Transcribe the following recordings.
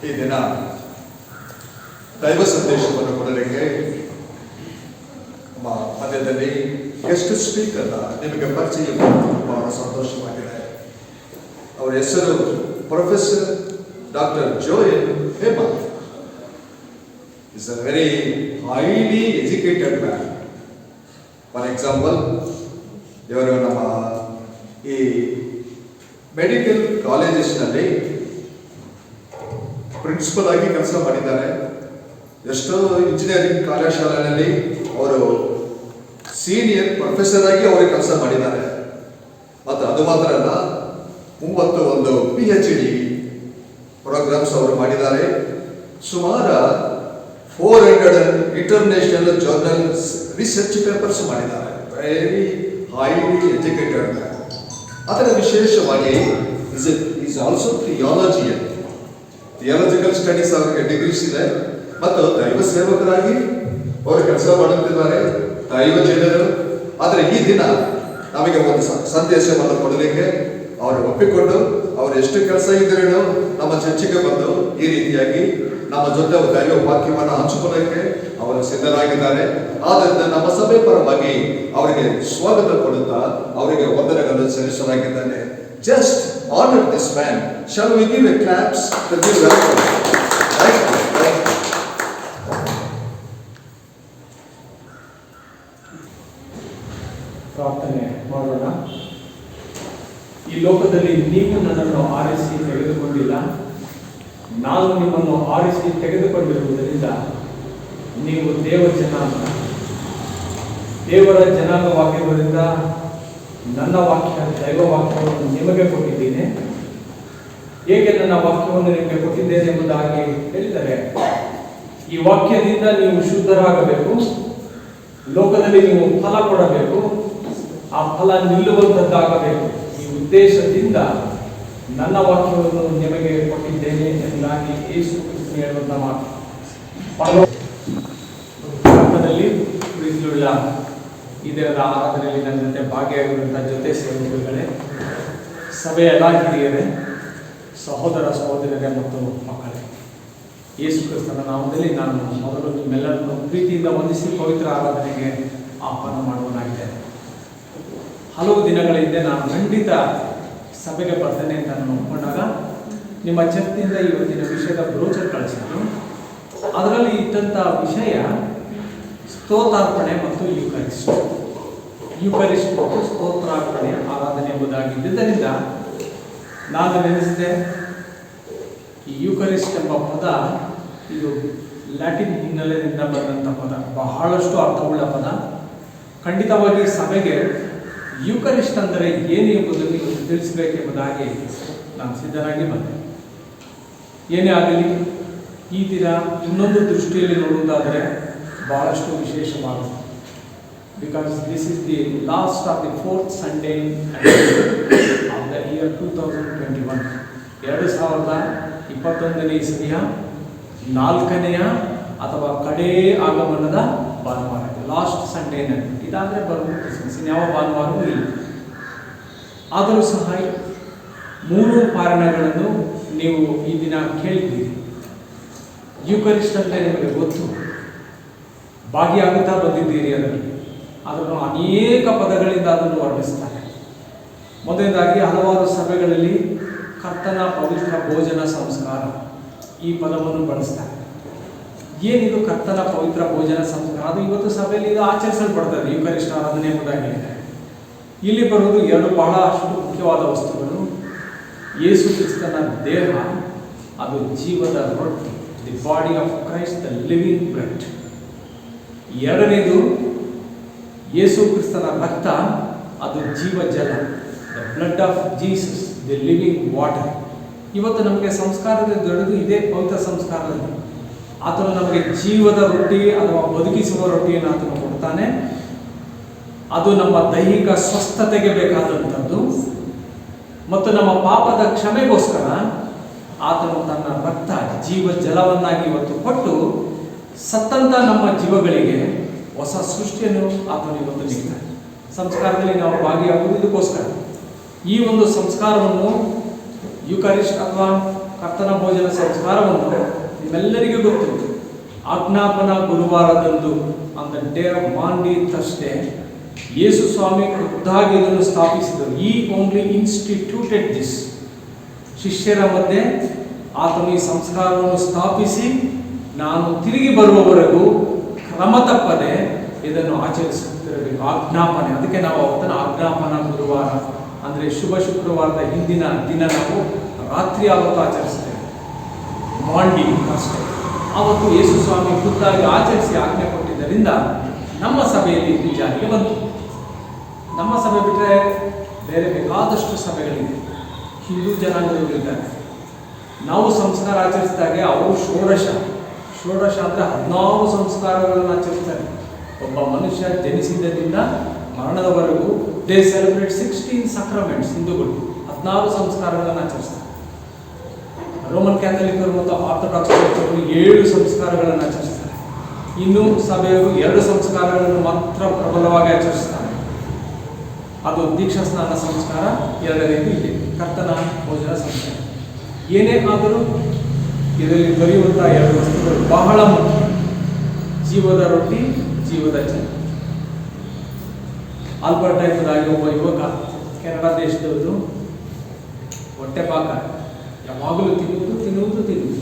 ಈ ದಿನ ದೈವ ಸಂದೇಶವನ್ನು ಕೊಡಲಿಕ್ಕೆ ನಮ್ಮ ಮಧ್ಯದಲ್ಲಿ ಗೆಸ್ಟ್ ಸ್ಪೀಕರ್ ನಿಮಗೆ ಪರಿಚಯ ಬಹಳ ಸಂತೋಷವಾಗಿದೆ. ಅವರ ಹೆಸರು professor doctor Joel Hemant. Is a very highly educated man. For example, ಇವರು ನಮ್ಮ ಈ ಮೆಡಿಕಲ್ ಕಾಲೇಜಸ್ನಲ್ಲಿ ಪ್ರಿನ್ಸಿಪಲ್ ಆಗಿ ಕೆಲಸ ಮಾಡಿದ್ದಾರೆ. ಎಷ್ಟೋ ಇಂಜಿನಿಯರಿಂಗ್ ಕಲಾಶಾಲೆಯಲ್ಲಿ ಅವರು ಸೀನಿಯರ್ ಪ್ರೊಫೆಸರ್ ಆಗಿ ಅವರು ಕೆಲಸ ಮಾಡಿದ್ದಾರೆ. ಮತ್ತು ಅದು ಮಾತ್ರ ಅಲ್ಲ, 31 PhD ಪ್ರೋಗ್ರಾಮ್ಸ್ ಅವರು ಮಾಡಿದ್ದಾರೆ. ಸುಮಾರು 400 ಇಂಟರ್ನ್ಯಾಷನಲ್ ಜರ್ನಲ್ಸ್ ರಿಸರ್ಚ್ ಪೇಪರ್ಸ್ ಮಾಡಿದ್ದಾರೆ. Very highly educated man. ಅದರ ವಿಶೇಷವಾಗಿ ಈಸ್ ಆಲ್ಸೋ ಥಿಯಾಲಜಿಕಲ್ ಸ್ಟಡೀಸ್ ಅವರಿಗೆ ಡಿಗ್ರೀಸ್ ಇದೆ. ಮತ್ತು ದೈವ ಸೇವಕರಾಗಿ ಅವರು ಕೆಲಸ ಮಾಡುತ್ತಿದ್ದಾರೆ, ದೈವ ಜನರು. ಆದರೆ ಈ ದಿನ ನಮಗೆ ಒಂದು ಸಂದೇಶವನ್ನು ಕೊಡಲಿಕ್ಕೆ ಅವರು ಒಪ್ಪಿಕೊಂಡು ಅವರು ಎಷ್ಟು ಕೆಲಸ ಇದ್ರೂ ನಮ್ಮ ಚರ್ಚೆಗೆ ಬಂದು ಈ ರೀತಿಯಾಗಿ ನಮ್ಮ ಜೊತೆ ದೈವ ವಾಕ್ಯವನ್ನು ಹಂಚಿಕೊಳ್ಳಕ್ಕೆ ಅವರು ಸಿದ್ಧರಾಗಿದ್ದಾರೆ. ಆದ್ದರಿಂದ ನಮ್ಮ ಸಭೆ ಪರವಾಗಿ ಅವರಿಗೆ ಸ್ವಾಗತ ಕೊಡುತ್ತಾ ಅವರಿಗೆ ವಂದನೆಗಳನ್ನು ಸಲ್ಲಿಸಲಾಗಿದ್ದಾನೆ. Just honor this man. Shall we give a claps to give welcome? Thank you. ಪ್ರಾರ್ಥನೆ ಮಾಡೋಣ. ಈ ಲೋಕದಲ್ಲಿ ನೀವು ನನ್ನನ್ನು ಆರಿಸಿ ತೆಗೆದುಕೊಂಡಿಲ್ಲ, ನಾನು ನಿಮ್ಮನ್ನು ಆರಿಸಿ ತೆಗೆದುಕೊಂಡಿರುವುದರಿಂದ ನೀವು ದೇವರ ಜನಾಂಗವಾಗಿರುವುದರಿಂದ ನನ್ನ ವಾಕ್ಯ ದೈವ ವಾಕ್ಯವನ್ನು ನಿಮಗೆ ಕೊಟ್ಟಿದ್ದೇನೆ. ಹೇಗೆ ನನ್ನ ವಾಕ್ಯವನ್ನು ನಿಮಗೆ ಕೊಟ್ಟಿದ್ದೇನೆ ಎಂಬುದಾಗಿ ಹೇಳಿದರೆ, ಈ ವಾಕ್ಯದಿಂದ ನೀವು ಶುದ್ಧರಾಗಬೇಕು, ಲೋಕದಲ್ಲಿ ನೀವು ಫಲ ಕೊಡಬೇಕು, ಆ ಫಲ ನಿಲ್ಲುವಂಥದ್ದಾಗಬೇಕು. ಈ ಉದ್ದೇಶದಿಂದ ನನ್ನ ವಾಕ್ಯವನ್ನು ನಿಮಗೆ ಕೊಟ್ಟಿದ್ದೇನೆ ಎಂಬುದಾಗಿ ಯೇಸು ಕ್ರಿಸ್ತನು ಹೇಳುವಂತಹ ಮಾತು. ಪರಲೋಕದಲ್ಲಿ ಪ್ರೀತಿಯುಳ್ಳ ಈ ದಿನದ ಆರಾಧನೆಯಲ್ಲಿ ನನ್ನ ಜೊತೆ ಭಾಗಿಯಾಗಿರುವಂತಹ ಜೊತೆ ಸೇವಕರುಗಳೇ, ಸಭೆಯ ಎಲ್ಲ ಹಿರಿಯರೇ, ಸಹೋದರ ಸಹೋದರರೇ ಮತ್ತು ಮಕ್ಕಳೇ, ಯೇಸು ಕ್ರಿಸ್ತನ ನಾಮದಲ್ಲಿ ನಾನು ಮೊದಲು ನಿಮ್ಮೆಲ್ಲರನ್ನು ಪ್ರೀತಿಯಿಂದ ವಂದಿಸಿ ಪವಿತ್ರ ಆರಾಧನೆಗೆ ಆಹ್ವಾನ ಮಾಡುವನಾಗಿದ್ದೇನೆ. ಹಲವು ದಿನಗಳ ಹಿಂದೆ ನಾನು ಖಂಡಿತ ಸಭೆಗೆ ಬರ್ತೇನೆ ಅಂತ ನಾನು ಒಪ್ಪಿಕೊಂಡಾಗ ನಿಮ್ಮ ಚರ್ಚಿನಿಂದ ಇವತ್ತಿನ ವಿಷಯದ ಬ್ರೋಚರ್ ಕಳಿಸಿದ್ರು. ಅದರಲ್ಲಿ ಇದ್ದಂಥ ವಿಷಯ ಸ್ತೋತ್ರಾರ್ಪಣೆ ಮತ್ತು ಯುಕರಿಸ್ಟ್ ಮತ್ತು ಸ್ತೋತ್ರಾರ್ಪಣೆ ಆರಾಧನೆ ಎಂಬುದಾಗಿದ್ದರಿಂದ ನಾನು ನೆನೆಸಿದೆ, ಈ ಯುಕರಿಸ್ಟ್ ಎಂಬ ಪದ ಇದು ಲ್ಯಾಟಿನ್ ಹಿನ್ನೆಲೆಯಿಂದ ಬಂದಂಥ ಪದ, ಬಹಳಷ್ಟು ಅರ್ಥವುಳ್ಳ ಪದ. ಖಂಡಿತವಾಗಿ ಸಭೆಗೆ ಯುಕರಿಸ್ಟ್ ಅಂದರೆ ಏನು ಎಂಬುದನ್ನು ತಿಳಿಸಬೇಕೆಂಬುದಾಗಿ ನಾನು ಸಿದ್ಧನಾಗಿ ಬಂದೆ. ಏನೇ ಆಗಲಿ, ಈ ದಿನ ಇನ್ನೊಂದು ದೃಷ್ಟಿಯಲ್ಲಿ ನೋಡುವುದಾದರೆ ಬಹಳಷ್ಟು ವಿಶೇಷವಾಗುತ್ತೆ. Because this is the last of the 4th Sunday of the year 2021. 2021ನೇ ಇಸವಿಯ 4ನೇ ಅಥವಾ ಕಡೇ ಆಗಮನದ ಭಾನುವಾರ, ಲಾಸ್ಟ್ ಸಂಡೇನಲ್ಲಿ. ಇದಾದರೆ ಬರುವುದು ಕ್ರಿಸ್ಮಸ್, ಯಾವ ಭಾನುವಾರವೂ ಇಲ್ಲ. ಆದರೂ ಸಹ 3 ಪಾರಣಗಳನ್ನು ನೀವು ಈ ದಿನ ಕೇಳಿದ್ದೀರಿ. ಯುಕರಿಸ್ಟ್ ಅಂದರೆ ನಿಮಗೆ ಗೊತ್ತು, ಭಾಗಿಯಾಗುತ್ತಾ ಬಂದಿದ್ದೀರಿ. ಅದನ್ನು ಅನೇಕ ಪದಗಳಿಂದ ಅದನ್ನು ವರ್ಣಿಸ್ತಾರೆ. ಮೊದಲನೇದಾಗಿ ಹಲವಾರು ಸಭೆಗಳಲ್ಲಿ ಕರ್ತನ ಪವಿತ್ರ ಭೋಜನ ಸಂಸ್ಕಾರ ಈ ಪದವನ್ನು ಬಳಸ್ತಾರೆ. ಏನಿದು ಕರ್ತನ ಪವಿತ್ರ ಭೋಜನ ಸಂಸ್ಕಾರ? ಅದು ಇವತ್ತು ಸಭೆಯಲ್ಲಿ ಇದು ಆಚರಿಸಲ್ಪಡ್ತದೆ, ಯುಕರಿಸ್ಟ್ ಆರಾಧನೆ ಎಂಬುದಾಗಿದೆ. ಇಲ್ಲಿ ಬರುವುದು 2 ಬಹಳಷ್ಟು ಮುಖ್ಯವಾದ ವಸ್ತುಗಳು. ಯೇಸು ಕ್ರಿಸ್ತನ ದೇಹ, ಅದು ಜೀವದ ರೊಟ್ಟಿ, the body of Christ, the living bread. 2ನೇದು ಯೇಸು ಕ್ರಿಸ್ತನ ರಕ್ತ, ಅದು ಜೀವ ಜಲ, the blood of Jesus, the living water. ಇವತ್ತು ನಮಗೆ ಸಂಸ್ಕಾರದ ದೊಡ್ಡದು ಇದೇ ಪವಿತ್ರ ಸಂಸ್ಕಾರದಲ್ಲಿ. ಆತನು ನಮಗೆ ಜೀವದ ರೊಟ್ಟಿ ಅಥವಾ ಬದುಕಿಸುವ ರೊಟ್ಟಿಯನ್ನು ಆತನು ಕೊಡ್ತಾನೆ. ಅದು ನಮ್ಮ ದೈಹಿಕ ಸ್ವಸ್ಥತೆಗೆ ಬೇಕಾದಂಥದ್ದು. ಮತ್ತು ನಮ್ಮ ಪಾಪದ ಕ್ಷಮೆಗೋಸ್ಕರ ಆತನು ತನ್ನ ರಕ್ತ ಜೀವ ಜಲವನ್ನಾಗಿ ಇವತ್ತು ಕೊಟ್ಟು ಸತ್ತಂತ ನಮ್ಮ ಜೀವಗಳಿಗೆ ಹೊಸ ಸೃಷ್ಟಿಯನ್ನು ಆತನು ಇವತ್ತು ನೀಡ್ತಾನೆ. ಸಂಸ್ಕಾರದಲ್ಲಿ ನಾವು ಭಾಗಿಯಾಗುವುದು ಇದಕ್ಕೋಸ್ಕರ. ಈ ಒಂದು ಸಂಸ್ಕಾರವನ್ನು ಯುಕರಿಸ್ಟ್ ಅಥವಾ ಕರ್ತನ ಭೋಜನ ಸಂಸ್ಕಾರವನ್ನು ನಿಮ್ಮೆಲ್ಲರಿಗೂ ಗೊತ್ತು. ಆಜ್ಞಾಪನ ಗುರುವಾರದಂದು on the day of Maundy Thursday ಯೇಸು ಸ್ವಾಮಿ ಖುದ್ದಾಗಿ ಇದನ್ನು ಸ್ಥಾಪಿಸಿದರು. ಈ ಓನ್ಲಿ ಇನ್ಸ್ಟಿಟ್ಯೂಟೆಡ್ ದಿಸ್. ಶಿಷ್ಯರ ಮಧ್ಯೆ ಆತನು ಈ ಸಂಸ್ಕಾರವನ್ನು ಸ್ಥಾಪಿಸಿ ನಾನು ತಿರುಗಿ ಬರುವವರೆಗೂ ಕ್ರಮ ತಪ್ಪದೆ ಇದನ್ನು ಆಚರಿಸುತ್ತಿರಬೇಕು. ಆಜ್ಞಾಪನೆ, ಅದಕ್ಕೆ ನಾವು ಅವತ್ತನ್ನು ಆಜ್ಞಾಪನ ಗುರುವಾರ ಅಂದರೆ ಶುಭ ಶುಕ್ರವಾರದ ಹಿಂದಿನ ದಿನ ನಾವು ರಾತ್ರಿ ಆವತ್ತು ಆಚರಿಸ್ತೇವೆ. ಮಾಂಡಿ ಅಷ್ಟೇ ಆವತ್ತು ಯೇಸು ಸ್ವಾಮಿ ಖುದ್ದಾಗಿ ಆಚರಿಸಿ ಆಜ್ಞೆ ಕೊಟ್ಟಿದ್ದರಿಂದ ನಮ್ಮ ಸಭೆಯಲ್ಲಿ ಇದು ಜಾರಿಗೆ ಬಂತು. ನಮ್ಮ ಸಭೆ ಬಿಟ್ಟರೆ ಬೇರೆ ಬೇಕಾದಷ್ಟು ಸಭೆಗಳಿದೆ. ಹಿಂದೂ ಜನಾಂಗದವರಿದ್ದಾರೆ. ನಾವು ಸಂಸ್ಕಾರ ಆಚರಿಸಿದಾಗೆ ಅವರು ಷೋಡಶ ಅಂದರೆ 14 ಸಂಸ್ಕಾರಗಳನ್ನು ಆಚರಿಸ್ತಾರೆ. ಒಬ್ಬ ಮನುಷ್ಯ ಜನಿಸಿದ್ದರಿಂದ ಮರಣದವರೆಗೂ ದೇ ಸೆಲೆಬ್ರೇಟ್ 16 ಸಕ್ರಮೆಂಟ್ಸ್. ಹಿಂದೂಗಳು 14 ಸಂಸ್ಕಾರಗಳನ್ನು ಆಚರಿಸ್ತಾರೆ. ರೋಮನ್ ಕ್ಯಾಥಲಿಕರು ಮತ್ತು ಆರ್ಥೋಡಾಕ್ಸ್ 7 ಸಂಸ್ಕಾರಗಳನ್ನು ಆಚರಿಸ್ತಾರೆ. ಇನ್ನು ಸಭೆಯವರು 2 ಸಂಸ್ಕಾರಗಳನ್ನು ಮಾತ್ರ ಪ್ರಬಲವಾಗಿ ಆಚರಿಸ್ತಾರೆ. ಅದು ದೀಕ್ಷಾ ಸ್ನಾನ ಸಂಸ್ಕಾರ, ಎರಡನೇದು ಇದೆ ಕರ್ತನ ಭೋಜನ ಸಂಸ್ಕಾರ. ಏನೇ ಆದರೂ ಇದರಲ್ಲಿ ದೊರೆಯುವಂತಹ 2 ವಸ್ತುಗಳು ಬಹಳ ಮುಖ್ಯ: ಜೀವದ ರೊಟ್ಟಿ, ಜೀವದ ಜಲ. ಆಲ್ಬರ್ಟ್ ಎಂಬುದಾಗಿ ಒಬ್ಬ ಯುವಕ, ಕೆನಡಾ ದೇಶದವರು, ಹೊಟ್ಟೆಪಾಕ ಯಾವಾಗಲೂ ತಿನ್ನುವುದು.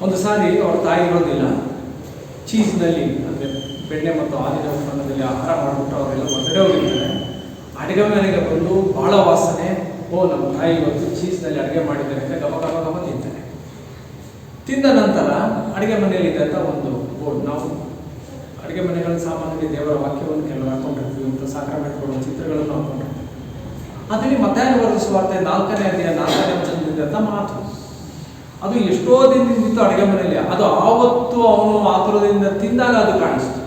ಒಂದು ಸಾರಿ ಅವ್ರ ತಾಯಿ ಇರೋದಿಲ್ಲ, ಚೀಸ್ನಲ್ಲಿ ಅಂದರೆ ಬೆಣ್ಣೆ ಮತ್ತು ಹಾಲಿನ ಉತ್ಪನ್ನದಲ್ಲಿ ಆಹಾರ ಮಾಡಿಬಿಟ್ಟು ಅವರೆಲ್ಲ ಹೊರಗಡೆ ಹೋಗಿರ್ತಾರೆ. ಅಡುಗೆ ಮನೆಗೆ ಬಂದು ಭಾಳ ವಾಸನೆ, ನಮ್ಮ ತಾಯಿ ಇವತ್ತು ಚೀಸ್ನಲ್ಲಿ ಅಡುಗೆ ಮಾಡಿದ್ದಾರೆ ಅಂತ ಗಮ ತಿಂತಾರೆ. ತಿಂದ ನಂತರ ಅಡುಗೆ ಮನೆಯಲ್ಲಿದೆ ಅಂತ ಒಂದು ಬೋರ್ಡ್. ನಾವು ಅಡುಗೆ ಮನೆಗಳಲ್ಲಿ ಸಾಮಾನ್ಯವಾಗಿ ದೇವರ ವಾಕ್ಯವನ್ನು ಕೆಲವರು ಹಾಕೊಂಡಿರ್ತೀವಿ, ಅಂತ ಸಾಕ್ರಮೆಂಟ್ಗಳು, ಚಿತ್ರಗಳನ್ನು ಹಾಕೊಂಡಿರ್ತೀವಿ. ಅದರಲ್ಲಿ ಮತ್ತಾಯ ಬರೆದ ಸುವಾರ್ತೆ 4ನೇ ಅಧ್ಯಾಯ 4ನೇ ವಚನದಿಂದ ಅಂತ ಮಾತು. ಅದು ಎಷ್ಟೋ ದಿನದಿಂದಿತ್ತು ಅಡುಗೆ ಮನೆಯಲ್ಲಿ. ಅದು ಆವತ್ತು ಅವನು ಆತುರದಿಂದ ತಿಂದಾಗ ಅದು ಕಾಣಿಸ್ತು.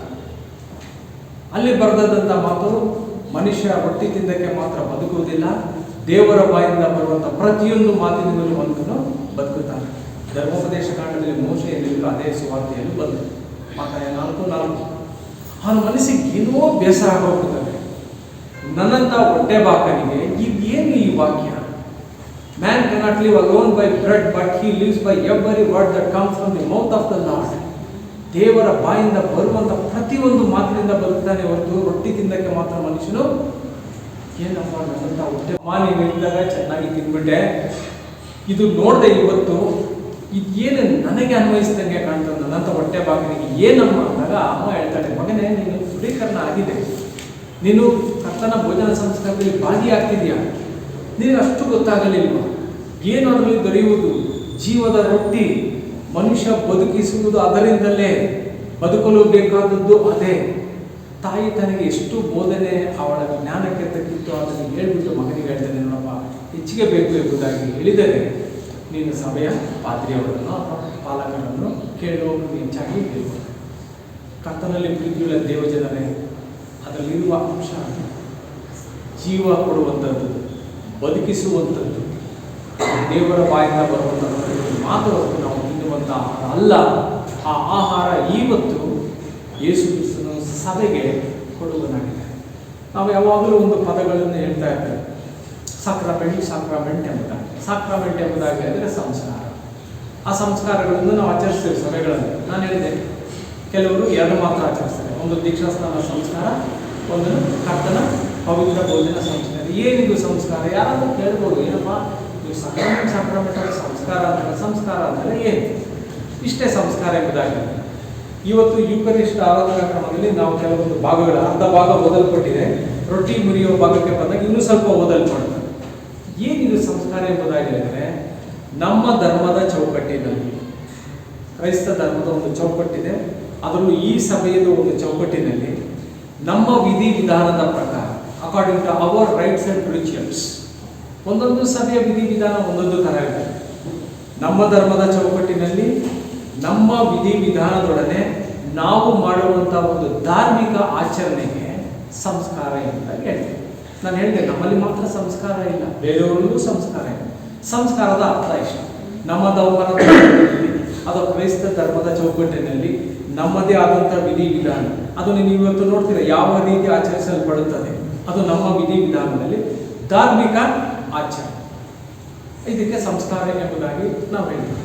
ಅಲ್ಲಿ ಬರೆದಂಥ ಮಾತು: ಮನುಷ್ಯ ರೊಟ್ಟಿ ತಿಂದಕ್ಕೆ ಮಾತ್ರ ಬದುಕುವುದಿಲ್ಲ, ದೇವರ ಬಾಯಿಂದ ಬರುವಂಥ ಪ್ರತಿಯೊಂದು ಮಾತಿನಿಂದಲೂ ಮನುಷ್ಯನು ಬದುಕುತ್ತಾನೆ. ಧರ್ಮೋಪದೇಶ ಕಾಂಡದಲ್ಲಿ ಮೋಶೆಯಲ್ಲಿರುವ ಅದೇ ಸುವಾರ್ತೆಯಲ್ಲಿ ಬಂತು. ಮತ್ತಾಯ 4:4. ಅವನ ಮನಸ್ಸಿಗೆ ಏನೋ ಬೇಸರ ಆಗೋಗ್ತದೆ. ನನ್ನಂಥ ಹೊಟ್ಟೆಬಾಕನಿಗೆ ಇದೇನು ಈ ವಾಕ್ಯ? Man cannot live alone by bread but he lives by every word that comes from the mouth of the Lord. ದೇವರ ಬಾಯಿಂದ ಬರುವಂಥ ಪ್ರತಿಯೊಂದು ಮಾತಿನಿಂದ ಬದುಕ್ತಾನೆ ಹೊರತು ರೊಟ್ಟಿ ತಿಂದಕ್ಕೆ ಮಾತ್ರ ಮನುಷ್ಯನು ಏನಪ್ಪ ನನ್ನಂಥ ಹೊಟ್ಟೆ ಮಾನಿ ನಿಂತಾಗ ಚೆನ್ನಾಗಿ ತಿಂದ್ಬಿಟ್ಟೆ, ಇದು ನೋಡಿದೆ ಇವತ್ತು, ಇದೇನು ನನಗೆ ಅನ್ವಯಿಸಿದಂಗೆ ಕಾಣ್ತದೆ, ನನ್ನಂಥ ಹೊಟ್ಟೆ ಬಾಗಿನಿಗೆ ಏನಮ್ಮ ಅಂದಾಗ ಅಮ್ಮ ಹೇಳ್ತಾಳೆ, ಮಗನೇ ನೀನು ದೃಢೀಕರಣ ಆಗಿದೆ, ನೀನು ಕರ್ತನ ಭೋಜನ ಸಂಸ್ಕಾರದಲ್ಲಿ ಭಾಗಿಯಾಗ್ತಿದೆಯಾ, ನೀನು ಅಷ್ಟು ಗೊತ್ತಾಗಲಿಲ್ವ? ಏನು ಅದರಲ್ಲಿ ದೊರೆಯುವುದು? ಜೀವದ ರೊಟ್ಟಿ. ಮನುಷ್ಯ ಬದುಕಿಸುವುದು ಅದರಿಂದಲೇ, ಬದುಕಲು ಬೇಕಾದದ್ದು ಅದೇ. ತಾಯಿ ತನಗೆ ಎಷ್ಟು ಬೋಧನೆ ಅವಳ ಜ್ಞಾನಕ್ಕೆ ತಕ್ಕಿತ್ತು ಅದನ್ನು ಹೇಳಿಬಿಟ್ಟು ಮಗನಿಗೆ ಹೇಳ್ತಾನೆ, ನೋಡಪ್ಪ ಹೆಚ್ಚಿಗೆ ಬೇಕು ಎಂಬುದಾಗಿ ಹೇಳಿದರೆ ನೀನು ಸಭೆಯ ಪಾತ್ರಿಯವರನ್ನು ಅಥವಾ ಪಾಲಕರನ್ನು ಕೇಳುವವರು ಹೆಚ್ಚಾಗಿ ಬೇಕು. ಕರ್ತನಲ್ಲಿ ಪ್ರೀತಿಯುಳ್ಳ ದೇವಜನರೇ, ಅದರಲ್ಲಿರುವ ಅಂಶ ಜೀವ ಕೊಡುವಂಥದ್ದು, ಬದುಕಿಸುವಂಥದ್ದು, ದೇವರ ಬಾಯಿಂದ ಬರುವಂಥದ್ದು ಮಾತ್ರ ನಾವು ತಿನ್ನುವಂಥ ಆಹಾರ ಅಲ್ಲ. ಆ ಆಹಾರ ಇವತ್ತು ಯೇಸು ಕ್ರಿಸ್ತನ ಸಭೆಗೆ ಕೊಡುವನಾಗಿದೆ. ನಾವು ಯಾವಾಗಲೂ ಒಂದು ಪದಗಳನ್ನು ಹೇಳ್ತಾ ಇರ್ತೇವೆ, ಸಾಕ್ರಾಮೆಂಟ್ ಎಂಬುದಾಗಿ. ಸಾಕ್ರಾಮೆಂಟ್ ಎಂಬುದಾಗಿ ಅಂದರೆ ಸಂಸ್ಕಾರ. ಆ ಸಂಸ್ಕಾರಗಳನ್ನು ನಾವು ಆಚರಿಸ್ತೇವೆ ಸಭೆಗಳಲ್ಲಿ. ನಾನು ಹೇಳಿದೆ, ಕೆಲವರು 2 ಮಾತ್ರ ಆಚರಿಸ್ತಾರೆ. ಒಂದು ದೀಕ್ಷಾಸ್ನಾನ ಸಂಸ್ಕಾರ, ಒಂದು ಕರ್ತನ ಪವಿತ್ರ ಭೋಜನ ಸಂಸ್ಕಾರ. ಏನಿದು ಸಂಸ್ಕಾರ? ಯಾರಾದರೂ ಕೇಳ್ಬೋದು, ಏನಪ್ಪ ನೀವು ಸಾಕ್ರಾಮೆಂಟ್ ಸಂಸ್ಕಾರ ಅಂದರೆ ಏನು? ಇಷ್ಟೇ ಸಂಸ್ಕಾರ ಎಂಬುದಾಗಿ. ಇವತ್ತು ಯೂಕರಿಸ್ಟ್ ಆರಾಧನಾ ಕ್ರಮದಲ್ಲಿ ನಾವು ಕೆಲವೊಂದು ಭಾಗಗಳು, ಅರ್ಧ ಭಾಗ ಓದಲ್ಪಟ್ಟಿದೆ, ರೊಟ್ಟಿ ಮುರಿಯುವ ಭಾಗಕ್ಕೆ ಬಂದಾಗ ಇನ್ನೂ ಸ್ವಲ್ಪ ಓದಲ್ಪಡ್ತಾರೆ. ಏನಿದು ಸಂಸ್ಕಾರ ಎಂಬುದಾಗಿ ಹೇಳಿದರೆ, ನಮ್ಮ ಧರ್ಮದ ಚೌಕಟ್ಟಿನಲ್ಲಿ, ಕ್ರೈಸ್ತ ಧರ್ಮದ ಒಂದು ಚೌಕಟ್ಟಿದೆ, ಅದರಲ್ಲೂ ಈ ಸಭೆಯದ ಒಂದು ಚೌಕಟ್ಟಿನಲ್ಲಿ ನಮ್ಮ ವಿಧಿ ವಿಧಾನದ ಪ್ರಕಾರ, according to our rites and rituals, ಒಂದೊಂದು ಸಭೆಯ ವಿಧಿ ವಿಧಾನ ಒಂದೊಂದು ಥರ ಇದೆ. ನಮ್ಮ ಧರ್ಮದ ಚೌಕಟ್ಟಿನಲ್ಲಿ ನಮ್ಮ ವಿಧಿ ವಿಧಾನದೊಡನೆ ನಾವು ಮಾಡುವಂಥ ಒಂದು ಧಾರ್ಮಿಕ ಆಚರಣೆಗೆ ಸಂಸ್ಕಾರ ಎಂಬುದಾಗಿ ಹೇಳ್ತೇವೆ. ನಾನು ಹೇಳಿದೆ, ನಮ್ಮಲ್ಲಿ ಮಾತ್ರ ಸಂಸ್ಕಾರ ಇಲ್ಲ, ಬೇರೆಯವರಿಗೂ ಸಂಸ್ಕಾರ ಇಲ್ಲ. ಸಂಸ್ಕಾರದ ಅರ್ಥ ಇಷ್ಟ. ನಮ್ಮ ದೌರ್ಮನ ಅದು ಕ್ರೈಸ್ತ ಧರ್ಮದ ಚೌಕಟ್ಟಿನಲ್ಲಿ ನಮ್ಮದೇ ಆದಂಥ ವಿಧಿ ವಿಧಾನ. ಅದು ನೀವು ಇವತ್ತು ನೋಡ್ತೀರ ಯಾವ ರೀತಿ ಆಚರಿಸಲ್ಪಡುತ್ತದೆ, ಅದು ನಮ್ಮ ವಿಧಿ ವಿಧಾನದಲ್ಲಿ ಧಾರ್ಮಿಕ ಆಚರಣೆ. ಇದಕ್ಕೆ ಸಂಸ್ಕಾರ ಎಂಬುದಾಗಿ ನಾವು ಹೇಳಿದ್ವಿ.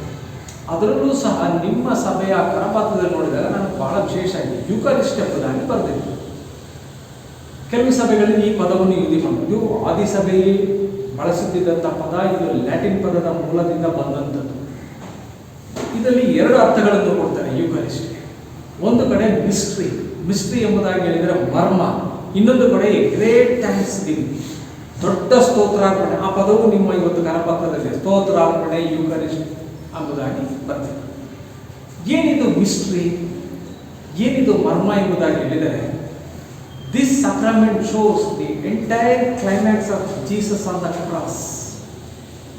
ಅದರಲ್ಲೂ ಸಹ ನಿಮ್ಮ ಸಭೆಯ ಕರಪತ್ರದಲ್ಲಿ ನೋಡಿದಾಗ ನಾನು ಬಹಳ ವಿಶೇಷ ಆಗಿ ಯುಕರಿಸ್ಟ್ ಎಂಬುದಾಗಿ ಬರೆದಿದ್ದೆ. ಕೆಲವು ಸಭೆಗಳಲ್ಲಿ ಈ ಪದವನ್ನು ಯೂಸ್ ಮಾಡೋದು, ಆದಿಸಭೆಯಲ್ಲಿ ಬಳಸುತ್ತಿದ್ದಂಥ ಪದ ಇದು ಲ್ಯಾಟಿನ್ ಪದದ ಮೂಲದಿಂದ ಬಂದಂಥದ್ದು. ಇದರಲ್ಲಿ ಎರಡು ಅರ್ಥಗಳನ್ನು ಕೊಡ್ತಾರೆ ಯುಕರಿಸ್ಟ್ಗೆ. ಒಂದು ಕಡೆ ಮಿಸ್ಟ್ರಿ ಎಂಬುದಾಗಿ ಹೇಳಿದರೆ ಮರ್ಮ, ಇನ್ನೊಂದು ಕಡೆ ಗ್ರೇಟ್ ಥ್ಯಾಂಕ್ಸ್ ಗಿವಿಂಗ್, ದೊಡ್ಡ ಸ್ತೋತ್ರಾರ್ಪಣೆ. ಆ ಪದವು ನಿಮ್ಮ ಇವತ್ತು ಕರಪತ್ರದಲ್ಲಿ ಸ್ತೋತ್ರಾರ್ಪಣೆ ಯುಕರಿಸ್ಟ್ ಎಂಬುದಾಗಿ ಬರ್ತದೆ. ಏನಿದು ಮಿಸ್ಟ್ರಿ, ಏನಿದು ಮರ್ಮ ಎಂಬುದಾಗಿ ಹೇಳಿದರೆ, this sacrament shows the entire climax of Jesus on the cross.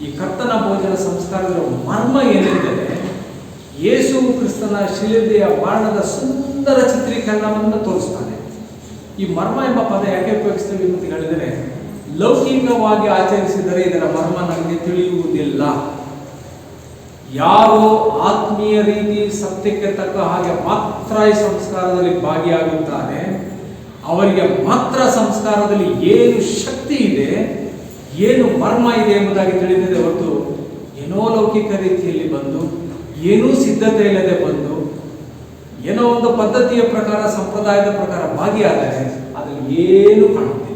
ಈ ಕರ್ತನ ಭೋಜನ ಸಂಸ್ಕಾರದ ಮರ್ಮ ಏನೆಂದರೆ, ಯೇಸು ಕ್ರಿಸ್ತನ ಶಿಲುಬೆಯ ಮರಣದ ಸುಂದರ ಚಿತ್ರೀಕರಣವನ್ನು ತೋರಿಸ್ತಾನೆ. ಈ ಮರ್ಮ ಎಂಬ ಪದ ಯಾಕೆ ಉಪಯೋಗಿಸ್ತೇವೆ ಅಂತ ಹೇಳಿದರೆ, ಲೌಕಿಕವಾಗಿ ಆಚರಿಸಿದರೆ ಇದರ ಮರ್ಮ ನಮಗೆ ತಿಳಿಯುವುದಿಲ್ಲ. ಯಾರು ಆತ್ಮೀಯ ರೀತಿ ಸತ್ಯಕ್ಕೆ ತಕ್ಕ ಹಾಗೆ ಮಾತ್ರ ಈ ಸಂಸ್ಕಾರದಲ್ಲಿ ಭಾಗಿಯಾಗುತ್ತಾರೆ, ಅವರಿಗೆ ಮಾತ್ರ ಸಂಸ್ಕಾರದಲ್ಲಿ ಏನು ಶಕ್ತಿ ಇದೆ, ಏನು ಮರ್ಮ ಇದೆ ಎಂಬುದಾಗಿ ತಿಳಿದಿದೆ. ಹೊರತು ಏನೋ ಲೌಕಿಕ ರೀತಿಯಲ್ಲಿ ಬಂದು, ಏನೂ ಸಿದ್ಧತೆ ಇಲ್ಲದೆ ಬಂದು, ಏನೋ ಒಂದು ಪದ್ಧತಿಯ ಪ್ರಕಾರ ಸಂಪ್ರದಾಯದ ಪ್ರಕಾರ ಭಾಗಿಯಾದರೆ ಅದರಲ್ಲಿ ಏನು ಕಾಣುತ್ತೆ,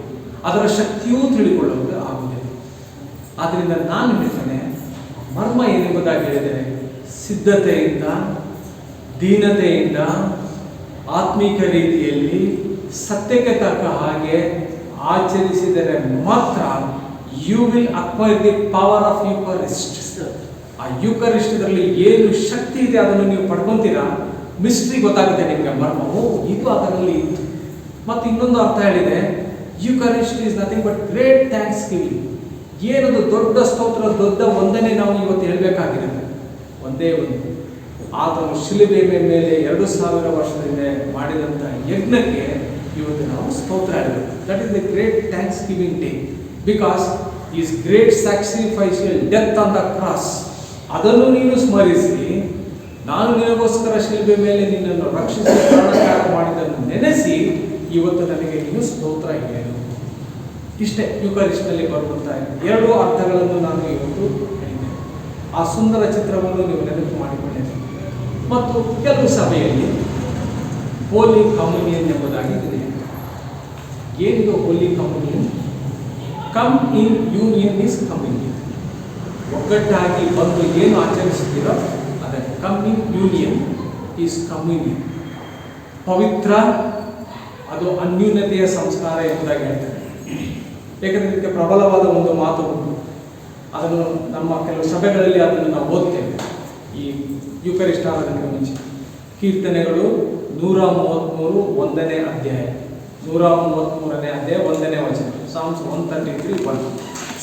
ಅದರ ಶಕ್ತಿಯೂ ತಿಳಿಕೊಳ್ಳುವುದು ಆಗುವುದಿಲ್ಲ. ಆದ್ದರಿಂದ ನಾನು ಹೇಳ್ತೇನೆ, ಮರ್ಮ ಏನೆಂಬುದಾಗಿ ಹೇಳಿದರೆ, ಸಿದ್ಧತೆಯಿಂದ, ದೀನತೆಯಿಂದ, ಆತ್ಮಿಕ ರೀತಿಯಲ್ಲಿ ಸತ್ಯಕ್ಕೆ ತಕ್ಕ ಹಾಗೆ ಆಚರಿಸಿದರೆ ಮಾತ್ರ you will acquire the power of Eucharist. ಆ ಯುಕರಿಸ್ಟ್ ಇದರಲ್ಲಿ ಏನು ಶಕ್ತಿ ಇದೆ ಅದನ್ನು ನೀವು ಪಡ್ಕೊಂತೀರಾ. ಮಿಸ್ಟ್ರಿ ಗೊತ್ತಾಗುತ್ತೆ ನಿಮಗೆ, ಮರ್ಮವು ಇದು ಅದರಲ್ಲಿ ಇತ್ತು. ಮತ್ತು ಇನ್ನೊಂದು ಅರ್ಥ ಹೇಳಿದೆ, Eucharist is nothing but great thanksgiving. ಏನದು ದೊಡ್ಡ ಸ್ತೋತ್ರ, ದೊಡ್ಡ ವಂದನೆ ನಾವು ಇವತ್ತು ಹೇಳಬೇಕಾಗಿರುತ್ತೆ. ಒಂದೇ ಒಂದು, ಆತನು ಶಿಲುಬೆ ಮೇಲೆ 2000 ವರ್ಷದಿಂದ ಮಾಡಿದಂಥ ಯಜ್ಞಕ್ಕೆ ಇವತ್ತು ನಾವು ಸ್ತೋತ್ರ ಹೇಳಬೇಕು. That is the great thanksgiving day, because is great sacrificial death on the cross. ಅದನ್ನು ನೀನು ಸ್ಮರಿಸಿ, ನಾನು ನಿನಗೋಸ್ಕರ ಶಿಲುಬೆ ಮೇಲೆ ನಿನ್ನನ್ನು ರಕ್ಷಿಸಿ ಪ್ರಾಣತ್ಯಾಗ ಮಾಡಿದ್ದನ್ನು ನೆನೆಸಿ ಇವತ್ತು ನನಗೆ ನೀನು ಸ್ತೋತ್ರ ಹೇಳು. ಇಷ್ಟೇ ಯುಕರಿಸ್ಟ್ನಲ್ಲಿ ಬರುವಂಥ ಎರಡು ಅರ್ಥಗಳನ್ನು ನಾನು ಇವತ್ತು ಹೇಳಿದ್ದೇನೆ. ಆ ಸುಂದರ ಚಿತ್ರವನ್ನು ನೀವು ನೆನಪು ಮಾಡಿಕೊಳ್ಳಬೇಕು. ಮತ್ತು ಕೆಲವು ಸಭೆಯಲ್ಲಿ ಹೋಲಿ ಕಮ್ಯುನಿಯನ್ ಎಂಬುದಾಗಿ ಇದೆ. ಏನಿದು holy communion? Come in union is communion. ಒಗ್ಗಟ್ಟಾಗಿ ಬಂದು ಏನು ಆಚರಿಸುತ್ತೀರೋ ಅದಕ್ಕೆ come in union is communion. ಪವಿತ್ರ, ಅದು ಅನ್ಯೂನ್ಯತೆಯ ಸಂಸ್ಕಾರ ಎಂಬುದಾಗಿ ಹೇಳ್ತಾರೆ. ಏಕೆಂದರೆ ಇದಕ್ಕೆ ಪ್ರಬಲವಾದ ಒಂದು ಮಾತು ಉಂಟು. ಅದನ್ನು ನಮ್ಮ ಕೆಲವು ಸಭೆಗಳಲ್ಲಿ ಅದನ್ನು ನಾವು ಓದ್ತೇವೆ. ಈ ಯುಕರಿಸ್ಟ್ ಆರಾಧನೆಗೆ ಮುಂಚೆ ಕೀರ್ತನೆಗಳು 133 1ನೇ ಅಧ್ಯಾಯ, 133ನೇ ಅಧ್ಯಾಯ 1ನೇ ವಚನ, ಸಾಮ್ಸ್ 133:1.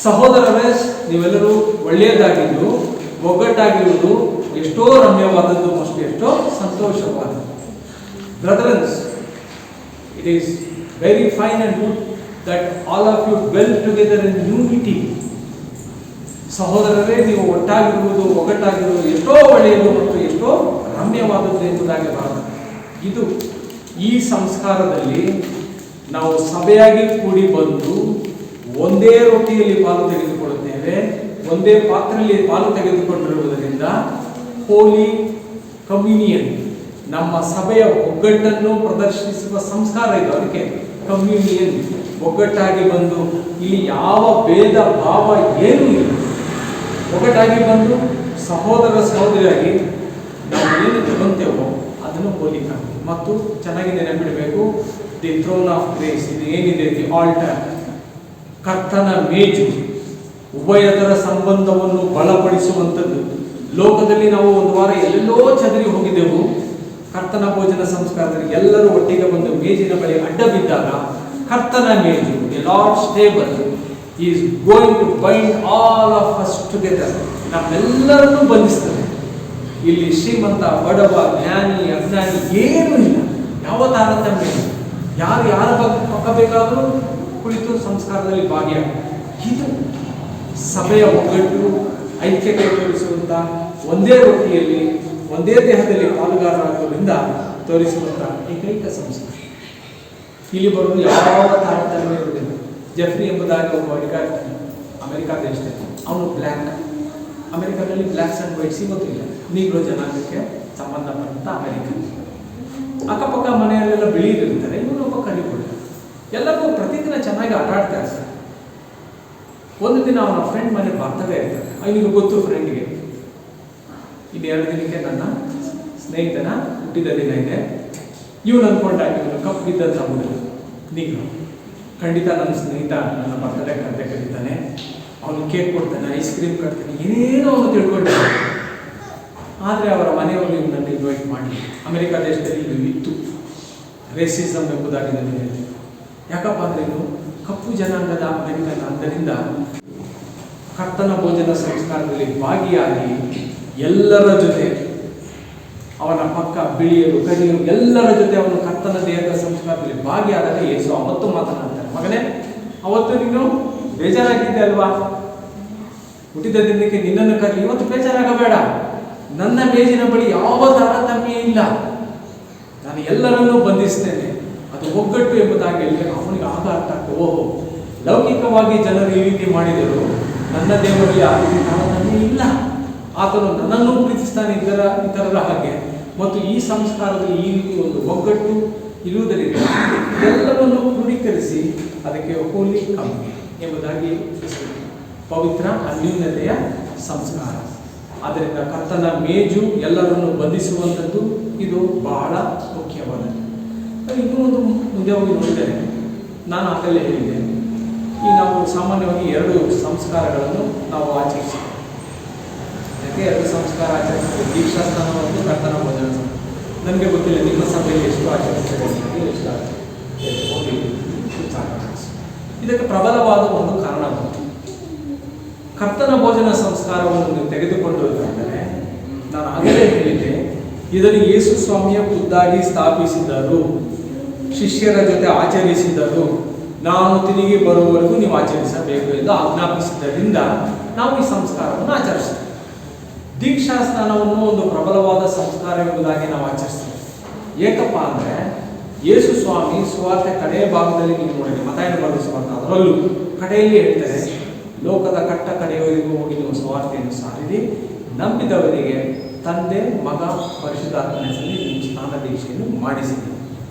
ಸಹೋದರರೇ, ನೀವೆಲ್ಲರೂ ಒಳ್ಳೆಯದಾಗಿದ್ದು ಒಗ್ಗಟ್ಟಾಗಿರುವುದು ಎಷ್ಟೋ ರಮ್ಯವಾದದ್ದು ಮತ್ತು ಎಷ್ಟೋ ಸಂತೋಷವಾದದ್ದು. Brothers, it is very fine and good that all of you dwell together in unity. ಸಹೋದರರೇ, ನೀವು ಒಟ್ಟಾಗಿರುವುದು ಒಗ್ಗಟ್ಟಾಗಿರುವುದು ಎಷ್ಟೋ ಒಳ್ಳೆಯದು ಮತ್ತು ಎಷ್ಟೋ ರಮ್ಯವಾದದ್ದು ಎಂಬುದಾಗಿ ಬರುತ್ತದೆ. ಇದು ಈ ಸಂಸ್ಕಾರದಲ್ಲಿ ನಾವು ಸಭೆಯಾಗಿ ಕೂಡಿ ಬಂದು ಒಂದೇ ರೊಟ್ಟಿಯಲ್ಲಿ ಪಾಲು ತೆಗೆದುಕೊಳ್ಳುತ್ತೇವೆ, ಒಂದೇ ಪಾತ್ರೆಯಲ್ಲಿ ಪಾಲು ತೆಗೆದುಕೊಂಡಿರುವುದರಿಂದ ಹೋಲಿ ಕಮ್ಯುನಿಯನ್, ನಮ್ಮ ಸಭೆಯ ಒಗ್ಗಟ್ಟನ್ನು ಪ್ರದರ್ಶಿಸುವ ಸಂಸ್ಕಾರ ಇದು. ಅದಕ್ಕೆ ಕಮ್ಯುನಿಯನ್, ಒಗ್ಗಟ್ಟಾಗಿ ಬಂದು ಇಲ್ಲಿ ಯಾವ ಭೇದ ಭಾವ ಏನೂ ಇಲ್ಲ. ಒಗ್ಗಟ್ಟಾಗಿ ಬಂದು ಸಹೋದರ ಸಹೋದರಿಯಾಗಿ ನಾವು ಏನು ತಗೊಂತೇವೋ ಅದನ್ನು ಹೋಲಿಕೆ. ಮತ್ತು ಚೆನ್ನಾಗಿ ನೆನಪಿಡಬೇಕು, ದಿ ಥ್ರೋನ್ ಆಫ್ ಗ್ರೇಸ್, ಇದು ಏನಿದೆ, ದಿ ಆಲ್ಟರ್, ಕರ್ತನ ಮೇಜು, ಉಭಯತರ ಸಂಬಂಧವನ್ನು ಬಲಪಡಿಸುವಂಥದ್ದು. ಲೋಕದಲ್ಲಿ ನಾವು ಒಂದು ವಾರ ಎಲ್ಲೆಲ್ಲೋ ಚದರಿ ಹೋಗಿದ್ದೆವು. ಕರ್ತನ ಭೋಜನ ಸಂಸ್ಕಾರದಲ್ಲಿ ಎಲ್ಲರೂ ಒಟ್ಟಿಗೆ ಬಂದು ಮೇಜಿನ ಬಳಿ ಅಡ್ಡ ಬಿದ್ದಾಗ ಕರ್ತನ ಮೇಜು, the Lord's table is going to bind all of us together, ನಮ್ಮೆಲ್ಲರನ್ನೂ ಬಂಧಿಸ್ತದೆ. ಇಲ್ಲಿ ಶ್ರೀಮಂತ ಬಡವ, ಜ್ಞಾನಿ ಅಜ್ಞಾನಿ ಏನೂ ಇಲ್ಲ, ಯಾವ ತಾರತಮ್ಯ ಇಲ್ಲ. ಯಾರು ಯಾರ ಪಕ್ಕ ಬೇಕಾದರೂ ಕುಳಿತು ಸಂಸ್ಕಾರದಲ್ಲಿ ಭಾಗಿಯಾಗ. ಇದು ಸಭೆಯ ಒಗ್ಗಟ್ಟು, ಐಕ್ಯತೆ ತೋರಿಸುವಂಥ, ಒಂದೇ ರೊಟ್ಟಿಯಲ್ಲಿ ಒಂದೇ ದೇಹದಲ್ಲಿ ಪಾಲುಗಾರರಾಗುವುದರಿಂದ ತೋರಿಸುವಂಥ ಏಕೈಕ ಸಂಸ್ಕಾರ. ಇಲ್ಲಿ ಬರುವುದು ಯಾವ ತಾರತಮ್ಯ ಇರುವುದಿಲ್ಲ. ಜೆಫ್ರಿ ಎಂಬುದಾಗಿ ಒಬ್ಬ ಅಧಿಕಾರಿ ಅಮೆರಿಕ ದೇಶದಲ್ಲಿ, ಅವನು ಬ್ಲ್ಯಾಕ್, ಅಮೆರಿಕದಲ್ಲಿ ಬ್ಲ್ಯಾಕ್ಸ್ ಆ್ಯಂಡ್ ವೈಟ್ಸ್ ಇವತ್ತು ಇಲ್ಲ, ನೀಗ್ರೋ ಜನಾಂಗಕ್ಕೆ ಸಂಬಂಧಪಟ್ಟ ಅಮೆರಿಕ. ಅಕ್ಕಪಕ್ಕ ಮನೆಯಲ್ಲೆಲ್ಲ ಬಿಳಿದಿರ್ತಾರೆ, ಇವನು ಒಬ್ಬ ಕರಿಗಳು. ಎಲ್ಲರಿಗೂ ಪ್ರತಿದಿನ ಚೆನ್ನಾಗಿ ಆಟ ಆಡ್ತಾ ಇರ್ತಾರೆ. ಒಂದು ದಿನ ಅವನ ಫ್ರೆಂಡ್ ಮನೆ ಬರ್ತಡೇ ಇರ್ತಾರೆ. ಅವನಿಗೆ ಗೊತ್ತು ಫ್ರೆಂಡ್ಗೆ, ಇನ್ನು 2 ದಿನಕ್ಕೆ ನನ್ನ ಸ್ನೇಹಿತನ ಹುಟ್ಟಿದ ದಿನ ಇದೆ. ಇವನು ಅಂದ್ಕೊಂಡ ಇವನು ಕಪ್ಪಿದ್ದಂಥ ಹುಡುಗ ನೀನು ಖಂಡಿತ ನನ್ನ ಸ್ನೇಹಿತ ನನ್ನ ಬರ್ತಡೇ ಕತೆ ಕರೀತಾನೆ, ಅವನು ಕೇಕ್ ಕೊಡ್ತಾನೆ, ಐಸ್ ಕ್ರೀಮ್ ಕಟ್ತಾನೆ, ಏನೇನೋ ಅವನು ತಿಳ್ಕೊಂಡಿದ್ದಾನೆ. ಆದರೆ ಅವರ ಮನೆಯವರು ಇವನನ್ನು ಇನ್ವೈಟ್ ಮಾಡಿ, ಅಮೆರಿಕ ದೇಶದಲ್ಲಿ ಇದು ಇತ್ತು, ರೇಸಿಸಮ್ ಎಂಬುದಾಗಿ ನನಗೆ ಹೇಳಿದೆ. ಯಾಕಪ್ಪ ಅಂದರೆ ಇದು ಕಪ್ಪು ಜನಾಂಗದ ಅಮೆರಿಕನ್. ಆದ್ದರಿಂದ ಕರ್ತನ ಭೋಜನ ಸಂಸ್ಕಾರದಲ್ಲಿ ಭಾಗಿಯಾಗಿ ಎಲ್ಲರ ಜೊತೆ, ಅವನ ಪಕ್ಕ ಬಿಳಿಯರು ಕರಿಯರು ಎಲ್ಲರ ಜೊತೆ ಅವನು ಕರ್ತನ ದೇಹದ ಸಂಸ್ಕಾರದಲ್ಲಿ ಭಾಗಿಯಾದಾಗ ಯೇಸು ಅವತ್ತು ಮಾತನಾಡ್ತಾರೆ, ಮಗನೇ ಅವತ್ತು ನೀನು ಬೇಜಾರಾಗಿದ್ದೆ ಅಲ್ವಾ, ಹುಟ್ಟಿದ ದಿನಕ್ಕೆ ನಿನ್ನನ್ನು ಕರಲಿ, ಇವತ್ತು ಬೇಜಾರಾಗಬೇಡ, ನನ್ನ ಮೇಜಿನ ಬಳಿ ಯಾವ ತಾರತಮ್ಯ ಇಲ್ಲ, ನಾನು ಎಲ್ಲರನ್ನೂ ಬಂಧಿಸ್ತೇನೆ, ಅದು ಒಗ್ಗಟ್ಟು ಎಂಬುದಾಗಿ ಹೇಳಿದ್ರೆ ಅವನಿಗೆ ಆಗ ಅರ್ಥ ಆಗ್ತದೆ, ಓಹೋ ಲೌಕಿಕವಾಗಿ ಜನರು ಈ ರೀತಿ ಮಾಡಿದರು, ನನ್ನ ದೇವರಲ್ಲಿ ಆ ರೀತಿ ತಾರತಮ್ಯ ಇಲ್ಲ, ಆತನು ನನ್ನನ್ನು ಪ್ರೀತಿಸ್ತಾನೆ ಇತರರ ಹಾಗೆ, ಮತ್ತು ಈ ಸಂಸ್ಕಾರದಲ್ಲಿ ಈ ರೀತಿ ಒಂದು ಒಗ್ಗಟ್ಟು ಇರುವುದರಿಂದ ಎಲ್ಲವನ್ನು ಕ್ರೋಢೀಕರಿಸಿ ಅದಕ್ಕೆ ಹೋಲಿ ಕಮ್ಮಿ ಎಂಬುದಾಗಿ ಪವಿತ್ರ ಅನ್ಯೂನ್ಯತೆಯ ಸಂಸ್ಕಾರ. ಆದ್ದರಿಂದ ಕರ್ತನ ಮೇಜು ಎಲ್ಲರನ್ನು ಬಂಧಿಸುವಂಥದ್ದು ಇದು ಬಹಳ ಮುಖ್ಯವಾದದ್ದು. ಇನ್ನೂ ಒಂದು ಮುಂದೆ ಹೋಗಿ ನೋಡಿದರೆ, ನಾನು ಆಗಲೇ ಹೇಳಿದ್ದೆ, ಈ ನಾವು ಸಾಮಾನ್ಯವಾಗಿ 2 ಸಂಸ್ಕಾರಗಳನ್ನು ನಾವು ಆಚರಿಸ್ತೇವೆ. ಅದಕ್ಕೆ 2 ಸಂಸ್ಕಾರ ಆಚರಿಸ್ತೇವೆ, ದೀಕ್ಷಾಸ್ನಾನ ಮತ್ತು ಕರ್ತನ ಭೋಜನ. ನನಗೆ ಗೊತ್ತಿಲ್ಲ ನಿಮ್ಮ ಸಭೆಯಲ್ಲಿ ಎಷ್ಟು ಆಚರಿಸ್ತೇವೆ, ಎಷ್ಟು ಇದಕ್ಕೆ ಪ್ರಬಲವಾದ ಒಂದು ಕಾರಣ ಬಂತು. ಕರ್ತನ ಭೋಜನ ಸಂಸ್ಕಾರವನ್ನು ನೀವು ತೆಗೆದುಕೊಂಡು ಹೋದರೆ, ನಾನು ಆಗಲೇ ಹೇಳಿದ್ದೆ, ಇದನ್ನು ಯೇಸು ಸ್ವಾಮಿಯ ಖುದ್ದಾಗಿ ಸ್ಥಾಪಿಸಿದರು, ಶಿಷ್ಯರ ಜೊತೆ ಆಚರಿಸಿದರು, ನಾನು ತಿರುಗಿ ಬರುವವರೆಗೂ ನೀವು ಆಚರಿಸಬೇಕು ಎಂದು ಆಜ್ಞಾಪಿಸಿದ್ದರಿಂದ ನಾವು ಈ ಸಂಸ್ಕಾರವನ್ನು ಆಚರಿಸ್ತೇವೆ. ದೀಕ್ಷಾ ಸ್ನಾನವನ್ನು ಒಂದು ಪ್ರಬಲವಾದ ಸಂಸ್ಕಾರ ಎಂಬುದಾಗಿ ನಾವು ಆಚರಿಸ್ತೇವೆ. ಏಕಪ್ಪ ಅಂದರೆ ಯೇಸು ಸ್ವಾಮಿ ಸುವಾರ್ತೆ ಕಡೆಯ ಭಾಗದಲ್ಲಿ ನೀವು ನೋಡಿರಿ, ಮತ್ತಾಯನ ಬರೆದ ಸುವಾರ್ತೆ, ಅದರಲ್ಲೂ ಕಡೆಯಲ್ಲಿ ಹೇಳ್ತಾರೆ, ಲೋಕದ ಕಟ್ಟ ಕಡೆಯವರೆಗೂ ಹೋಗಿ ನೀವು ಸುವಾರ್ತೆಯನ್ನು ಸಾರಿರಿ, ನಂಬಿದವರಿಗೆ ತಂದೆ ಮಗ ಪರಿಶುದ್ಧಾತ್ಮನ ಹೆಸರಲ್ಲಿ ನೀವು ಸ್ನಾನ ದೀಕ್ಷೆಯನ್ನು ಮಾಡಿಸಿರಿ.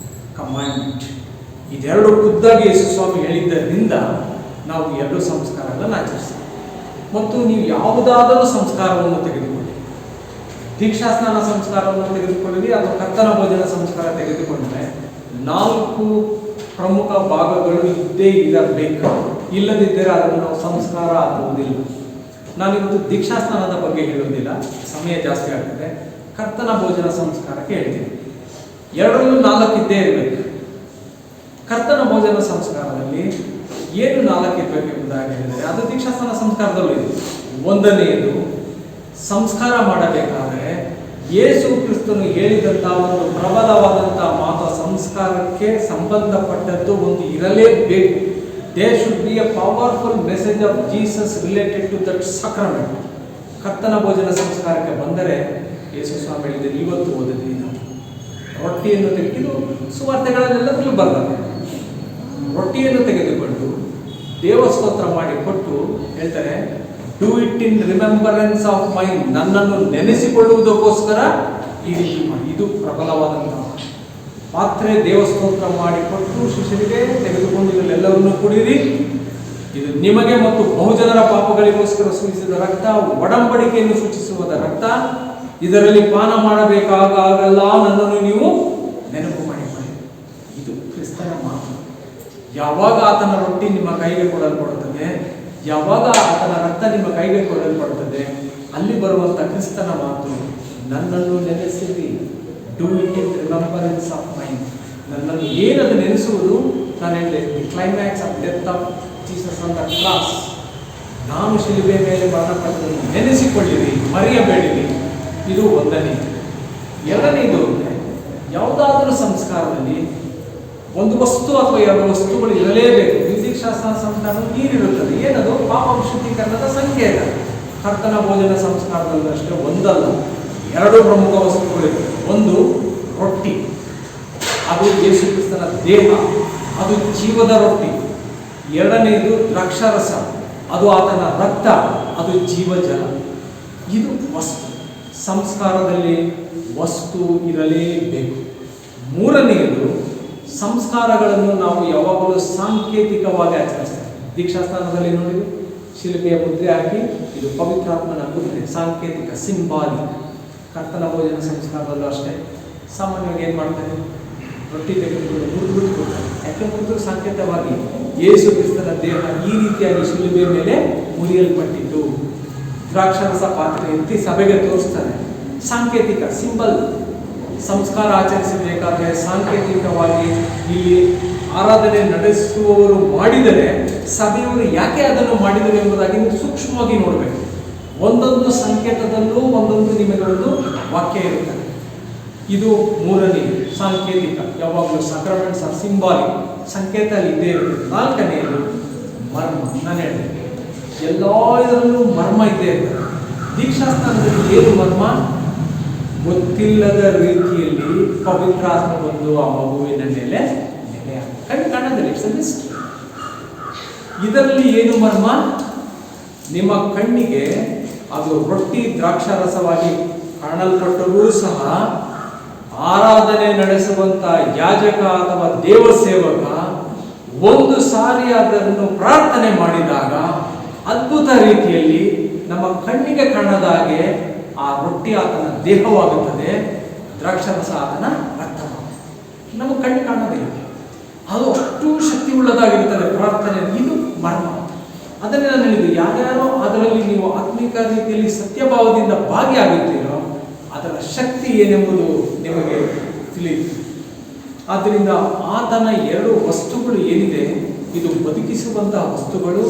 ಕಮಾಂಡ್ಮೆಂಟ್ ಇದೆರಡು ಖುದ್ದಾಗಿ ಯೇಸು ಸ್ವಾಮಿ ಹೇಳಿದ್ದರಿಂದ ನಾವು 2 ಸಂಸ್ಕಾರಗಳನ್ನು ಆಚರಿಸ್ತೀವಿ. ಮತ್ತು ನೀವು ಯಾವುದಾದರೂ ಸಂಸ್ಕಾರವನ್ನು ತೆಗೆದುಕೊಳ್ಳಿ, ದೀಕ್ಷಾಸ್ನಾನ ಸಂಸ್ಕಾರವನ್ನು ತೆಗೆದುಕೊಳ್ಳಿ ಅಥವಾ ಕರ್ತನ ಭೋಜನ ಸಂಸ್ಕಾರ ತೆಗೆದುಕೊಂಡರೆ 4 ಪ್ರಮುಖ ಭಾಗಗಳು ಇದ್ದೇ ಇರಬೇಕು. ಇಲ್ಲದಿದ್ದರೆ ಅದನ್ನು ನಾವು ಸಂಸ್ಕಾರ ಆಗುವುದಿಲ್ಲ. ನಾನಿವತ್ತು ದೀಕ್ಷಾಸ್ನಾನದ ಬಗ್ಗೆ ಹೇಳುವುದಿಲ್ಲ, ಸಮಯ ಜಾಸ್ತಿ ಆಗ್ತದೆ. ಕರ್ತನ ಭೋಜನ ಸಂಸ್ಕಾರಕ್ಕೆ ಹೇಳ್ತೀನಿ, 2ರಲ್ಲೂ 4 ಇದ್ದೇ ಇರಬೇಕು. ಕರ್ತನ ಭೋಜನ ಸಂಸ್ಕಾರದಲ್ಲಿ ಏನು 4 ಇರಬೇಕು ಎಂಬುದಾಗಿ ಹೇಳಿದರೆ, ಅದು ದೀಕ್ಷಾಸ್ನಾನ ಸಂಸ್ಕಾರದಲ್ಲೂ ಇದೆ. 1ನೇದು, ಸಂಸ್ಕಾರ ಮಾಡಬೇಕಾದರೆ ಯೇಸು ಕ್ರಿಸ್ತನು ಹೇಳಿದಂಥ ಒಂದು ಪ್ರಬಲವಾದಂಥ ಮಾತು ಸಂಸ್ಕಾರಕ್ಕೆ ಸಂಬಂಧಪಟ್ಟದ್ದು ಒಂದು ಇರಲೇಬೇಕು. There should be a powerful message of Jesus related to that sacrament. ಕರ್ತನ ಭೋಜನ ಸಂಸ್ಕಾರಕ್ಕೆ ಬಂದರೆ ಯೇಸು ಸ್ವಾಮಿ ಹೇಳಿದರೆ, ಇವತ್ತು ಓದಿದ್ವಿ ನಾವು ರೊಟ್ಟಿಯನ್ನು ತೆಗೆದು, ಸುವಾರ್ತೆಗಳಲ್ಲೆಲ್ಲದರಲ್ಲೂ ಬರ್ತದೆ, ರೊಟ್ಟಿಯನ್ನು ತೆಗೆದುಕೊಂಡು ದೇವಸ್ತೋತ್ರ ಮಾಡಿ ಕೊಟ್ಟು ಹೇಳ್ತಾರೆ, do it in remembrance of mind, ನನ್ನನ್ನು ನೆನೆಸಿಕೊಳ್ಳುವುದಕ್ಕೋಸ್ಕರ ಈ ರೀತಿ ಮಾಡಿ. ಇದು ಪ್ರಬಲವಾದಂತಹ ಪಾತ್ರೆ. ದೇವಸ್ತೋತ್ರ ಮಾಡಿ ಕೊಟ್ಟು ಶಿಷ್ಯರಿಗೆ ತೆಗೆದುಕೊಂಡು ಇದನ್ನೆಲ್ಲವನ್ನೂ ಕುಡಿಯಿರಿ, ಇದು ನಿಮಗೆ ಮತ್ತು ಬಹುಜನರ ಪಾಪಗಳಿಗೋಸ್ಕರ ಸುರಿಸಿದ ರಕ್ತ, ಒಡಂಬಡಿಕೆಯನ್ನು ಸೂಚಿಸುವ ರಕ್ತ, ಇದರಲ್ಲಿ ಪಾನ ಮಾಡಬೇಕಾಗಲ್ಲ, ನನ್ನನ್ನು ನೀವು ನೆನಪು ಮಾಡಿಕೊಳ್ಳಿ. ಇದು ಕ್ರಿಸ್ತನ ಮಾತು. ಯಾವಾಗ ಆತನ ರೊಟ್ಟಿ ನಿಮ್ಮ ಕೈಗೆ ಕೊಡಲ್ಪಡುತ್ತದೆ, ಯಾವಾಗ ಆತನ ರಕ್ತ ನಿಮ್ಮ ಕೈಗೆ ಕೊಡಲ್ಪಡುತ್ತದೆ, ಅಲ್ಲಿ ಬರುವಂಥ ಕ್ರಿಸ್ತನ ಮಾತು, ನನ್ನನ್ನು ನೆನೆಸಿರಿ, do it in remembrance of mind. ನನ್ನನ್ನು ಏನದು ನೆನೆಸುವುದು, ನಾನು ಹೇಳಿದೆ, the climax of death of Jesus on the cross. ನಾನು ಶಿಲುಬೆ ಮೇಲೆ ಮರಣಪಟ್ಟದನ್ನು ನೆನೆಸಿಕೊಳ್ಳಿರಿ, ಮರೆಯಬೇಡಿರಿ. ಇದು 1ನೇ. 2ನೇದು, ಯಾವುದಾದರೂ ಸಂಸ್ಕಾರದಲ್ಲಿ ಒಂದು ವಸ್ತು ಅಥವಾ 2 ವಸ್ತುಗಳು ಇರಲೇಬೇಕು. ದೀಕ್ಷಾಸ್ನಾನ ಸಂಸ್ಕಾರ ನೀರಿರುತ್ತದೆ, ಏನದು ಪಾಪ ಶುದ್ಧೀಕರಣದ ಸಂಕೇತ. ಕರ್ತನ ಭೋಜನ ಸಂಸ್ಕಾರದಲ್ಲಿ ಅಷ್ಟೇ ಒಂದಲ್ಲ, 2 ಪ್ರಮುಖ ವಸ್ತುಗಳಿವೆ. ಒಂದು ರೊಟ್ಟಿ, ಅದು ಯೇಸು ಕ್ರಿಸ್ತನ ದೇಹ, ಅದು ಜೀವದ ರೊಟ್ಟಿ. 2ನೇದು ದ್ರಾಕ್ಷಾರಸ, ಅದು ಆತನ ರಕ್ತ, ಅದು ಜೀವಜಲ. ಇದು ವಸ್ತು. ಸಂಸ್ಕಾರದಲ್ಲಿ ವಸ್ತು ಇರಲೇಬೇಕು. ಮೂರನೆಯದು, ಸಂಸ್ಕಾರಗಳನ್ನು ನಾವು ಯಾವಾಗಲೂ ಸಾಂಕೇತಿಕವಾಗಿ ಆಚರಿಸ್ತೇವೆ. ದೀಕ್ಷಾಸ್ಥಾನದಲ್ಲಿ ನೋಡಿದ್ರು, ಶಿಲುಬೆಯ ಮುದ್ರೆ ಹಾಕಿ ಇದು ಪವಿತ್ರಾತ್ಮನ ಮುದ್ರೆ, ಸಾಂಕೇತಿಕ, ಸಿಂಬಾಲಿಕ್. ಕರ್ತನ ಭೋಜನ ಸಂಸ್ಕಾರದಲ್ಲೂ ಅಷ್ಟೇ. ಸಾಮಾನ್ಯವಾಗಿ ಏನು ಮಾಡ್ತಾರೆ, ರೊಟ್ಟಿ ತೆಗೆದುಕೊಂಡು ಮುರಿದ್ಬಿಟ್ಟು ಕೊಡ್ತಾರೆ. ಯಾಕೆ ಮುರಿದ್ರು? ಸಾಂಕೇತವಾಗಿ ಯೇಸು ಕ್ರಿಸ್ತನ ದೇಹ ಈ ರೀತಿಯಾಗಿ ಶಿಲುಬೆ ಮೇಲೆ ಮುರಿಯಲ್ಪಟ್ಟಿದ್ದು. ದ್ರಾಕ್ಷಾರಸ ಪಾತ್ರೆ ಎತ್ತಿ ಸಭೆಗೆ ತೋರಿಸ್ತಾರೆ. ಸಾಂಕೇತಿಕ, ಸಿಂಬಲ್. ಸಂಸ್ಕಾರ ಆಚರಿಸಬೇಕಾದ್ರೆ ಸಾಂಕೇತಿಕವಾಗಿ ಇಲ್ಲಿ ಆರಾಧನೆ ನಡೆಸುವವರು ಮಾಡಿದರೆ ಸಭೆಯವರು ಯಾಕೆ ಅದನ್ನು ಮಾಡಿದರು ಎಂಬುದಾಗಿ ನೀವು ಸೂಕ್ಷ್ಮವಾಗಿ ನೋಡಬೇಕು. ಒಂದೊಂದು ಸಂಕೇತದಲ್ಲೂ ಒಂದೊಂದು ನಿಮಗೆ ಒಂದು ವಾಕ್ಯ ಇರುತ್ತದೆ. ಇದು ಮೂರನೇ ಸಾಂಕೇತಿಕ. ಯಾವಾಗಲೂ ಸಕ್ರಮೆಂಟ್ಸ್ ಆರ್ ಸಿಂಬಾಲಿಕ್, ಸಂಕೇತ ಇದ್ದೇ ಇರ್ತದೆ. ನಾಲ್ಕನೆಯದು ಮರ್ಮ. ನಾನು ಹೇಳಿದೆ ಎಲ್ಲ ಇದರಲ್ಲೂ ಮರ್ಮ ಇದ್ದೇ ಇರ್ತದೆ. ದೀಕ್ಷಾಸ್ಥಾನದಲ್ಲಿ ಏನು ಮರ್ಮ? ಗೊತ್ತಿಲ್ಲದ ರೀತಿಯಲ್ಲಿ ಪವಿತ್ರಾತ್ಮ ಬಂದು ಆ ಮಗುವಿನ ಮೇಲೆ ಕಣ್ಣು ಕಾಣೋದಿಲ್ಲ. It's a mystery. ಇದರಲ್ಲಿ ಏನು ಮರ್ಮ? ನಿಮ್ಮ ಕಣ್ಣಿಗೆ ಅದು ರೊಟ್ಟಿ ದ್ರಾಕ್ಷಾರಸವಾಗಿ ಕಾಣಲ್ಪಟ್ಟರೂ ಸಹ ಆರಾಧನೆ ನಡೆಸುವಂತ ಯಾಜಕ ಅಥವಾ ದೇವಸೇವಕ ಒಂದು ಸಾರಿ ಅದನ್ನು ಪ್ರಾರ್ಥನೆ ಮಾಡಿದಾಗ ಅದ್ಭುತ ರೀತಿಯಲ್ಲಿ ನಮ್ಮ ಕಣ್ಣಿಗೆ ಕಾಣದ ಹಾಗೆ ಆ ರೊಟ್ಟಿ ಆತನ ದೇಹವಾಗುತ್ತದೆ, ದ್ರಾಕ್ಷಾರಸ ಆತನ ರಕ್ತವಾಗುತ್ತದೆ. ನಮ್ಮ ಕಣ್ಣು ಕಾಣೋದಿಲ್ಲ. ಅದು ಅಷ್ಟು ಶಕ್ತಿ ಉಳ್ಳದಾಗಿರುತ್ತದೆ ಪ್ರಾರ್ಥನೆ. ಇದು ಮರ್ಮ. ಅದನ್ನೇ ನಾನು ಹೇಳಿದ್ದು, ಯಾರ್ಯಾರೋ ಅದರಲ್ಲಿ ನೀವು ಆತ್ಮಿಕ ರೀತಿಯಲ್ಲಿ ಸತ್ಯಭಾವದಿಂದ ಭಾಗಿಯಾಗುತ್ತೀರೋ ಅದರ ಶಕ್ತಿ ಏನೆಂಬುದು ನಿಮಗೆ ತಿಳಿಯುತ್ತೆ. ಆದ್ದರಿಂದ ಆತನ ಎರಡು ವಸ್ತುಗಳು ಏನಿದೆ, ಇದು ಬದುಕಿಸುವಂತಹ ವಸ್ತುಗಳು.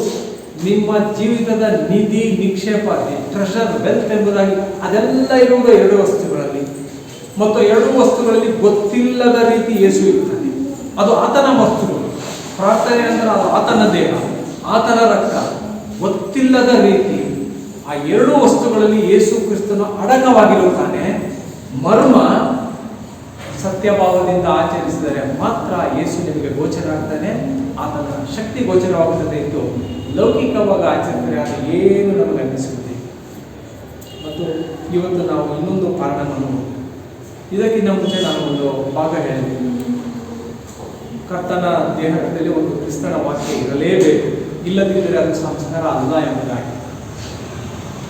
ನಿಮ್ಮ ಜೀವಿತದ ನಿಧಿ, ನಿಕ್ಷೇಪ, ಟ್ರೆಷರ್, ವೆಲ್ತ್ ಎಂಬುದಾಗಿ ಅದೆಲ್ಲ ಇರುವುದು ಎರಡು ವಸ್ತುಗಳಲ್ಲಿ. ಮತ್ತು ಎರಡು ವಸ್ತುಗಳಲ್ಲಿ ಗೊತ್ತಿಲ್ಲದ ರೀತಿ ಯೇಸು ಇರ್ತಾನೆ. ಅದು ಆತನ ವಸ್ತುಗಳು. ಪ್ರಾರ್ಥನೆ ನಂತರ ಅದು ಆತನ ದೇಹ, ಆತನ ರಕ್ತ. ಗೊತ್ತಿಲ್ಲದ ರೀತಿ ಆ ಎರಡು ವಸ್ತುಗಳಲ್ಲಿ ಯೇಸು ಕ್ರಿಸ್ತನು ಅಡಕವಾಗಿರುತ್ತಾನೆ. ಮರ್ಮ ಸತ್ಯಭಾವದಿಂದ ಆಚರಿಸಿದರೆ ಮಾತ್ರ ಯೇಸು ನಿಮಗೆ ಗೋಚರ ಆಗ್ತಾನೆ, ಆತನ ಶಕ್ತಿ ಗೋಚರವಾಗುತ್ತದೆ ಎಂದು ಲೌಕಿಕವಾಗಿ ಆಚರಿಸಿದರೆ ಅದು ಏನು ನಮಗೆ ಅನ್ನಿಸುತ್ತದೆ. ಮತ್ತು ಇವತ್ತು ನಾವು ಇನ್ನೊಂದು ಕಾರಣವನ್ನು, ಇದಕ್ಕಿಂತ ಮುಂಚೆ ನಾನು ಒಂದು ಭಾಗ ಹೇಳಿದೆ. ಕರ್ತನ ದೇಹದಲ್ಲಿ ಒಂದು ಕ್ರಿಸ್ತನ ವಾಕ್ಯ ಇರಲೇಬೇಕು, ಇಲ್ಲದಿದ್ದರೆ ಅದು ಸಂಸ್ಕಾರ ಅಲ್ಲ ಎಂಬುದಾಗಿ.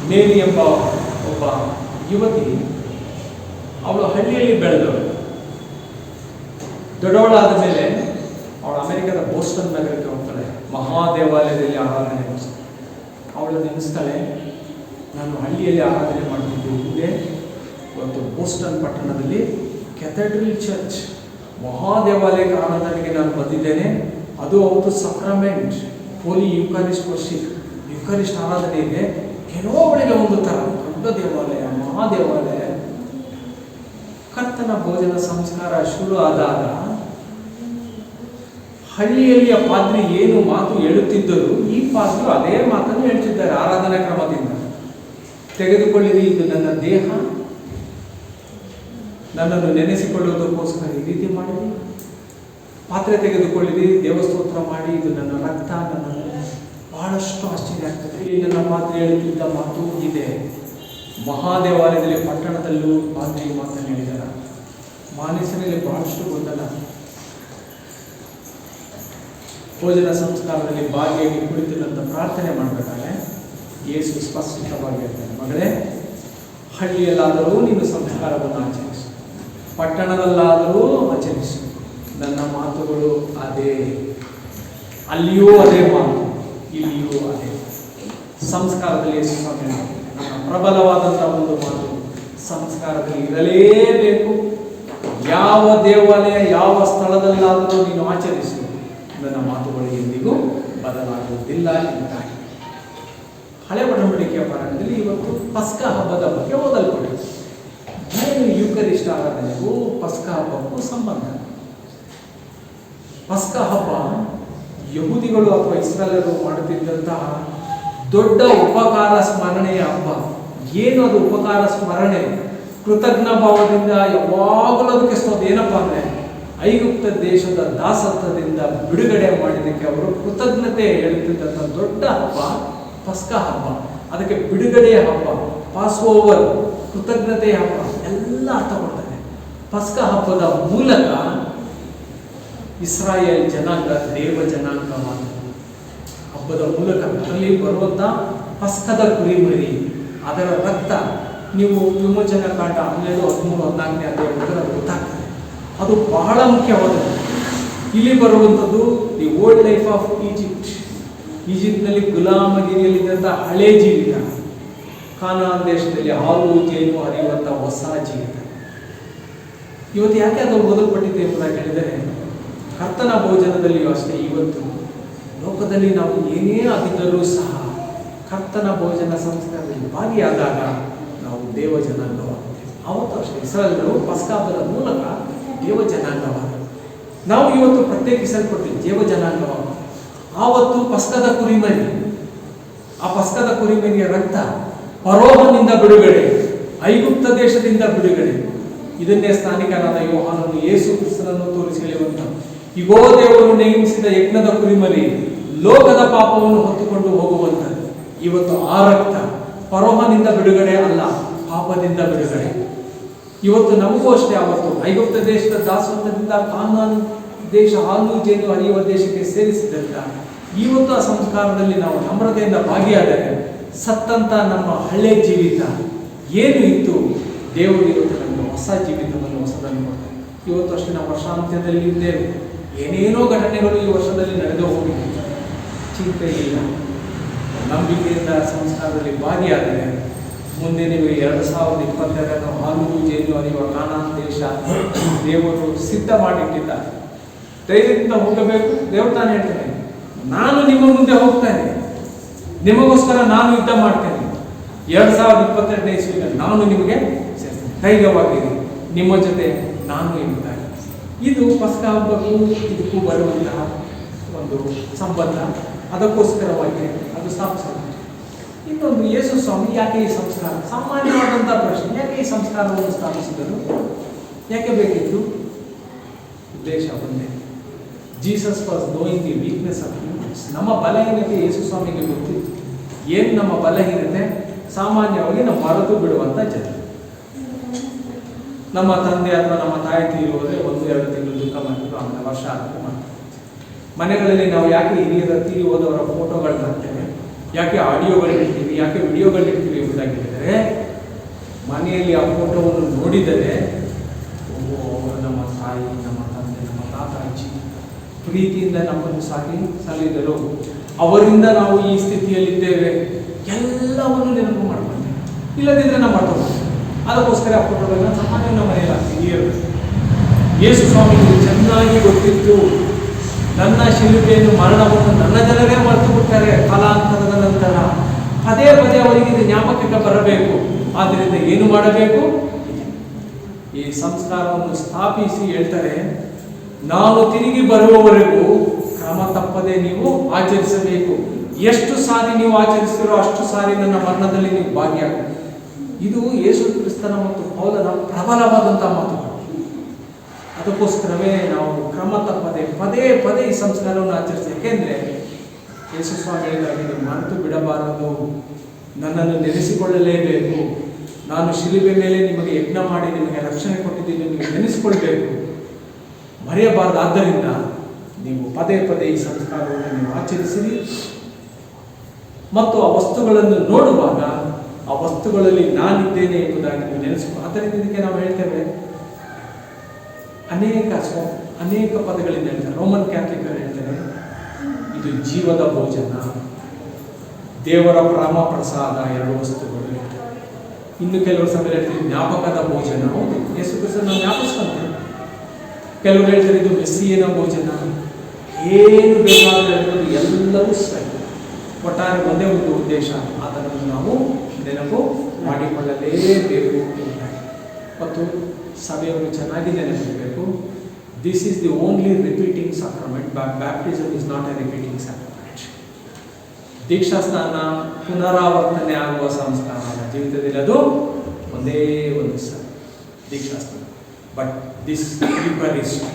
ಮೇರಿ ಎಂಬ ಒಬ್ಬ ಯುವತಿ, ಅವಳು ಹಳ್ಳಿಯಲ್ಲಿ ಬೆಳೆದವಳು. ದೊಡ್ಡವಳಾದ ಮೇಲೆ ಅವಳು ಅಮೆರಿಕದ ಬೋಸ್ಟನ್ ನಗರಕ್ಕೆ ಹೋಗ್ತಾಳೆ. ಮಹಾದೇವಾಲಯದಲ್ಲಿ ಆರಾಧನೆ ನಡೆಸ್ತಾಳೆ. ಅವಳು ನೆನೆಸ್ತಾಳೆ, ನಾನು ಹಳ್ಳಿಯಲ್ಲಿ ಆರಾಧನೆ ಮಾಡ್ತಿದ್ದೆ, ಹಿಂದೆ ಒಂದು ಬೋಸ್ಟನ್ ಪಟ್ಟಣದಲ್ಲಿ ಕೆಥೆಡ್ರಲ್ ಚರ್ಚ್ ಮಹಾದೇವಾಲಯಕ್ಕೆ ಆರಾಧನೆಗೆ ನಾನು ಬಂದಿದ್ದೇನೆ. ಅದು ಅವತ್ತು ಸಕ್ರಮೆಂಟ್, ಹೋಲಿ ಯುಕಾರಿಸ್ಟ್ ವರ್ಷಿಪ್, ಯುಕಾರಿಸ್ಟ್ ಆರಾಧನೆ ಇದೆ. ಕೆಲವೊಬ್ಬಳಿಗೆ ಒಂದು ಥರ ದೊಡ್ಡ ದೇವಾಲಯ, ಮಹಾದೇವಾಲಯ. ಕರ್ತನ ಭೋಜನ ಸಂಸ್ಕಾರ ಶುರು ಆದಾಗ ಹಳ್ಳಿಯಲ್ಲಿ ಆ ಪಾದ್ರಿ ಏನು ಮಾತು ಹೇಳುತ್ತಿದ್ದರು, ಈ ಪಾದ್ರು ಅದೇ ಮಾತನ್ನು ಹೇಳ್ತಿದ್ದಾರೆ. ಆರಾಧನಾ ಕ್ರಮದಿಂದ ತೆಗೆದುಕೊಳ್ಳಿರಿ, ಇದು ನನ್ನ ದೇಹ, ನನ್ನನ್ನು ನೆನೆಸಿಕೊಳ್ಳುವುದಕ್ಕೋಸ್ಕರ ಈ ರೀತಿ ಮಾಡಿರಿ. ಪಾತ್ರೆ ತೆಗೆದುಕೊಳ್ಳಿರಿ, ದೇವಸ್ತೋತ್ರ ಮಾಡಿ, ಇದು ನನ್ನ ರಕ್ತ. ನನ್ನ ಬಹಳಷ್ಟು ಆಶ್ಚರ್ಯ ಆಗ್ತದೆ. ಇಲ್ಲಿ ನನ್ನ ಪಾತ್ರೆ ಹೇಳುತ್ತಿದ್ದ ಮಾತು ಇದೆ. ಮಹಾದೇವಾಲಯದಲ್ಲಿ ಪಟ್ಟಣದಲ್ಲೂ ಪಾತ್ರೆ ಮಾತನ್ನು ಹೇಳಿದಾರ. ಮಾನಸರಲ್ಲಿ ಬಹಳಷ್ಟು ಗೊಂದಲ. ಭೋಜನ ಸಂಸ್ಕಾರದಲ್ಲಿ ಭಾಗಿಯಾಗಿ ಕುಳಿತಿರುವಂತ ಪ್ರಾರ್ಥನೆ ಮಾಡಬೇಕಾದ್ರೆ ಯೇಸು ಸ್ಪಷ್ಟವಾಗಿ ಹೇಳ್ತಾನೆ, ಮಗಳೇ, ಹಳ್ಳಿಯಲ್ಲಾದರೂ ನೀನು ಸಂಸ್ಕಾರವನ್ನು ಆಚರಿಸು, ಪಟ್ಟಣದಲ್ಲಾದರೂ ಆಚರಿಸು. ನನ್ನ ಮಾತುಗಳು ಅದೇ, ಅಲ್ಲಿಯೂ ಅದೇ ಮಾತು, ಇಲ್ಲಿಯೂ ಅದೇ. ಸಂಸ್ಕಾರದಲ್ಲಿ ಯೇಸು ಸ್ವಾಮಿ ನನ್ನ ಪ್ರಬಲವಾದಂಥ ಒಂದು ಮಾತು ಸಂಸ್ಕಾರದಲ್ಲಿ ಇರಲೇಬೇಕು. ಯಾವ ದೇವಾಲಯ, ಯಾವ ಸ್ಥಳದಲ್ಲಾದರೂ ನೀನು ಆಚರಿಸು, ನನ್ನ ಮಾತುಗಳು ಎಂದಿಗೂ ಬದಲಾಗುವುದಿಲ್ಲ ಎಂಬುದಾಗಿ. ಹಳೆ ಒಡಂಬಡಿಕೆಯ ಪಾರಾಯಣದಲ್ಲಿ ಇವತ್ತು ಪಸ್ಕ ಹಬ್ಬದ ಬಗ್ಗೆ ಓದಲ್ಪಟ್ಟಿದೆ. ಏನು ಯುಕರಿಷ್ಟ ಆರಾಧನೆಗೂ ಪಸ್ಕ ಹಬ್ಬಕ್ಕೂ ಸಂಬಂಧ? ಪಸ್ಕ ಹಬ್ಬ ಯಹೂದಿಗಳು ಅಥವಾ ಇಸ್ರಾಯೇಲರು ಮಾಡುತ್ತಿದ್ದಂತಹ ದೊಡ್ಡ ಉಪಕಾರ ಸ್ಮರಣೆಯ ಹಬ್ಬ. ಏನು ಅದು ಉಪಕಾರ ಸ್ಮರಣೆ? ಕೃತಜ್ಞ ಭಾವದಿಂದ ಯಾವಾಗಲೂ ಅದಕ್ಕೆ ಸ್ತೋತ್ರ. ಏನಪ್ಪಾ ಅಂದರೆ, ಐಗುಪ್ತ ದೇಶದ ದಾಸತ್ವದಿಂದ ಬಿಡುಗಡೆ ಮಾಡಿದ್ದಕ್ಕೆ ಅವರು ಕೃತಜ್ಞತೆ ಹೇಳುತ್ತಿದ್ದಂಥ ದೊಡ್ಡ ಹಬ್ಬ ಪಸ್ಕ ಹಬ್ಬ. ಅದಕ್ಕೆ ಬಿಡುಗಡೆಯ ಹಬ್ಬ. ಪಾಸ್ ಓವರ್, ಕೃತಜ್ಞತೆಯ ಹಬ್ಬ ಎಲ್ಲ ಅರ್ಥ ಕೊಡ್ತಾನೆ. ಪಸ್ಕ ಹಬ್ಬದ ಮೂಲಕ ಇಸ್ರಾಯೇಲ್ ಜನಾಂಗ ದೇವ ಜನಾಂಗವಾದ ಹಬ್ಬದ ಮೂಲಕ ಅದರಲ್ಲಿ ಬರುವಂಥ ಪಸ್ಕದ ಕುರಿಮರಿ, ಅದರ ರಕ್ತ, ನೀವು ವಿಮೋಚನಾ ಕಾಂಡ 12, 13, 14 ಅಧ್ಯಾಯ ಗೊತ್ತಾಗ್ತದೆ. ಅದು ಬಹಳ ಮುಖ್ಯವಾದದ್ದು. ಇಲ್ಲಿ ಬರುವಂಥದ್ದು ದಿ ಓಲ್ಡ್ ಲೈಫ್ ಆಫ್ ಈಜಿಪ್ಟ್ನಲ್ಲಿ ಗುಲಾಮಗಿರಿಯಲ್ಲಿದ್ದಂಥ ಹಳೆ ಜೀವಿತ, ಕಾನಾನ್ ದೇಶದಲ್ಲಿ ಹಾಲು ಜೇನು ಹರಿಯುವಂಥ ಹೊಸ ಜೀವಿತ. ಇವತ್ತು ಯಾಕೆ ಅದು ಓದಲ್ಪಟ್ಟಿದೆ ಎಂಬುದಾಗಿ ಹೇಳಿದರೆ, ಕರ್ತನ ಭೋಜನದಲ್ಲಿಯೂ ಅಷ್ಟೇ, ಇವತ್ತು ಲೋಕದಲ್ಲಿ ನಾವು ಏನೇ ಆಗಿದ್ದರೂ ಸಹ ಕರ್ತನ ಭೋಜನ ಸಂಸ್ಕಾರದಲ್ಲಿ ಭಾಗಿಯಾದಾಗ ನಾವು ದೇವ ಜನಾಂಗವಾಗುತ್ತೇವೆ. ಅವತ್ತು ಅಷ್ಟೇ ಇಸ್ರಾಯೇಲರು ಪಸ್ಕ ಹಬ್ಬದ ಮೂಲಕ ದೇವ ಜನಾಂಗವಾದ. ನಾವು ಇವತ್ತು ಪ್ರತ್ಯೇಕಿಸಲ್ಪಟ್ಟು ದೇವ ಜನಾಂಗವಾದ. ಆವತ್ತು ಪಸ್ಕದ ಕುರಿಮರಿ, ಆ ಪಸ್ಕದ ಕುರಿಮರಿಯ ರಕ್ತ, ಫರೋಹನಿಂದ ಬಿಡುಗಡೆ, ಐಗುಪ್ತ ದೇಶದಿಂದ ಬಿಡುಗಡೆ. ಇದನ್ನೇ ಸ್ಥಾನಿಕನಾದ ಯೋಹಾನನು ಯೇಸು ಕ್ರಿಸ್ತನನ್ನು ತೋರಿಸಿ ಹೇಳುವಂತ, ಇಗೋ ದೇವರು ನೇಮಿಸಿದ ಯಜ್ಞದ ಕುರಿಮರಿ, ಲೋಕದ ಪಾಪವನ್ನು ಹೊತ್ತುಕೊಂಡು ಹೋಗುವಂಥದ್ದು. ಇವತ್ತು ಆ ರಕ್ತ ಫರೋಹನಿಂದ ಬಿಡುಗಡೆ ಅಲ್ಲ, ಪಾಪದಿಂದ ಬಿಡುಗಡೆ. ಇವತ್ತು ನಮಗೂ ಅಷ್ಟೇ, ಅವತ್ತು ಐಗುಪ್ತ ದೇಶದ ದಾಸತ್ವದಿಂದ ಕಾನಾನ್ ದೇಶ ಹಾಲು ಜೇನು ಹರಿಯುವ ದೇಶಕ್ಕೆ ಸೇರಿಸಿದ್ದರಿಂದ ಇವತ್ತು ಆ ಸಂಸ್ಕಾರದಲ್ಲಿ ನಾವು ನಮ್ರತೆಯಿಂದ ಭಾಗಿಯಾದರೆ ಸತ್ತಂತ ನಮ್ಮ ಹಳೆ ಜೀವಿತ ಏನು ಇತ್ತು, ದೇವರು ಇವತ್ತು ನಮಗೆ ಹೊಸ ಜೀವಿತವನ್ನು ಹೊಸದನ್ನು ಕೊಡ್ತಾರೆ. ಇವತ್ತು ಅಷ್ಟೇ ನಾವು ವರ್ಷಾಂತ್ಯದಲ್ಲಿ ಇದ್ದೇವೆ, ಏನೇನೋ ಘಟನೆಗಳು ಈ ವರ್ಷದಲ್ಲಿ ನಡೆದು ಹೋಗಿದೆ, ಚಿಂತೆ ಇಲ್ಲ. ನಂಬಿಕೆಯಿಂದ ಸಂಸ್ಕಾರದಲ್ಲಿ ಭಾಗಿಯಾದರೆ ಮುಂದೆ ನೀವು 2022 ಹಾಲು ಜೇನು ಹರಿಯುವ ಕಾನಾನ್ ದೇಶ ದೇವರು ಸಿದ್ಧ ಮಾಡಿಟ್ಟಿದ್ದಾರೆ. ಧೈರ್ಯದಿಂದ ಹೋಗಬೇಕು. ದೇವರು ತಾನು ಹೇಳ್ತಾನೆ, ನಾನು ನಿಮ್ಮ ಮುಂದೆ ಹೋಗ್ತೇನೆ, ನಿಮಗೋಸ್ಕರ ನಾನು ಯುದ್ಧ ಮಾಡ್ತೇನೆ. 2022 ಇಸ್ವಿಯಲ್ಲಿ ನಾನು ನಿಮಗೆ ಸೇರ್ತೇನೆ, ಧೈರ್ಯವಾಗಿರಿ, ನಿಮ್ಮ ಜೊತೆ ನಾನು ಇರುತ್ತೇನೆ. ಇದು ಪಸ್ಕ ಹಬ್ಬಕ್ಕೂ ಇದಕ್ಕೂ ಬರುವಂತಹ ಒಂದು ಸಂಬಂಧ. ಅದಕ್ಕೋಸ್ಕರವಾಗಿ ಅದು ಸ್ಥಾಪಿಸಬೇಕು. ಇನ್ನೊಂದು, ಯೇಸು ಸ್ವಾಮಿ ಯಾಕೆ ಈ ಸಂಸ್ಕಾರ, ಸಾಮಾನ್ಯವಾದಂಥ ಪ್ರಶ್ನೆ, ಯಾಕೆ ಈ ಸಂಸ್ಕಾರವನ್ನು ಸ್ಥಾಪಿಸಿದರು, ಯಾಕೆ ಬೇಕಿತ್ತು? ಉದ್ದೇಶ ಒಂದೇ, Jesus was knowing the weakness of humans. ನಮ್ಮ ಬಲಹೀನತೆ ಯೇಸು ಸ್ವಾಮಿಗೆ ಗೊತ್ತಿತ್ತು. ಏನು ನಮ್ಮ ಬಲಹೀನತೆ? ಸಾಮಾನ್ಯವಾಗಿ ನಾವು ಮರೆತು ಬಿಡುವಂಥ ಜನ. ನಮ್ಮ ತಂದೆ ಅಥವಾ ನಮ್ಮ ತಾಯಿ ತೀರಿ ಹೋದರೆ 1-2 ತಿಂಗಳು ದುಃಖ ಮಾಡಿದ್ರು, ಆಮೇಲೆ ವರ್ಷ ಆದರೂ ಮಾಡ್ತಾರೆ. ಮನೆಗಳಲ್ಲಿ ನಾವು ಯಾಕೆ ಹಿರಿಯರ ತೀರಿ ಹೋದವರ ಫೋಟೋಗಳನ್ನ ಹಾಕ್ತೇವೆ, ಯಾಕೆ ಆಡಿಯೋಗಳಿರ್ತೀವಿ, ಯಾಕೆ ವಿಡಿಯೋಗಳಿರ್ತೀವಿ ಎಂಬುದಾಗಿ ಹೇಳಿದರೆ, ಮನೆಯಲ್ಲಿ ಆ ಫೋಟೋವನ್ನು ನೋಡಿದರೆ ಅವರು ನಮ್ಮ ತಾಯಿ, ನಮ್ಮ ತಂದೆ, ನಮ್ಮ ತಾತ ಅಜ್ಜಿ ಪ್ರೀತಿಯಿಂದ ನಮ್ಮನ್ನು ಸಲ್ಲಿದರು, ಅವರಿಂದ ನಾವು ಈ ಸ್ಥಿತಿಯಲ್ಲಿದ್ದೇವೆ, ಎಲ್ಲವನ್ನು ನೆನಪು ಮಾಡ್ಕೊಳ್ತೇವೆ. ಇಲ್ಲದಿದ್ದರೆ ನಾವು ಮಾಡ್ಕೊಳ್ತೇವೆ. ಅದಕ್ಕೋಸ್ಕರ ಆ ಫೋಟೋಗಳನ್ನ ಸಾಮಾನ್ಯ ನಮ್ಮ ಮನೆಯಲ್ಲಿ ಹಿರಿಯರು. ಯೇಸು ಸ್ವಾಮಿಗೆ ಚೆನ್ನಾಗಿ ಗೊತ್ತಿತ್ತು, ನನ್ನ ಶಿಲುಬೆಯನ್ನು, ಮರಣವನ್ನು ನನ್ನ ಜನರೇ ಮರೆತು ಬಿಡ್ತಾರೆ ಕಾಲಾಂತರದ ನಂತರ. ಪದೇ ಪದೇ ಅವರಿಗೆ ಇದು ಜ್ಞಾಪಕಕ್ಕೆ ಬರಬೇಕು. ಆದ್ದರಿಂದ ಏನು ಮಾಡಬೇಕು? ಈ ಸಂಸ್ಕಾರವನ್ನು ಸ್ಥಾಪಿಸಿ ಹೇಳ್ತಾರೆ, ನಾನು ತಿರುಗಿ ಬರುವವರೆಗೂ ಕ್ರಮ ತಪ್ಪದೆ ನೀವು ಆಚರಿಸಬೇಕು. ಎಷ್ಟು ಸಾರಿ ನೀವು ಆಚರಿಸಿರೋ ಅಷ್ಟು ಸಾರಿ ನನ್ನ ಮರಣದಲ್ಲಿ ನೀವು ಭಾಗಿಯಾಗಬೇಕು. ಇದು ಯೇಸು ಕ್ರಿಸ್ತನ ಮತ್ತು ಪೌಲನ ಪ್ರಬಲವಾದಂತಹ ಮಾತುಗಳು. ಅದಕ್ಕೋಸ್ಕರವೇ ನಾವು ಕ್ರಮ ತಪ್ಪದೆ ಪದೇ ಪದೇ ಈ ಸಂಸ್ಕಾರವನ್ನು ಆಚರಿಸಿ. ಯಾಕೆಂದರೆ ಯೇಸು ಸ್ವಾಮಿಗಳಿಗಾಗಿ ನೀವು ಮರೆತು ಬಿಡಬಾರದು, ನನ್ನನ್ನು ನೆನೆಸಿಕೊಳ್ಳಲೇಬೇಕು. ನಾನು ಶಿಲುಬೆ ಮೇಲೆ ನಿಮಗೆ ಯಜ್ಞ ಮಾಡಿ ನಿಮಗೆ ರಕ್ಷಣೆ ಕೊಟ್ಟಿದ್ದೀನಿ, ನೀವು ನೆನೆಸಿಕೊಳ್ಬೇಕು, ಮರೆಯಬಾರದು. ಆದ್ದರಿಂದ ನೀವು ಪದೇ ಪದೇ ಈ ಸಂಸ್ಕಾರವನ್ನು ನೀವು ಆಚರಿಸಿರಿ. ಮತ್ತು ಆ ವಸ್ತುಗಳನ್ನು ನೋಡುವಾಗ ಆ ವಸ್ತುಗಳಲ್ಲಿ ನಾನಿದ್ದೇನೆ ಎಂಬುದಾಗಿ ನೀವು ನೆನೆಸಿಕೊ. ಆದ್ದರಿಂದ ಇದಕ್ಕೆ ನಾವು ಹೇಳ್ತೇವೆ, ಅನೇಕ ಪದಗಳಿಂದ ಹೇಳ್ತಾರೆ. ರೋಮನ್ ಕ್ಯಾಥಲಿಕರು ಹೇಳ್ತಾರೆ, ಇದು ಜೀವದ ಭೋಜನ, ದೇವರ ಪರಮ ಪ್ರಸಾದ, 2 ವಸ್ತುಗಳು. ಇನ್ನು ಕೆಲವರು ಸಮಯ ಹೇಳ್ತೀವಿ ಜ್ಞಾಪಕದ ಭೋಜನ. ಹೌದು, ಯೇಸು ಕ್ರಿಸ್ತನ ನಾವು ಜ್ಞಾಪಿಸ್ಕೊಂತೇವೆ. ಕೆಲವರು ಹೇಳ್ತಾರೆ ಇದು ಮೆಸ್ಸಿಯನ ಭೋಜನ. ಏನು ಬೇಕಾದರೂ ಹೇಳ್ಬೋದು, ಎಲ್ಲವೂ ಸರಿ. ಒಟ್ಟಾರೆ ಒಂದೇ ಒಂದು ಉದ್ದೇಶ, ಅದನ್ನು ನಾವು ನೆನಪು ಮಾಡಿಕೊಳ್ಳಲೇಬೇಕು. ಮತ್ತು ಸಭೆಯವರು ಚೆನ್ನಾಗಿ ನೆನಪಿರಬೇಕು, this is the only repeating sacrament. Baptism is not a repeating sacrament. ದೀಕ್ಷಾ ಸ್ನಾನ ಪುನರಾವರ್ತನೆ ಆಗುವ ಸಂಸ್ಕಾರ ಜೀವಿತದಲ್ಲಿ, ಅದು ಒಂದೇ ಒಂದು ಸಲ ದೀಕ್ಷಾ ಸ್ನಾನ. But this Eucharist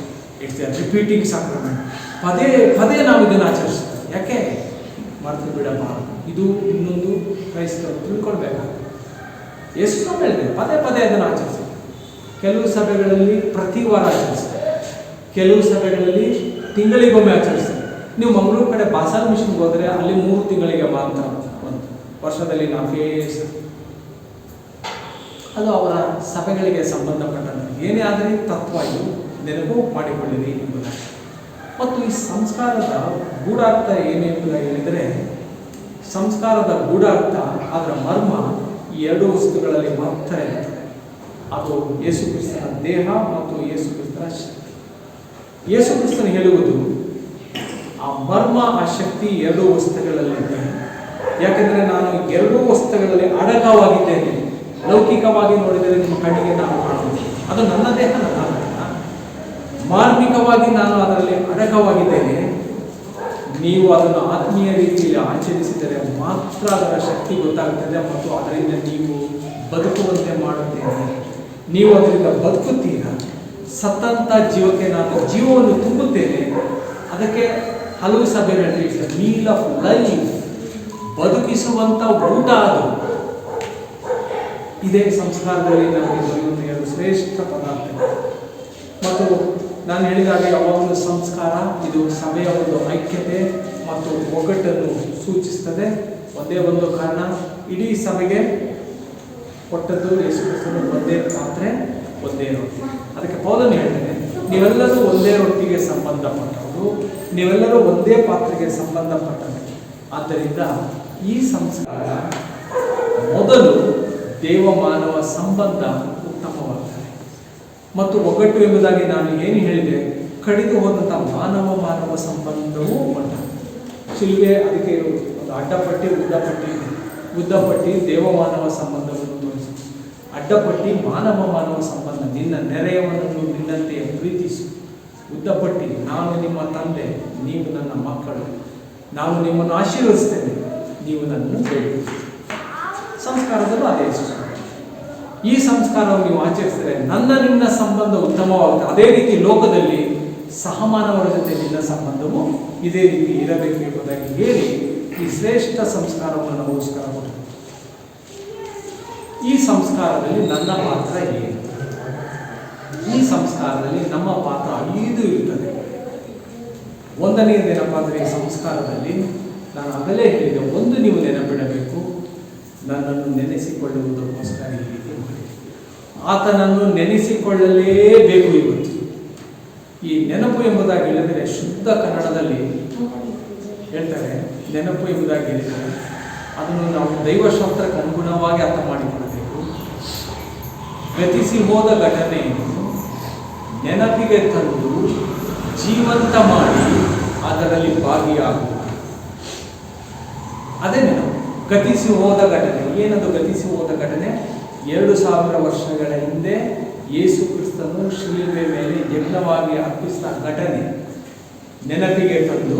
it's a repeating sacrament. ಪದೇ ಪದೇ ನಾವು ಇದನ್ನು ಆಚರಿಸ್ತೇವೆ. ಯಾಕೆ? ಮರೆತು ಬಿಡಬಾರದು. ಇದು ಇನ್ನೊಂದು ಕ್ರೈಸ್ತರು ತಿಳ್ಕೊಳ್ಬೇಕಾಗುತ್ತೆ. ಎಷ್ಟು ಸಭೆ ಹೇಳಿದೆ, ಪದೇ ಪದೇ ಅದನ್ನು ಆಚರಿಸಿ. ಕೆಲವು ಸಭೆಗಳಲ್ಲಿ ಪ್ರತಿ ವಾರ ಆಚರಿಸ್ತಾರೆ, ಕೆಲವು ಸಭೆಗಳಲ್ಲಿ ತಿಂಗಳಿಗೊಮ್ಮೆ ಆಚರಿಸ್ತಾರೆ. ನೀವು ಮಂಗಳೂರು ಕಡೆ ಬಾಸಾಲ್ ಮಿಷನ್ಗೆ ಹೋದರೆ ಅಲ್ಲಿ 3 ತಿಂಗಳಿಗೆ ಮಾತ್ರ, ಒಂದು ವರ್ಷದಲ್ಲಿ 4 ಸಲ. ಅದು ಅವರ ಸಭೆಗಳಿಗೆ ಸಂಬಂಧಪಟ್ಟಂತೆ ಏನೇ ಆದರೆ ತತ್ವ ಇದು ನೆನಪು ಮಾಡಿಕೊಳ್ಳಿರಿ ಎಂಬುದಾಗಿ. ಮತ್ತು ಈ ಸಂಸ್ಕಾರದ ಗೂಢಾರ್ಥ ಏನು ಎಂಬುದಾಗಿ ಹೇಳಿದರೆ, ಸಂಸ್ಕಾರದ ಗೂಢಾರ್ಥ ಅದರ ಮರ್ಮ ಈ 2 ವಸ್ತುಗಳಲ್ಲಿ ಮಾತ್ರ ಇರುತ್ತದೆ. ಅದು ಯೇಸು ಕ್ರಿಸ್ತನ ದೇಹ ಮತ್ತು ಯೇಸು ಕ್ರಿಸ್ತನ ಶಕ್ತಿ. ಯೇಸು ಕ್ರಿಸ್ತನ ಹೇಳುವುದು ಆ ಮರ್ಮ, ಆ ಶಕ್ತಿ 2 ವಸ್ತುಗಳಲ್ಲಿದೆ. ಯಾಕೆಂದರೆ ನಾನು 2 ವಸ್ತುಗಳಲ್ಲಿ ಅಡಕವಾಗಿದ್ದೇನೆ. ಲೌಕಿಕವಾಗಿ ನೋಡಿದರೆ ನಿಮ್ಮ ಕಣ್ಣಿಗೆ ನಾನು ಕಾಣುವುದು, ಅದು ನನ್ನ ದೇಹ, ನನ್ನ ಆತ್ಮ. ಮಾರ್ಮಿಕವಾಗಿ ನಾನು ಅದರಲ್ಲಿ ಅಡಕವಾಗಿದ್ದೇನೆ. ನೀವು ಅದನ್ನು ಆತ್ಮೀಯ ರೀತಿಯಲ್ಲಿ ಆಚರಿಸಿದರೆ ಮಾತ್ರ ಅದರ ಶಕ್ತಿ ಗೊತ್ತಾಗುತ್ತದೆ ಮತ್ತು ಅದರಿಂದ ನೀವು ಬದುಕುವಂತೆ ಮಾಡುತ್ತೇನೆ. ನೀವು ಅದರಿಂದ ಬದುಕುತ್ತೀರ. ಸತ್ತಂತ ಜೀವಕ್ಕೆ ನಾನು ಜೀವವನ್ನು ತುಂಬುತ್ತೇನೆ. ಅದಕ್ಕೆ ಹಲವು ಸಭೆಗಳಲ್ಲಿ ಮೀಲ್ ಆಫ್ ಲೈಫ್, ಬದುಕಿಸುವಂಥ ಊಟ ಅದು. ಇದೇ ಸಂಸ್ಕಾರದಲ್ಲಿ ನಮಗೆ ದೊರೆಯುವಂಥ 2 ಶ್ರೇಷ್ಠ ಪದಾರ್ಥಗಳು. ಮತ್ತು ನಾನು ಹೇಳಿದಾಗ ಯಾವಾಗಲೂ ಸಂಸ್ಕಾರ ಇದು ಸಭೆಯ ಒಂದು ಐಕ್ಯತೆ ಮತ್ತು ಒಗ್ಗಟ್ಟನ್ನು ಸೂಚಿಸ್ತದೆ. ಒಂದೇ ಒಂದು ಕಾರಣ, ಇಡೀ ಸಭೆಗೆ ಕೊಟ್ಟದ್ದು ಯೇಸು ಕ್ರಿಸ್ತನು ಒಂದೇ ಪಾತ್ರೆ, ಒಂದೇ ರೊಟ್ಟಿ. ಅದಕ್ಕೆ ಪೌಲನು ಹೇಳ್ತಾನೆ, ನೀವೆಲ್ಲರೂ ಒಂದೇ ರೊಟ್ಟಿಗೆ ಸಂಬಂಧಪಟ್ಟವರು, ನೀವೆಲ್ಲರೂ ಒಂದೇ ಪಾತ್ರೆಗೆ ಸಂಬಂಧಪಟ್ಟವರು. ಆದ್ದರಿಂದ ಈ ಸಂಸ್ಕಾರ ಮೊದಲು ದೇವ ಮಾನವ ಸಂಬಂಧ ಉತ್ತಮವಾಗ್ತದೆ. ಮತ್ತು ಒಗ್ಗಟ್ಟು ಎಂಬುದಾಗಿ ನಾನು ಏನು ಹೇಳಿದೆ, ಕಡಿದು ಹೋದಂಥ ಮಾನವ ಸಂಬಂಧವೂ ಉಂಟ. ಶಿಲ್ವೆ ಅದಕ್ಕೆ ಒಂದು ಅಡ್ಡಪಟ್ಟಿ, ಉದ್ದಪಟ್ಟಿ ಇದೆ. ಉದ್ದಪಟ್ಟಿ ದೇವಮಾನವ ಸಂಬಂಧವನ್ನು ತೋರಿಸುತ್ತೆ, ಅಡ್ಡಪಟ್ಟಿ ಮಾನವ ಸಂಬಂಧ. ನಿನ್ನ ನೆರೆಯವನನ್ನು ನಿನ್ನಂತೆಯೇ ಪ್ರೀತಿಸು. ಉದ್ದಪಟ್ಟಿ ನಾನು ನಿಮ್ಮ ತಂದೆ, ನೀವು ನನ್ನ ಮಕ್ಕಳು, ನಾನು ನಿಮ್ಮನ್ನು ಆಶೀರ್ವದಿಸ್ತೇನೆ, ನೀವು ನನ್ನನ್ನು ಬೇಡಿ. ಸಂಸ್ಕಾರದಲ್ಲೂ ಅದೇ ಈ ಸಂಸ್ಕಾರವನ್ನು ನೀವು ಆಚರಿಸಿದರೆ ನಿನ್ನ ಸಂಬಂಧ ಉತ್ತಮವಾಗುತ್ತೆ. ಅದೇ ರೀತಿ ಲೋಕದಲ್ಲಿ ಸಹಮಾನವರ ಜೊತೆ ನಿನ್ನ ಸಂಬಂಧವು ಇದೇ ರೀತಿ ಇರಬೇಕು ಎಂಬುದಾಗಿ ಹೇಳಿ ಈ ಶ್ರೇಷ್ಠ ಸಂಸ್ಕಾರವನ್ನು ನಮಗೋಸ್ಕರ ಕೊಟ್ಟರು. ಈ ಸಂಸ್ಕಾರದಲ್ಲಿ ನನ್ನ ಪಾತ್ರ ಏನು? ಈ ಸಂಸ್ಕಾರದಲ್ಲಿ ನಮ್ಮ ಪಾತ್ರ 5 ಇರುತ್ತದೆ. ಒಂದನೆಯದೇನಪ್ಪ ಅಂದರೆ, ಈ ಸಂಸ್ಕಾರದಲ್ಲಿ ನಾನು ಆಗಲೇ ಹೇಳಿದೆ, ಒಂದು ನೀವು ನೆನಪಿಡಬೇಕು, ನನ್ನನ್ನು ನೆನೆಸಿಕೊಳ್ಳುವುದಕ್ಕೋಸ್ಕರ ಈ ರೀತಿ ಮಾಡಿ. ಆತನನ್ನು ನೆನೆಸಿಕೊಳ್ಳಲೇಬೇಕು. ಇವತ್ತು ಈ ನೆನಪು ಎಂಬುದಾಗಿ ಹೇಳಿದರೆ, ಶುದ್ಧ ಕನ್ನಡದಲ್ಲಿ ಹೇಳ್ತಾರೆ, ನೆನಪು ಎಂಬುದಾಗಿ ಹೇಳಿದರೆ ಅದನ್ನು ನಾವು ದೈವಶಾಸ್ತ್ರಕ್ಕೆ ಅನುಗುಣವಾಗಿ ಅರ್ಥ ಮಾಡಿಕೊಳ್ಳಬೇಕು. ಗತಿಸಿ ಹೋದ ಘಟನೆಯನ್ನು ನೆನಪಿಗೆ ತಂದು ಜೀವಂತ ಮಾಡಿ ಅದರಲ್ಲಿ ಭಾಗಿಯಾಗುವುದು, ಅದೇ ನೆನಪು. ಗತಿಸಿ ಹೋದ ಘಟನೆ ಏನದು? ಗತಿಸಿ ಹೋದ ಘಟನೆ 2000 ವರ್ಷಗಳ ಹಿಂದೆ ಯೇಸು ಕ್ರಿಸ್ತನು ಶಿಲುಬೆ ಮೇಲೆ ಯಜ್ಞವಾಗಿ ಅರ್ಪಿಸಿದ ಘಟನೆ ನೆನಪಿಗೆ ತಂದು,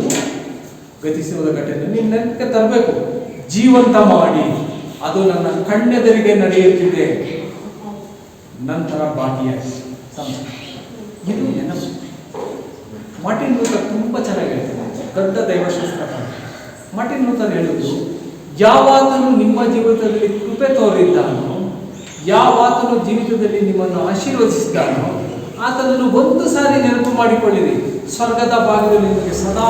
ಗತಿಸಿ ಹೋದ ಘಟನೆ ನೀನು ನೆನಪಿಗೆ ತರಬೇಕು, ಜೀವಂತ ಮಾಡಿ. ಅದು ನನ್ನ ಕಣ್ಣೆದುರಿಗೆ ನಡೆಯುತ್ತಿದೆ, ನಂತರ ಭಾಗಿಯಾಗಿ ಸಂಸ್ಕಾರ. ಇದು ನೆನಪು. ಮಾರ್ಟಿನ್ ಲೂಥರ್ ತುಂಬ ಚೆನ್ನಾಗಿ ಹೇಳ್ತಾರೆ, ದೊಡ್ಡ ದೈವಶಾಸ್ತ್ರ. ಮಾರ್ಟಿನ್ ಲೂಥರ್ ಹೇಳುವುದು, ಯಾವಾತನು ನಿಮ್ಮ ಜೀವಿತದಲ್ಲಿ ಕೃಪೆ ತೋರಿದ್ದಾನೋ, ಯಾವಾತನು ಜೀವಿತದಲ್ಲಿ ನಿಮ್ಮನ್ನು ಆಶೀರ್ವದಿಸಿದ್ದಾನೋ ಆತನನ್ನು ಒಂದು ಸಾರಿ ನೆನಪು ಮಾಡಿಕೊಳ್ಳಿರಿ, ಸ್ವರ್ಗದ ಭಾಗದಲ್ಲಿ ನಿಮಗೆ ಸದಾ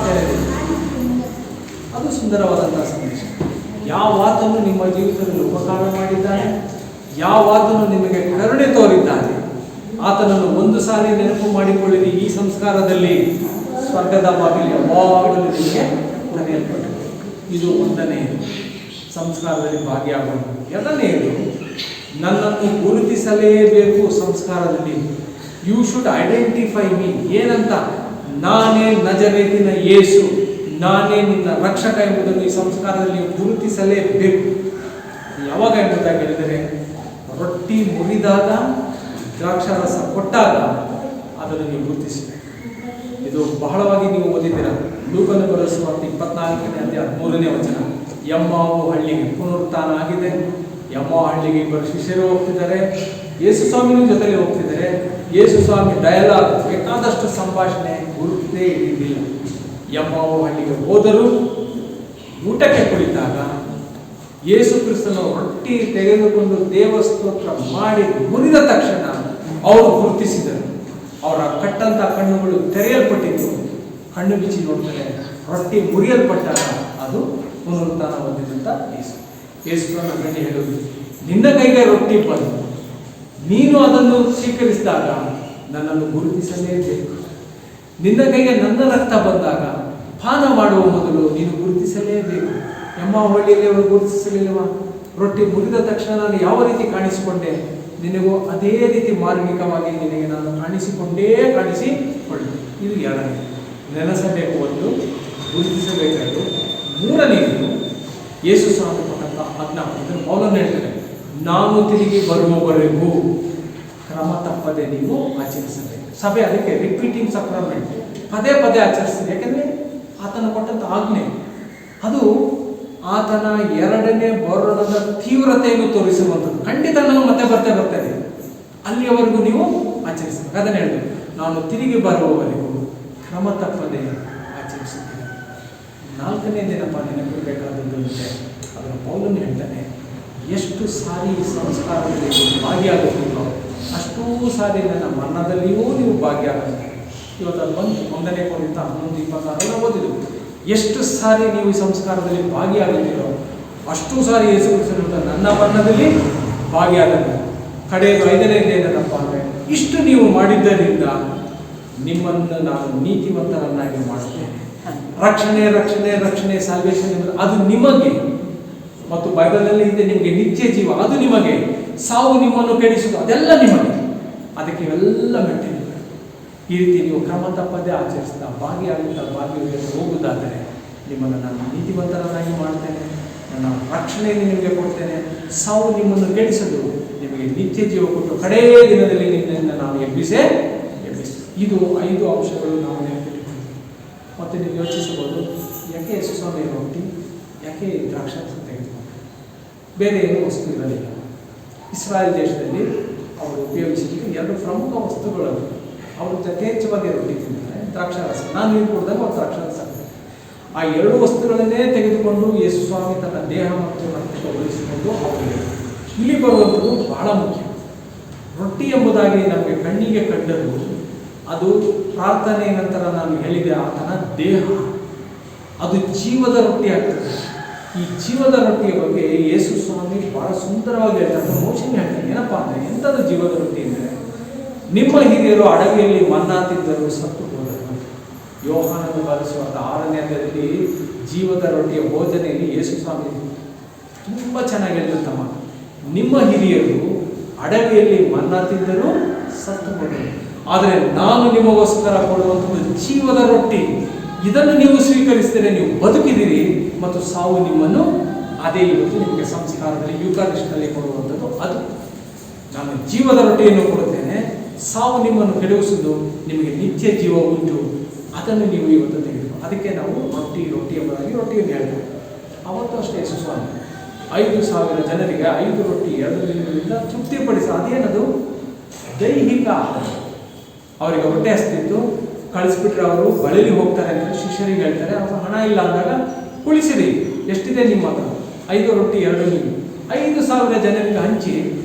ತೆರೆದಿದೆ. ಅದು ಸುಂದರವಾದಂತಹ ಸಂದೇಶ. ಯಾವಾತನು ನಿಮ್ಮ ಜೀವಿತದಲ್ಲಿ ಉಪಕಾರ ಮಾಡಿದ್ದಾನೆ, ಯಾವಾತನು ನಿಮಗೆ ಕರುಣೆ ತೋರಿದ್ದಾನೆ, ಆತನನ್ನು ಒಂದು ಸಾರಿ ನೆನಪು ಮಾಡಿಕೊಳ್ಳಿರಿ. ಈ ಸಂಸ್ಕಾರದಲ್ಲಿ ಸ್ವರ್ಗದ ಬಾಗಿಲು ಯಾವಾಗಲೂ ನಿಮಗೆ ತೆರೆಯಲ್ಪಟ್ಟಿದೆ. ಇದು ಒಂದನೇ ಸಂಸ್ಕಾರದಲ್ಲಿ ಭಾಗಿಯಾಗುವುದು. ಎರಡನೆಯದು, ನನ್ನನ್ನು ಗುರುತಿಸಲೇಬೇಕು ಸಂಸ್ಕಾರದಲ್ಲಿ. You should identify me. ಏನಂತ? ನಾನೇ ನಜರೇತಿನ ಯೇಸು, ನಾನೇ ನಿನ್ನ ರಕ್ಷಕ ಎಂಬುದನ್ನು ಈ ಸಂಸ್ಕಾರದಲ್ಲಿ ಗುರುತಿಸಲೇಬೇಕು. ಯಾವಾಗ ಎಂಬುದಾಗಿ ಹೇಳಿದರೆ, ರೊಟ್ಟಿ ಮುರಿದಾಗ, ದ್ರಾಕ್ಷಾರಸ ಕೊಟ್ಟಾಗ ಅದನ್ನು ನೀವು ಗುರುತಿಸಬೇಕು. ಇದು ಬಹಳವಾಗಿ ನೀವು ಓದಿದ್ದೀರ. ಲೂಕನ ಬರೆಸುವ 24ನೇ ಅಧ್ಯಾಯ 13ನೇ ವಚನ. ಎಮ್ಮಾವು ಹಳ್ಳಿಗೆ ಪುನರುತ್ಥಾನ ಆಗಿದೆ. ಎಮ್ಮಾವು ಹಳ್ಳಿಗೆ ಇಬ್ಬರು ಶಿಷ್ಯರು ಹೋಗ್ತಿದ್ದಾರೆ, ಯೇಸು ಸ್ವಾಮಿನ ಜೊತೆಲಿ ಹೋಗ್ತಿದ್ದಾರೆ. ಯೇಸು ಸ್ವಾಮಿ ಡಯಲಾಗ್, ಬೇಕಾದಷ್ಟು ಸಂಭಾಷಣೆ, ಗುರುತೇ ಹಿಡಿದಿಲ್ಲ. ಎಮ್ಮಾವು ಹಳ್ಳಿಗೆ ಹೋದರೂ ಊಟಕ್ಕೆ ಕುಳಿತಾಗ ಯೇಸು ಕ್ರಿಸ್ತನು ರೊಟ್ಟಿ ತೆಗೆದುಕೊಂಡು ದೇವಸ್ತೋತ್ರ ಮಾಡಿ ಮುರಿದ ತಕ್ಷಣ ಅವರು ಗುರುತಿಸಿದರು. ಅವರ ಕಟ್ಟಂತ ಕಣ್ಣುಗಳು ತೆರೆಯಲ್ಪಟ್ಟಿದ್ದು. ಕಣ್ಣು ಬಿಚ್ಚಿ ನೋಡ್ತಾರೆ, ರೊಟ್ಟಿ ಮುರಿಯಲ್ಪಟ್ಟಾಗ ಅದು ಪುನರುತ್ಥಾನ ಹೊಂದಿದಂತ ಯೇಸು. ಯೇಸುವನ್ನು ಗಂಡಿ ಹೇಳುವುದು, ನಿನ್ನ ಕೈಗೆ ರೊಟ್ಟಿ ಬಂದು ನೀನು ಅದನ್ನು ಸ್ವೀಕರಿಸಿದಾಗ ನನ್ನನ್ನು ಗುರುತಿಸಲೇಬೇಕು. ನಿನ್ನ ಕೈಗೆ ನನ್ನ ರಕ್ತ ಬಂದಾಗ ಪಾನ ಮಾಡುವ ಮೊದಲು ನೀನು ಗುರುತಿಸಲೇಬೇಕು. ಎಂಬ ಹಳ್ಳಿಯಲ್ಲಿ ಅವರು ಗುರುತಿಸಲಿಲ್ಲವಾ? ರೊಟ್ಟಿ ಮುರಿದ ತಕ್ಷಣ ನಾನು ಯಾವ ರೀತಿ ಕಾಣಿಸಿಕೊಂಡೆ, ನಿನಗೂ ಅದೇ ರೀತಿ ಮಾರ್ಮಿಕವಾಗಿ ನಿನಗೆ ನಾನು ಕಾಣಿಸಿಕೊಳ್ಳೆ. ಇದು ಎರಡನೇ, ನೆನೆಸಬೇಕು, ಒಂದು ಗುರುತಿಸಬೇಕಾಯಿತು. ಮೂರನೆಯದು ಯೇಸು ಸ್ವಾಮಿ ಕೊಟ್ಟಂತ ಆಜ್ಞಾಪನೆ. ಪೌಲನು ಹೇಳ್ತಾರೆ, ನಾನು ತಿರುಗಿ ಬರುವವರೆಗೂ ಕ್ರಮ ತಪ್ಪದೆ ನೀವು ಆಚರಿಸಬೇಕು. ಸಭೆ ಅದಕ್ಕೆ ರಿಪೀಟಿಂಗ್ ಸಕ್ರಮೆಂಟ್, ಪದೇ ಪದೇ ಆಚರಿಸ್ತದೆ. ಯಾಕೆಂದ್ರೆ ಆತನ ಕೊಟ್ಟಂತ ಆಜ್ಞೆ ಅದು ಆತನ ಎರಡನೇ ಬರೋಣದ ತೀವ್ರತೆಯನ್ನು ತೋರಿಸುವಂಥದ್ದು. ಖಂಡಿತ ನಾವು ಮತ್ತೆ ಬರ್ತೇವೆ, ಅಲ್ಲಿಯವರೆಗೂ ನೀವು ಆಚರಿಸಬೇಕು. ಅದನ್ನ ಹೇಳಿದ್ರು, ನಾನು ತಿರುಗಿ ಬರುವವರೆಗೂ ಕ್ರಮ ತಪ್ಪದೆ ಆಚರಿಸುತ್ತೇನೆ. ನಾಲ್ಕನೇ ದಿನಪ್ಪ ನೆನಪಿರಬೇಕಾದದ್ದು ಅಂದರೆ ಅದನ್ನು ಪೌಲನು ಹೇಳ್ತಾನೆ, ಎಷ್ಟು ಸಾರಿ ಸಂಸ್ಕಾರದಲ್ಲಿ ಭಾಗಿಯಾಗುತ್ತಿಲ್ಲೋ ಅಷ್ಟೂ ಸಾರಿ ನನ್ನ ಮರಣದಲ್ಲಿಯೂ ನೀವು ಭಾಗಿಯಾಗುತ್ತೆ. ಇವತ್ತು ಅದು ಬಂದು 1 ಕೊರಿಂಥ 11:26 ಓದಿದ್ರು. ಎಷ್ಟು ಸಾರಿ ನೀವು ಈ ಸಂಸ್ಕಾರದಲ್ಲಿ ಭಾಗಿಯಾಗುತ್ತೀರೋ ಅಷ್ಟು ಸಾರಿ ಯೇಸು ಕ್ರಿಸ್ತನು ನನ್ನ ಮರಣದಲ್ಲಿ ಭಾಗಿಯಾಗಲ್ಲ. ಕಡೆಯದು 5ನೇದು ಏನಪ್ಪ ಅಂದರೆ, ಇಷ್ಟು ನೀವು ಮಾಡಿದ್ದರಿಂದ ನಿಮ್ಮನ್ನು ನಾನು ನೀತಿವಂತರನ್ನಾಗಿ ಮಾಡುತ್ತೇನೆ. ರಕ್ಷಣೆ ರಕ್ಷಣೆ ರಕ್ಷಣೆ ಸಾಲ್ವೇಷನ್ ಅದು ನಿಮಗೆ, ಮತ್ತು ಬೈಬಲ್ನಲ್ಲಿ ಇದೆ ನಿಮಗೆ ನಿತ್ಯ ಜೀವ, ಅದು ನಿಮಗೆ. ಸಾವು ನಿಮ್ಮನ್ನು ಕೆಡಿಸುವುದು ಅದೆಲ್ಲ ನಿಮಗೆ. ಅದಕ್ಕೆ ಇವೆಲ್ಲ ಮೆಟ್ಟಿಲು. ಈ ರೀತಿ ನೀವು ಕ್ರಮ ತಪ್ಪದೆ ಆಚರಿಸ್ತಾ ಭಾಗಿಯಾಗುತ್ತಾ ಹೋಗುವುದಾದರೆ ನಿಮ್ಮನ್ನು ನಾನು ನೀತಿವಂತರನ್ನಾಗಿ ಮಾಡ್ತೇನೆ, ನನ್ನ ರಕ್ಷಣೆಯನ್ನು ನಿಮಗೆ ಕೊಡ್ತೇನೆ. ಸಾವು ನಿಮ್ಮನ್ನು ಕೆಡಿಸಲು ನಿಮಗೆ ನಿತ್ಯ ಜೀವ ಕೊಟ್ಟು ಕಡೆಯ ದಿನದಲ್ಲಿ ನಿನ್ನಿಂದ ನಾನು ಎಬ್ಬಿಸಿ. ಇದು 5 ಅಂಶಗಳು ನಾವು ನೆನಪಿಟ್ಟುಕೊಳ್ತೀವಿ. ಮತ್ತು ನೀವು ಯೋಚಿಸಬಹುದು, ಯಾಕೆ ಯೇಸು ಸ್ವಾಮಿ ರೊಟ್ಟಿ, ಯಾಕೆ ದ್ರಾಕ್ಷಾರಸ ತೆಗೆದುಕೊಂಡು, ಬೇರೆ ಏನೂ ವಸ್ತು ಇರಲಿಲ್ಲ. ಇಸ್ರಾಯೇಲ್ ದೇಶದಲ್ಲಿ ಅವರು ಉಪಯೋಗಿಸಿದ 2 ಪ್ರಮುಖ ವಸ್ತುಗಳು. ಅವರು ಯಥೇಚ್ಛವಾಗಿ ರೊಟ್ಟಿ ತಿಂತಾರೆ, ದ್ರಾಕ್ಷಾರಸ. ನಾನು ನೀರು ಕುಡಿದಾಗ ಅವ್ರು ದ್ರಾಕ್ಷಾರಸ. ಆ 2 ವಸ್ತುಗಳನ್ನೇ ತೆಗೆದುಕೊಂಡು ಯೇಸು ಸ್ವಾಮಿ ತನ್ನ ದೇಹ ಮತ್ತು ರಕ್ತ ಹೋಲಿಸಿಕೊಂಡು ಅವರಿಗೆ ಇಲ್ಲಿ ಬರುವಂಥದ್ದು ಬಹಳ ಮುಖ್ಯ. ರೊಟ್ಟಿ ಎಂಬುದಾಗಿ ನಮಗೆ ಕಣ್ಣಿಗೆ ಕಂಡರೂ ಅದು ಪ್ರಾರ್ಥನೆಯ ನಂತರ ನಾನು ಹೇಳಿದೆ ಆತನ ದೇಹ, ಅದು ಜೀವದ ರೊಟ್ಟಿ ಆಗ್ತದೆ. ಈ ಜೀವದ ರೊಟ್ಟಿಯ ಬಗ್ಗೆ ಯೇಸು ಸ್ವಾಮಿ ಬಹಳ ಸುಂದರವಾಗಿ ಹೇಳ್ತಾರೆ. ಮೋಶನ್ ಹೇಳ್ತಾರೆ, ಏನಪ್ಪಾ ಅಂದರೆ ಎಂಥದ್ದು ಜೀವದ ರೊಟ್ಟಿ ಅಂದರೆ, ನಿಮ್ಮ ಹಿರಿಯರು ಅಡವಿಯಲ್ಲಿ ಮನ್ನಾ ತಿಂದರು ಸತ್ತು ಹೋದರು. ಯೋಹಾನನು ಬರೆಸುವ 6ನೇ ಅಧ್ಯಾಯದಲ್ಲಿ ಜೀವದ ರೊಟ್ಟಿಯ ಬೋಧನೆಯಲ್ಲಿ ಯೇಸು ಸ್ವಾಮಿ ತುಂಬ ಚೆನ್ನಾಗಿ ಹೇಳಿದಂತ ಮಾತು. ನಿಮ್ಮ ಹಿರಿಯರು ಅಡವಿಯಲ್ಲಿ ಮನ್ನಾ ತಿಂದರು ಸತ್ತು ಹೋದರು, ಆದರೆ ನಾನು ನಿಮಗೋಸ್ಕರ ಕೊಡುವಂಥದ್ದು ಜೀವದ ರೊಟ್ಟಿ. ಇದನ್ನು ನೀವು ಸ್ವೀಕರಿಸಿದರೆ ನೀವು ಬದುಕಿದಿರಿ ಮತ್ತು ಸಾವು ನಿಮ್ಮನ್ನು, ಅದೇ ಇವತ್ತು ನಿಮಗೆ ಸಂಸ್ಕಾರದಲ್ಲಿ ಯೂಕಾರಿಸ್ಟ್ನಲ್ಲಿ ಕೊಡುವಂಥದ್ದು ಅದು. ನಾನು ಜೀವದ ರೊಟ್ಟಿಯನ್ನು ಕೊಡುತ್ತೇನೆ, ಸಾವು ನಿಮ್ಮನ್ನು ಕೆಡವಿಸುವುದು, ನಿಮಗೆ ನಿತ್ಯ ಜೀವ ಉಂಟು, ಅದನ್ನು ನೀವು ಇವತ್ತು ತೆಗೆದುಕೊ. ಅದಕ್ಕೆ ನಾವು ರೊಟ್ಟಿ ಎಂಬುದಾಗಿ ರೊಟ್ಟಿಯನ್ನು ಹೇಳ್ತೇವೆ. ಅವತ್ತು ಅಷ್ಟೇ ಯೇಸು ಸ್ವಾಮಿ 5,000 ಜನರಿಗೆ 5 ರೊಟ್ಟಿ 2 ಮೀನುಗಳಿಂದ ತೃಪ್ತಿಪಡಿಸ. ಅದೇನದು ದೈಹಿಕ ಆಹಾರ. ಅವರಿಗೆ ಹೊಟ್ಟೆ ಹಸ್ತಿತ್ತು, ಕಳಿಸ್ಬಿಟ್ರೆ ಅವರು ಬಳಿಲಿ ಹೋಗ್ತಾರೆ ಅಂತ ಶಿಷ್ಯರಿಗೆ ಹೇಳ್ತಾರೆ. ಅವರು ಹಣ ಇಲ್ಲ ಅಂದಾಗ ಉಳಿಸಿರಿ, ಎಷ್ಟಿದೆ ನಿಮ್ಮ ಹತ್ರ? 5 ರೊಟ್ಟಿ 2 ಮೀನು 5,000 ಜನರಿಗೆ ಹಂಚಿ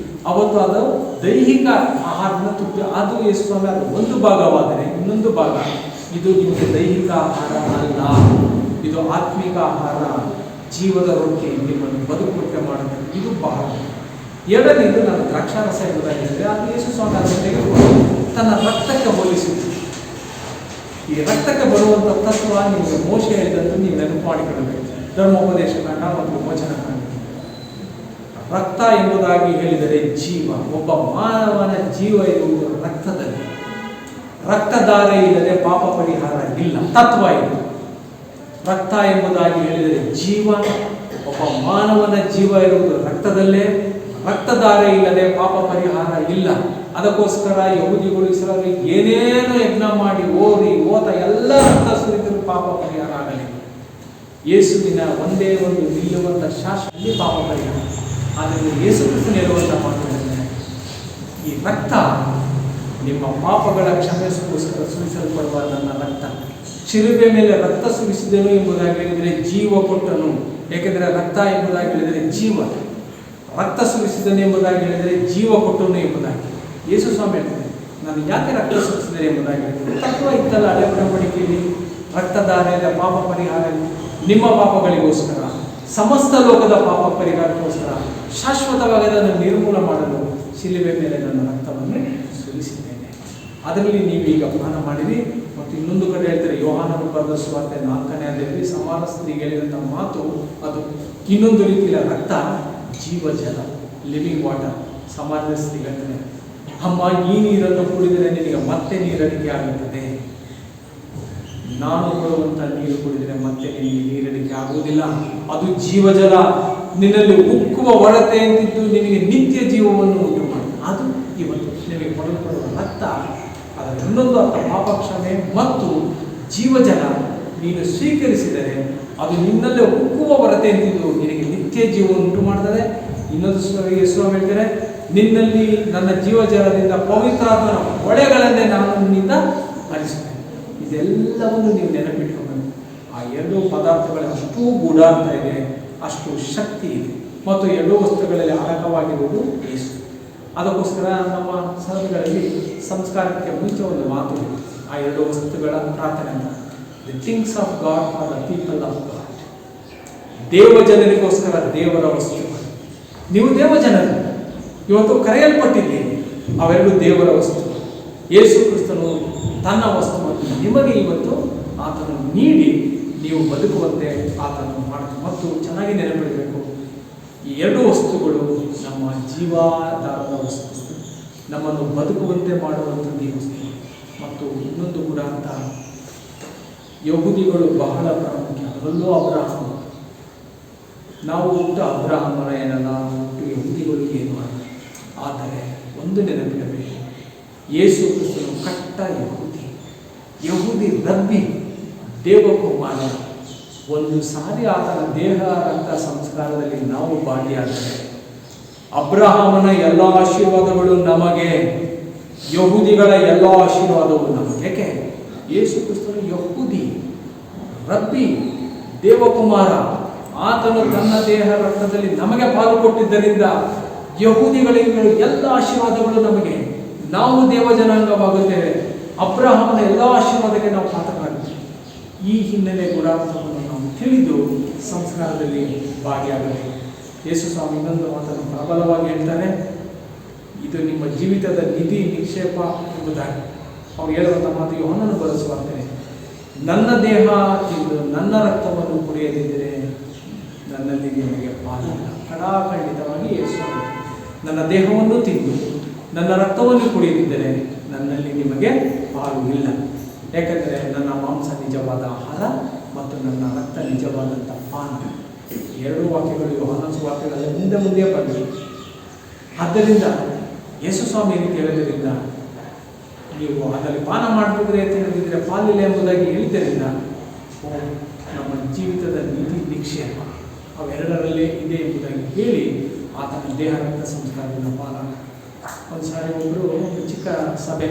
ಅವತ್ತು ಅದು ದೈಹಿಕ ಆಹಾರನ ತೃಪ್ತಿ. ಅದು ಯೇಸು ಸ್ವಾಮಿ ಅದು ಒಂದು ಭಾಗವಾದರೆ, ಇನ್ನೊಂದು ಭಾಗ ಇದು ನಿಮಗೆ ದೈಹಿಕ ಆಹಾರ ಅಲ್ಲ, ಇದು ಆತ್ಮಿಕ ಆಹಾರ, ಜೀವದ ರೊಟ್ಟಿ, ನಿಮ್ಮನ್ನು ಬದುಕುಟ್ಟೆ ಮಾಡುತ್ತೆ. ಇದು ಬಹಳ. ಎರಡನೇದು ನಾನು ದ್ರಾಕ್ಷಾರಸ ಎಂಬುದಾಗಿ ಹೇಳಿದರೆ, ಅದು ಯೇಸು ಸ್ವಾಮಿ ಅದನ್ನು ತೆಗೆದುಕೊಂಡು ತನ್ನ ರಕ್ತಕ್ಕೆ ಹೋಲಿಸಿತು. ಈ ರಕ್ತಕ್ಕೆ ಬರುವಂಥ ತತ್ವ ನಿಮಗೆ ಮೋಶೆ ಹೇಳಿದಂತೆ ನೀವು ನೆನಪು ಮಾಡಿಕೊಳ್ಳಬೇಕು. ಧರ್ಮೋಪದೇಶ ಕಾಂಡ ಮತ್ತು ಮೋಚನ ಕಾಂಡ. ರಕ್ತ ಎಂಬುದಾಗಿ ಹೇಳಿದರೆ ಜೀವ. ಒಬ್ಬ ಮಾನವನ ಜೀವ ಇರುವುದು ರಕ್ತದಲ್ಲಿ. ರಕ್ತಧಾರೆ ಇಲ್ಲದೆ ಪಾಪ ಪರಿಹಾರ ಇಲ್ಲ, ತತ್ವ ಇದು. ರಕ್ತ ಎಂಬುದಾಗಿ ಹೇಳಿದರೆ ಜೀವ. ಒಬ್ಬ ಮಾನವನ ಜೀವ ಇರುವುದು ರಕ್ತದಲ್ಲೇ. ರಕ್ತಧಾರೆ ಇಲ್ಲದೆ ಪಾಪ ಪರಿಹಾರ ಇಲ್ಲ. ಅದಕ್ಕೋಸ್ಕರ ಯಹೂದಿಗಳು ಇಸ್ರಾಯೇಲ್ ಏನೇನು ಯಜ್ಞ ಮಾಡಿ ಓತ ಎಲ್ಲ ರಕ್ತ ಸುರಿದರೂ ಪಾಪ ಪರಿಹಾರ ಆಗಲಿಲ್ಲ. ಯೇಸುವಿನ ಒಂದೇ ಒಂದು ನಿಲ್ಲುವಂಥ ಶಾಸ್ತ್ರದಲ್ಲಿ ಪಾಪ ಪರಿಹಾರ. ಆದರೆ ಯೇಸು ಕ್ರಿಸ್ತನು ಹೇಳುವಂಥ ಮಾತುಗಳಿಂದ ಈ ರಕ್ತ ನಿಮ್ಮ ಪಾಪಗಳ ಕ್ಷಮೆಗೋಸ್ಕರ ಸುರಿಸಲ್ಪಡುವ ನನ್ನ ರಕ್ತ. ಶಿಲುಬೆ ಮೇಲೆ ರಕ್ತ ಸುರಿಸಿದನು ಎಂಬುದಾಗಿ ಹೇಳಿದರೆ ಜೀವ ಕೊಟ್ಟನು. ಏಕೆಂದರೆ ರಕ್ತ ಎಂಬುದಾಗಿ ಹೇಳಿದರೆ ಜೀವ, ರಕ್ತ ಸುರಿಸಿದನು ಎಂಬುದಾಗಿ ಹೇಳಿದರೆ ಜೀವ ಕೊಟ್ಟನು ಎಂಬುದಾಗಿ ಯೇಸು ಸ್ವಾಮಿ ಹೇಳ್ತಾರೆ. ನಾನು ಯಾಕೆ ರಕ್ತ ಸುರಿಸಿದರೆ ಎಂಬುದಾಗಿ ಹೇಳ್ತಾರೆ. ತತ್ವ ಇತ್ತಲ್ಲ ಹಳೆ ಒಡಂಬಡಿಕೆಯಲ್ಲಿ, ರಕ್ತಧಾರೆಯ ಪಾಪ ಪರಿಹಾರ, ನಿಮ್ಮ ಪಾಪಗಳಿಗೋಸ್ಕರ, ಸಮಸ್ತ ಲೋಕದ ಪಾಪ ಪರಿಹಾರಕ್ಕೋಸ್ಕರ, ಶಾಶ್ವತವಾಗಿ ಅದನ್ನು ನಿರ್ಮೂಲ ಮಾಡಲು ಶಿಲುಬೆ ಮೇಲೆ ನನ್ನ ರಕ್ತವನ್ನು ಸುರಿಸಿದ್ದೇನೆ. ಅದರಲ್ಲಿ ನೀವೀಗ ಪಾನ ಮಾಡಿರಿ. ಮತ್ತು ಇನ್ನೊಂದು ಕಡೆ ಹೇಳ್ತಾರೆ, ಯೋಹಾನನು ಬರೆದ ಸುವಾರ್ತೆ 4ನೇ ಅಧ್ಯಾಯದಲ್ಲಿ ಸಮಾನ ಸ್ತ್ರೀಗೆ ಹೇಳಿದಂಥ ಮಾತು ಅದು. ಇನ್ನೊಂದು ರೀತಿಯ ರಕ್ತ ಜೀವ ಜಲ, ಲಿವಿಂಗ್ ವಾಟರ್. ಸಮಾಜದ ಸ್ತ್ರೀಗೆ ಹೇಳ್ತಾರೆ, ಅಮ್ಮ ಈ ನೀರನ್ನು ಕುಡಿದರೆ ನಿನಗೆ ಮತ್ತೆ ನೀರಡಿಕೆ ಆಗುತ್ತದೆ, ನಾನು ಕೊಡುವಂಥ ನೀರು ಕುಡಿದರೆ ಮತ್ತೆ ನಿನಗೆ ನೀರಡಿಕೆ ಆಗುವುದಿಲ್ಲ, ಅದು ಜೀವಜಲ, ನಿನ್ನಲ್ಲಿ ಉಕ್ಕುವ ಒಡತೆ ಅಂತಿದ್ದು ನಿನಗೆ ನಿತ್ಯ ಜೀವವನ್ನು ಉಂಟು ಮಾಡುತ್ತದೆ. ಅದು ಇವತ್ತು ನಿನಗೆ ಕೊಡಲ್ಪಡುವ ರಕ್ತ. ಅದರ ಇನ್ನೊಂದು ಅರ್ಥ ಪಾಪ ಕ್ಷಮೆ ಮತ್ತು ಜೀವಜಲ. ನೀನು ಸ್ವೀಕರಿಸಿದರೆ ಅದು ನಿನ್ನಲ್ಲೇ ಉಕ್ಕುವ ಹೊರತೆ ಅಂತಿದ್ದು ನಿನಗೆ ನಿತ್ಯ ಜೀವವನ್ನು ಉಂಟು ಮಾಡ್ತದೆ. ಇನ್ನೊಂದು ಯೇಸು ಹೇಳ್ತಾರೆ, ನಿನ್ನಲ್ಲಿ ನನ್ನ ಜೀವಜಲದಿಂದ ಪವಿತ್ರಾತ್ಮನ ಹೊಳೆಗಳನ್ನೇ ನಾನು ನಿನ್ನಿಂದ ಹರಿಸುತ್ತೇನೆ. ಇದೆಲ್ಲವನ್ನು ನೀವು ನೆನಪಿಟ್ಕೊಂಡು, ಆ ಎರಡೂ ಪದಾರ್ಥಗಳ ಅಷ್ಟೂ ಗೂಢಾರ್ಥ ಇದೆ, ಅಷ್ಟು ಶಕ್ತಿ ಇದೆ. ಮತ್ತು ಎರಡೂ ವಸ್ತುಗಳಲ್ಲಿ ಅಡಕವಾಗಿರುವುದು ಯೇಸು. ಅದಕ್ಕೋಸ್ಕರ ನಮ್ಮ ಸಭೆಗಳಲ್ಲಿ ಸಂಸ್ಕಾರಕ್ಕೆ ಮುಂಚೆ ಒಂದು ಮಾತು ಇದೆ. ಆ ಎರಡು ವಸ್ತುಗಳ ಪ್ರಾರ್ಥನೆ ಅಂತ, the things of God for the people of God. ದೇವಜನರಿಗೋಸ್ಕರ ದೇವರ ವಸ್ತುಗಳು. ನೀವು ದೇವಜನರು, ಇವತ್ತು ಕರೆಯಲ್ಪಟ್ಟಿದ್ದೀರಿ. ಅವೆರಡು ದೇವರ ವಸ್ತುಗಳು. ಯೇಸು ಕ್ರಿಸ್ತನು ತನ್ನ ವಸ್ತುವನ್ನು ನಿಮಗೆ ಇವತ್ತು ಆತನು ನೀಡಿ ನೀವು ಬದುಕುವಂತೆ ಆತನು ಮಾಡ್ತಾನೆ. ಮತ್ತು ಚೆನ್ನಾಗಿ ನೆನಪಿಡಬೇಕು, ಈ ಎರಡು ವಸ್ತುಗಳು ನಮ್ಮ ಜೀವಾಧಾರದ ವಸ್ತು, ನಮ್ಮನ್ನು ಬದುಕುವಂತೆ ಮಾಡುವಂಥದ್ದು ಈ ವಸ್ತು. ಮತ್ತು ಇನ್ನೊಂದು ಕೂಡ ಅಂತ, ಯಹೂದಿಗಳು ಬಹಳ ಪ್ರಾಮುಖ್ಯ. ಅದರಲ್ಲೂ ಅಬ್ರಹಾಮ. ನಾವು ಹುಟ್ಟು ಅಬ್ರಹಾಮನ ಏನಲ್ಲ, ಹುಟ್ಟು ಯಹೂದಿಗಳು ಏನು ಅಲ್ಲ. ಆದರೆ ಒಂದು ನೆನಪಿಡಬೇಕು, ಯೇಸು ಕ್ರಿಸ್ತನು ಕಟ್ಟ ಯಹೂದಿ ರಬ್ಬಿ, ದೇವಕುಮಾರ. ಒಂದು ಸಾರಿ ಆತನ ದೇಹ ರಕ್ತ ಸಂಸ್ಕಾರದಲ್ಲಿ ನಾವು ಭಾಗಿಯಾದರೆ ಅಬ್ರಹಾಮನ ಎಲ್ಲ ಆಶೀರ್ವಾದಗಳು ನಮಗೆ, ಯಹೂದಿಗಳ ಎಲ್ಲ ಆಶೀರ್ವಾದವು ನಮಗೆ. ಯಾಕೆ? ಯೇಸು ಕ್ರಿಸ್ತನು ಯಹೂದಿ ರಬ್ಬಿ, ದೇವಕುಮಾರ. ಆತನು ತನ್ನ ದೇಹ ರಕ್ತದಲ್ಲಿ ನಮಗೆ ಪಾಲು ಕೊಟ್ಟಿದ್ದರಿಂದ ಯಹೂದಿಗಳಿಗೆ ಎಲ್ಲ ಆಶೀರ್ವಾದಗಳು ನಮಗೆ. ನಾವು ದೇವಜನಾಂಗವಾಗುತ್ತೇವೆ. ಅಬ್ರಹಾಮನ ಎಲ್ಲ ಆಶೀರ್ವಾದಕ್ಕೆ ನಾವು ಪಾತ್ರರಾಗುತ್ತೇವೆ. ಈ ಹಿನ್ನೆಲೆ ಗುಣಾರ್ಥವನ್ನು ನಾವು ತಿಳಿದು ಸಂಸ್ಕಾರದಲ್ಲಿ ಭಾಗಿಯಾಗಬೇಕು. ಯೇಸು ಸ್ವಾಮಿ ಇನ್ನೊಂದು ಮಾತನ್ನು ಪ್ರಬಲವಾಗಿ ಹೇಳ್ತಾರೆ, ಇದು ನಿಮ್ಮ ಜೀವಿತದ ನಿಧಿ ನಿಕ್ಷೇಪ ಎಂಬುದಾಗಿ. ಅವ್ರು ಹೇಳುವಂಥ ಮಾತು ಯೋಹಾನನು ಬಳಸುವಂತೆ, ನನ್ನ ದೇಹ ತಿಂದು ನನ್ನ ರಕ್ತವನ್ನು ಕುಡಿಯದಿದ್ದರೆ ನನ್ನಲ್ಲಿ ನಿಮಗೆ ಪಾಲಿಲ್ಲ. ಖಂಡಿತವಾಗಿ ಯೇಸು ನನ್ನ ದೇಹವನ್ನು ತಿಂದು ನನ್ನ ರಕ್ತವನ್ನು ಕುಡಿಯದಿದ್ದರೆ ನನ್ನಲ್ಲಿ ನಿಮಗೆ ಪಾಲು ಇಲ್ಲ. ಯಾಕಂದರೆ ನನ್ನ ಮಾಂಸ ನಿಜವಾದ ಆಹಾರ ಮತ್ತು ನನ್ನ ರಕ್ತ ನಿಜವಾದಂಥ ಪಾನ. ಎರಡೂ ವಾಕ್ಯಗಳು ಯೋಹಾನನ ಸುವಾರ್ತೆಗಳಲ್ಲಿ ಮುಂದೆ ಮುಂದೆ ಬಂದಿವೆ. ಆದ್ದರಿಂದ ಯೇಸು ಸ್ವಾಮಿ ರೀತಿ ಹೇಳೋದ್ರಿಂದ, ನೀವು ಅದರಲ್ಲಿ ಪಾನ ಮಾಡಬೇಕಿದ್ರೆ ಅಂತ ಹೇಳಿದ್ರೆ ಪಾಲಿಲ್ಲ ಎಂಬುದಾಗಿ ಹೇಳಿದ್ದರಿಂದ ನಮ್ಮ ಜೀವಿತದ ನೀತಿ ನಿಕ್ಷೇಪ ಅವೆರಡರಲ್ಲೇ ಇದೆ ಎಂಬುದಾಗಿ ಹೇಳಿ ಆತನ ದೇಹ ರಕ್ತ ಸಂಸ್ಕಾರದಿಂದ ಪಾಲ. ಒಂದು ಸಾರಿ ಒಬ್ಬರು ಚಿಕ್ಕ ಸಭೆ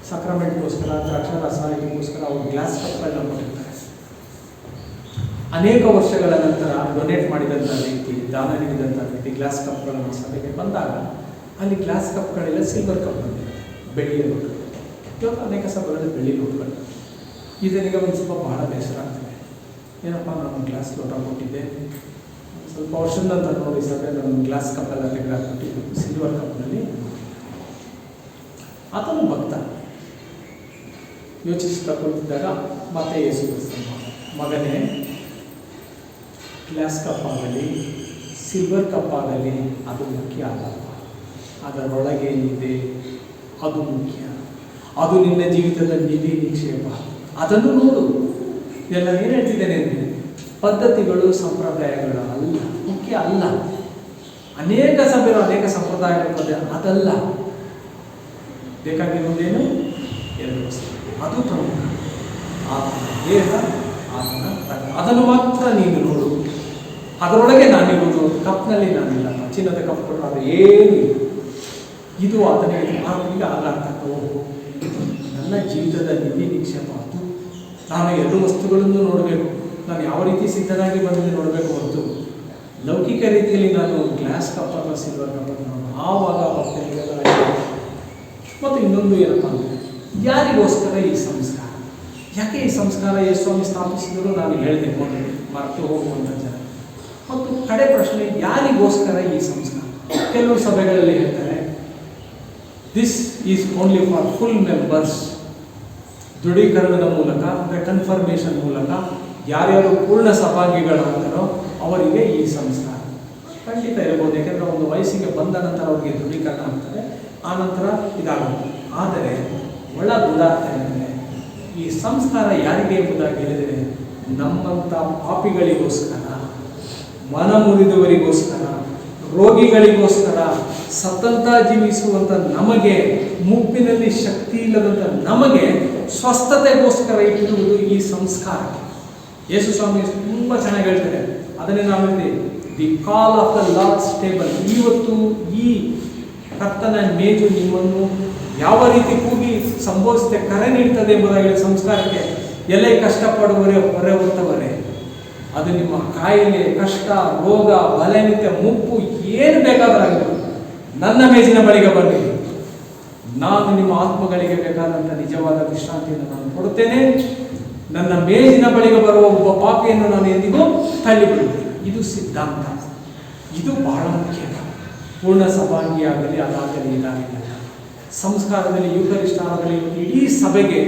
ಸಕ್ರಮೆಂಟ್ಗೋಸ್ಕರ, ದ್ರಾಕ್ಷಾರಸ ಇದಕ್ಕೋಸ್ಕರ ಅವರು ಗ್ಲಾಸ್ ಕಪ್ಗಳನ್ನ ಕೊಟ್ಟಿರ್ತಾರೆ. ಅನೇಕ ವರ್ಷಗಳ ನಂತರ ಡೊನೇಟ್ ಮಾಡಿದಂಥ ವ್ಯಕ್ತಿ, ದಾನ ನೀಡಿದಂಥ ವ್ಯಕ್ತಿ ಗ್ಲಾಸ್ ಕಪ್ಗಳನ್ನು ಸಭೆಗೆ ಬಂದಾಗ ಅಲ್ಲಿ ಗ್ಲಾಸ್ ಕಪ್ಗಳೆಲ್ಲ ಸಿಲ್ವರ್ ಕಪ್ ಬಂದಿದೆ, ಬೆಳ್ಳಿಯ ಲೋಟಗಳು. ಇವಾಗ ಅನೇಕ ಸಭೆಗಳಲ್ಲಿ ಬೆಳ್ಳಿ ಲೋಟಗಳು. ಇದನಿಗೆ ಒಂದು ಸ್ವಲ್ಪ ಬಹಳ ಬೇಸರ ಆಗ್ತದೆ. ಏನಪ್ಪ, ನಾನು ಗ್ಲಾಸ್ ಲೋಟ ಕೊಟ್ಟಿದ್ದೆ, ಸ್ವಲ್ಪ ವರ್ಷದ ನಂತರ ನೋಡಿ ಸಭೆ ನಾನು ಗ್ಲಾಸ್ ಕಪ್ಪೆಲ್ಲ ತೆಗೆದಾಕ್ಬಿಟ್ಟಿದ್ದು ಸಿಲ್ವರ್ ಕಪ್ನಲ್ಲಿ. ಆತನು ಭಕ್ತ ಯೋಚಿಸ್ತಾ ಕುಳಿತಿದ್ದಾಗ ಮತ್ತೆ ಯೇಸು ಕ್ರಿಸ್ತನು, ಮಗನೇ, ಗ್ಲಾಸ್ ಕಪ್ ಆಗಲಿ ಸಿಲ್ವರ್ ಕಪ್ ಆಗಲಿ ಅದು ಮುಖ್ಯ ಅಲ್ಲಪ್ಪ, ಅದರೊಳಗೆ ಏನಿದೆ ಅದು ಮುಖ್ಯ. ಅದು ನಿನ್ನ ಜೀವಿತದ ನಿಧಿ ನಿಕ್ಷೇಪ. ಅದನ್ನು ನೋಡು. ಎಲ್ಲ ಏನು ಹೇಳ್ತಿದ್ದೇನೆ ಅಂದರೆ, ಪದ್ಧತಿಗಳು ಸಂಪ್ರದಾಯಗಳು ಅಲ್ಲ ಮುಖ್ಯ ಅಲ್ಲ. ಅನೇಕ ಸಭೆಗಳು ಅನೇಕ ಸಂಪ್ರದಾಯಗಳು ಅದಲ್ಲ. ಬೇಕಾಗಿರುವುದೇನು? ಎರಡು ವಸ್ತು. ಅದು ಪ್ರಮುಖ. ಆತನ ದೇಹ, ಆತನ ರಕ್ತ. ಅದನ್ನು ಮಾತ್ರ ನೀನು ನೋಡು. ಅದರೊಳಗೆ ನಾನಿರುವುದು. ಕಪ್ನಲ್ಲಿ ನಾನಿಲ್ಲ. ಚಿನ್ನದ ಕಪ್ಗಳು ಅದು ಏನು ಇಲ್ಲ. ಇದು ಆತನಿಗೆ ಆತನಿಗೆ ಆಗಾಡ್ತಕ್ಕ ನನ್ನ ಜೀವಿತದ ನಿಧಿ ನಿಕ್ಷೇಪ. ಅದು ನಾನು ಎರಡು ವಸ್ತುಗಳನ್ನು ನೋಡಬೇಕು, ನಾನು ಯಾವ ರೀತಿ ಸಿದ್ಧನಾಗಿ ಬಂದಿದ್ದೆ ನೋಡಬೇಕು ಹೊರತು ಲೌಕಿಕ ರೀತಿಯಲ್ಲಿ ನಾನು ಗ್ಲಾಸ್ ಕಪ್ ಅಥವಾ ಸಿಲ್ವರ್ ಕಪ್ ನಾನು ಆವಾಗ ಭಕ್ತನಿಗೆಲ್ಲ. ಮತ್ತು ಇನ್ನೊಂದು ಏನಪ್ಪ ಅಂದರೆ, ಯಾರಿಗೋಸ್ಕರ ಈ ಸಂಸ್ಕಾರ? ಯಾಕೆ ಈ ಸಂಸ್ಕಾರ ಯೇಸು ಸ್ವಾಮಿ ಸ್ಥಾಪಿಸಿದರೂ ನಾನು ಹೇಳಿದೆ ಮೊದಲು, ಮರೆತು ಹೋಗುವಂಥ ಜನ. ಮತ್ತು ಕಡೆ ಪ್ರಶ್ನೆ, ಯಾರಿಗೋಸ್ಕರ ಈ ಸಂಸ್ಕಾರ? ಕೆಲವು ಸಭೆಗಳಲ್ಲಿ ಹೇಳ್ತಾರೆ, this is only for full members. ದೃಢೀಕರಣದ ಮೂಲಕ ಅಂದರೆ ಕನ್ಫರ್ಮೇಷನ್ ಮೂಲಕ ಯಾರ್ಯಾರು ಪೂರ್ಣ ಸಭಾಂಗಿಗಳಾಗ್ತಾರೋ ಅವರಿಗೆ ಈ ಸಂಸ್ಕಾರ. ಖಂಡಿತ ಇರ್ಬೋದು, ಯಾಕೆಂದರೆ ಒಂದು ವಯಸ್ಸಿಗೆ ಬಂದ ನಂತರ ಅವರಿಗೆ ದೃಢೀಕರಣ ಆಗ್ತದೆ, ಆ ನಂತರ ಇದಾಗುತ್ತೆ. ಆದರೆ ಒಳ ಗುಣಾರ್ಥ ಏನಂದರೆ, ಈ ಸಂಸ್ಕಾರ ಯಾರಿಗೆ ಎಂಬುದಾಗಿ ಹೇಳಿದರೆ, ನಮ್ಮಂಥ ಪಾಪಿಗಳಿಗೋಸ್ಕರ, ಮನ ಮುರಿದವರಿಗೋಸ್ಕರ, ರೋಗಿಗಳಿಗೋಸ್ಕರ, ಸತತ ಜೀವಿಸುವಂಥ ನಮಗೆ, ಮುಪ್ಪಿನಲ್ಲಿ ಶಕ್ತಿ ಇಲ್ಲದಂಥ ನಮಗೆ ಸ್ವಸ್ಥತೆಗೋಸ್ಕರ ಇಟ್ಟಿರುವುದು ಈ ಸಂಸ್ಕಾರ. ಯೇಸು ಸ್ವಾಮಿ ತುಂಬ ಚೆನ್ನಾಗಿ ಹೇಳ್ತಾರೆ, ಅದನ್ನೇ ನಾವು ಹೇಳ್ತೀವಿ, the call of the Lord's table. ಇವತ್ತು ಈ ಕರ್ತನ ಮೇಜು ನಿಮ್ಮನ್ನು ಯಾವ ರೀತಿ ಕೂಗಿ ಸಂಬೋಧಿಸುತ್ತೆ, ಕರೆ ನೀಡ್ತದೆ ಎಂಬುದಾಗಿ ಸಂಸ್ಕಾರಕ್ಕೆ. ಎಲೆ ಕಷ್ಟಪಡುವರೆ ಹೊರೆ ಹೊತ್ತವರೇ, ಅದು ನಿಮ್ಮ ಕಾಯಿಲೆ, ಕಷ್ಟ, ರೋಗ, ಬಲನಿತ್ಯ, ಮುಪ್ಪು ಏನು ಬೇಕಾದರೂ ನನ್ನ ಮೇಜಿನ ಬಳಿಗೆ ಬನ್ನಿ, ನಾನು ನಿಮ್ಮ ಆತ್ಮಗಳಿಗೆ ಬೇಕಾದಂಥ ನಿಜವಾದ ವಿಶ್ರಾಂತಿಯನ್ನು ನಾನು ಕೊಡುತ್ತೇನೆ. ನನ್ನ ಮೇಜಿನ ಬಳಿಗೆ ಬರುವ ಒಬ್ಬ ಪಾಪಿಯನ್ನು ನಾನು ಎಂದಿಗೂ ತಳ್ಳಿಬಿಡುತ್ತೇನೆ. ಇದು ಸಿದ್ಧಾಂತ, ಇದು ಬಹಳ ಮುಖ್ಯ. ಪೂರ್ಣ ಸಭಾಂಗಿಯಾಗಲಿ ಅದಾಗಲಿ ಇದಾಗಲಿ ಸಂಸ್ಕಾರದಲ್ಲಿ ಯೂಕರಿಷ್ಟ ಆಗಲಿ ಇಡೀ ಸಭೆಗೆ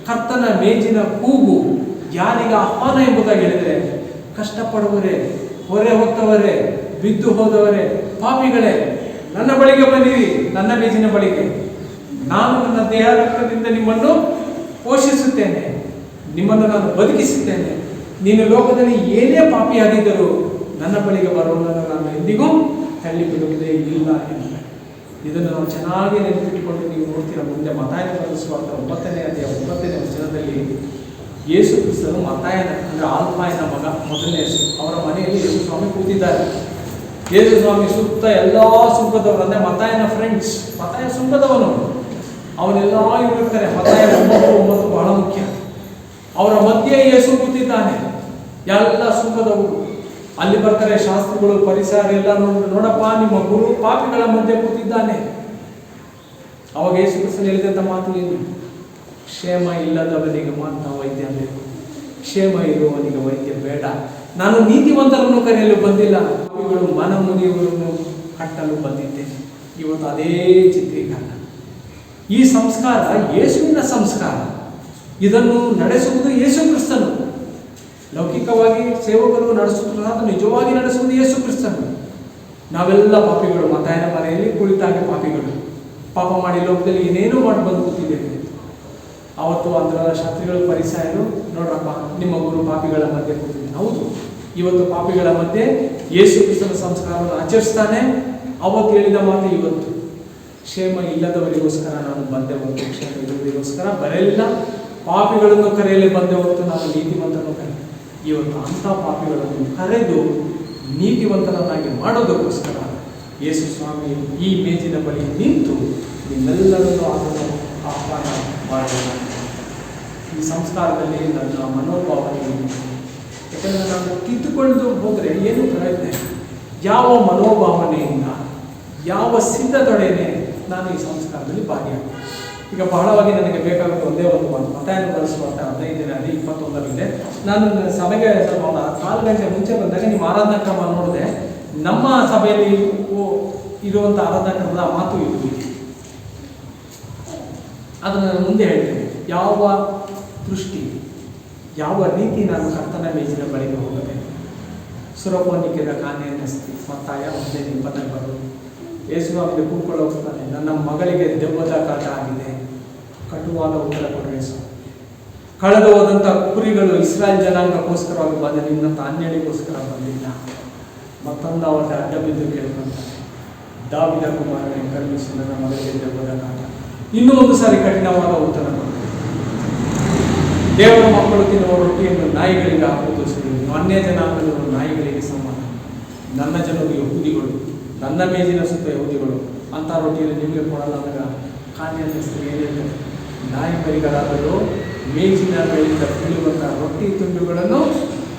ಕರ್ತನ ಮೇಜಿನ ಕೂಗು ಯಾರಿಗೆ ಆಹ್ವಾನ ಎಂಬುದಾಗಿ ಹೇಳಿದರೆ, ಕಷ್ಟಪಡುವರೇ, ಹೊರೆ ಹೊತ್ತವರೇ, ಬಿದ್ದು ಹೋದವರೇ, ಪಾಪಿಗಳೇ, ನನ್ನ ಬಳಿಗೆ ಬಂದಿರಿ, ನನ್ನ ಮೇಜಿನ ಬಳಿಗೆ. ನಾನು ನನ್ನ ದೇಹ ರಕ್ತದಿಂದ ನಿಮ್ಮನ್ನು ಪೋಷಿಸುತ್ತೇನೆ, ನಿಮ್ಮನ್ನು ನಾನು ಬದುಕಿಸುತ್ತೇನೆ. ನೀನು ಲೋಕದಲ್ಲಿ ಏನೇ ಪಾಪಿಯಾಗಿದ್ದರೂ ನನ್ನ ಬಳಿಗೆ ಬರುವುದನ್ನು ನಾನು ಎಂದಿಗೂ ತಳ್ಳಿ ಬಿಡುವುದೇ ಇಲ್ಲ ಎಂದರೆ, ಇದನ್ನು ನಾವು ಚೆನ್ನಾಗಿ ನೆನಪಿಟ್ಟುಕೊಂಡು ನೀವು ನೋಡ್ತೀರ. ಮುಂದೆ ಮತ್ತಾಯನ ಬರೆಸುವಂಥ 9ನೇ ಅಧ್ಯಾಯ 9ನೇ ವಚನದಲ್ಲಿ ಯೇಸು ಕ್ರಿಸ್ತನು ಮತ್ತಾಯನ ಅಂದರೆ ಆಲ್ಫಾಯನ ಮಗ, ಮೊದಲನೇ ಹೆಸರು, ಅವರ ಮನೆಯಲ್ಲಿ ಯೇಸು ಸ್ವಾಮಿ ಕೂತಿದ್ದಾರೆ. ಯೇಸು ಸ್ವಾಮಿ ಸುತ್ತ ಎಲ್ಲ ಸುಂಕದವರು, ಅಂದರೆ ಮತ್ತಾಯನ ಫ್ರೆಂಡ್ಸ್, ಮತ್ತಾಯ ಸುಂಕದವನು, ಅವನೆಲ್ಲ ಇರ್ತಾರೆ. ಮತ್ತಾಯ 9 ಬಹಳ ಮುಖ್ಯ. ಅವರ ಮಧ್ಯೆ ಯೇಸು ಕೂತಿದ್ದಾನೆ. ಎಲ್ಲ ಸುಂಕದವರು ಅಲ್ಲಿ ಬರ್ತಾರೆ, ಶಾಸ್ತ್ರಿಗಳು, ಪರಿಸರ ಎಲ್ಲ ನೋಡಪ್ಪ, ನಿಮ್ಮ ಗುರು ಪಾಪಿಗಳ ಮಧ್ಯೆ ಕೂತಿದ್ದಾನೆ. ಅವಾಗ ಯೇಸು ಕ್ರಿಸ್ತನು ಹೇಳಿದಂಥ ಮಾತು ಏನು? ಕ್ಷೇಮ ಇಲ್ಲದವನಿಗೆ ಮಾತ್ರ ವೈದ್ಯ ಬೇಕು, ಕ್ಷೇಮ ಇರುವವನಿಗೆ ವೈದ್ಯ ಬೇಡ. ನಾನು ನೀತಿವಂತರನ್ನು ಕರೆಯಲು ಬಂದಿಲ್ಲ, ಪಾಪಿಗಳು ಮನ ಮುರಿಯುವವರನ್ನು ಕಟ್ಟಲು ಬಂದಿದ್ದೇನೆ. ಇವತ್ತು ಅದೇ ಚಿತ್ರೀಕರಣ. ಈ ಸಂಸ್ಕಾರ ಯೇಸುವಿನ ಸಂಸ್ಕಾರ. ಇದನ್ನು ನಡೆಸುವುದು ಯೇಸು ಕ್ರಿಸ್ತನು. ಲೌಕಿಕವಾಗಿ ಸೇವಕರು ನಡೆಸುವುದು ಅದು ನಿಜವಾಗಿ ನಡೆಸುವುದು ಯೇಸು ಕ್ರಿಸ್ತನು. ನಾವೆಲ್ಲ ಪಾಪಿಗಳು, ಮತ್ತಾಯನ ಮನೆಯಲ್ಲಿ ಕುಳಿತಾಗ ಪಾಪಿಗಳು, ಪಾಪ ಮಾಡಿ ಲೋಕದಲ್ಲಿ ಏನೇನೋ ಮಾಡಿ ಬಂದು ಕೂತಿದ್ದೇವೆ. ಆವತ್ತು ಅದರ ಶಾಸ್ತ್ರಿಗಳು, ಪರಿಸಯರು, ನೋಡ್ರಪ್ಪ ನಿಮ್ಮ ಗುರು ಪಾಪಿಗಳ ಮಧ್ಯೆ ಕೂತಿದ್ದೇನೆ. ಹೌದು, ಇವತ್ತು ಪಾಪಿಗಳ ಮಧ್ಯೆ ಯೇಸು ಕ್ರಿಸ್ತನ ಸಂಸ್ಕಾರವನ್ನು ಆಚರಿಸ್ತಾನೆ. ಅವತ್ತು ಹೇಳಿದ ಮಾತು ಇವತ್ತು, ಕ್ಷೇಮ ಇಲ್ಲದವರಿಗೋಸ್ಕರ ನಾನು ಬಂದೆ ಹೊರತು ಕ್ಷೇಮ ಇರುವುದಕ್ಕೋಸ್ಕರ ಬರಲಿಲ್ಲ. ಪಾಪಿಗಳನ್ನು ಕರೆಯಲು ಬಂದೆ ಹೊರತು ನಾನು ನೀತಿವಂತನನ್ನು ಕರೆ. ಇವತ್ತು ಅಂಥ ಪಾಪಿಗಳನ್ನು ಕರೆದು ನೀತಿವಂತನನ್ನಾಗಿ ಮಾಡೋದಕ್ಕೋಸ್ಕರ ಯೇಸು ಸ್ವಾಮಿ ಈ ಮೇಜಿನ ಬಳಿ ನಿಂತು ನಿಮ್ಮೆಲ್ಲರನ್ನು ಅದನ್ನು ಆಹ್ವಾನ ಮಾಡೋಣ. ಈ ಸಂಸ್ಕಾರದಲ್ಲಿ ನನ್ನ ಮನೋಭಾವನೆ, ಯಾಕಂದರೆ ನಾನು ಕಿತ್ತುಕೊಂಡು ಹೋದರೆ ಏನು ಪ್ರಯತ್ನ? ಯಾವ ಮನೋಭಾವನೆಯಿಂದ, ಯಾವ ಸಿದ್ಧತೊಡೆಯೇ ನಾನು ಈ ಸಂಸ್ಕಾರದಲ್ಲಿ ಭಾಗಿಯಾಗ್ತೇನೆ. ಈಗ ಬಹಳವಾಗಿ ನನಗೆ ಬೇಕಾಗುತ್ತೆ ಒಂದೇ ಒಂದು ಮಾತು, ಮತ್ತಾಯನ ಬರೆಸುವಂಥ 15ನೇ 21ರಲ್ಲಿ ನಾನು ಸಭೆಗೆ ಒಂದು 4 ಗಂಟೆ ಮುಂಚೆ ಬಂದಾಗ ನಿಮ್ಮ ಆರಾಧನಾ ಕ್ರಮ ನೋಡಿದೆ. ನಮ್ಮ ಸಭೆಯಲ್ಲಿ ಇರುವಂಥ ಆರಾಧನಾ ಕ್ರಮದ ಮಾತು ಇದು. ಅದನ್ನು ನಾನು ಮುಂದೆ ಹೇಳ್ತೇನೆ. ಯಾವ ದೃಷ್ಟಿ, ಯಾವ ರೀತಿ ನಾನು ಕರ್ತನ ಮೇಜಿನ ಬಳಿಗೆ ಹೋಗಬೇಕು. ಸುರಪೋನಿಕೆದ ಕಾನೆಯನ್ನಿಸ್ತಿ ಮತ್ತಾಯ 15 ಬರೋದು. ಯೇಸು ಅವನಿಗೆ ಕೂತ್ಕೊಂಡು ಹೋಗ್ತಾನೆ, ನನ್ನ ಮಗಳಿಗೆ ದೆವ್ವದ ಕಾಟ ಆಗಿದೆ, ಕಟುವಾದ ಉತ್ತರ ಕೊಡಬೇಕು. ಕಳೆದು ಹೋದಂಥ ಕುರಿಗಳು ಇಸ್ರಾಯೇಲ್ ಜನಾಂಗಕ್ಕೋಸ್ಕರವಾಗಿ ಬಂದ, ನಿನ್ನಂಥ ಅನ್ಯಳಿಗೋಸ್ಕರ ಬಂದಿಲ್ಲ. ಮತ್ತೊಂದು ಅವರ ಅಡ್ಡ ಬಿದ್ದು ಕೇಳ್ಕೊಂತಾನೆ, ದಾವಿದ ಕುಮಾರನೇ ಕರುಣಿಸಿ ನನ್ನ ಮಗಳಿಗೆ ದೆವ್ವದ ಕಾಟ. ಇನ್ನೂ ಒಂದು ಸಾರಿ ಕಠಿಣವಾದ ಉತ್ತರ ಕೊಡ್ತಾರೆ. ದೇವರ ಮಕ್ಕಳು ತಿನ್ನುವ ರೊಟ್ಟಿಯನ್ನು ನಾಯಿಗಳಿಗೆ ಹಾಕುವುದು ಸರಿ, ಅನ್ಯ ಜನಾಂಗದವರು ನಾಯಿಗಳಿಗೆ ಸಮಾನ. ನನ್ನ ಜನರು ಯಹೂದಿಗಳು, ನನ್ನ ಮೇಜಿನ ಸುತ್ತ ಯಹೂದಿಗಳು, ಅಂಥ ರೊಟ್ಟಿಯನ್ನು ನಿಮಗೆ ಕೊಡಲ್ಲ. ಅಂದಾಗ ಕಾನ್ಯಸ್ತ್ರೀ ಏನಿದೆ, ನಾಯಿ ಮರಿಗಳಾದರೂ ಮೇಜಿನ ಮೇಲಿಂದ ಬೀಳುವಂತಹ ರೊಟ್ಟಿ ತುಂಡುಗಳನ್ನು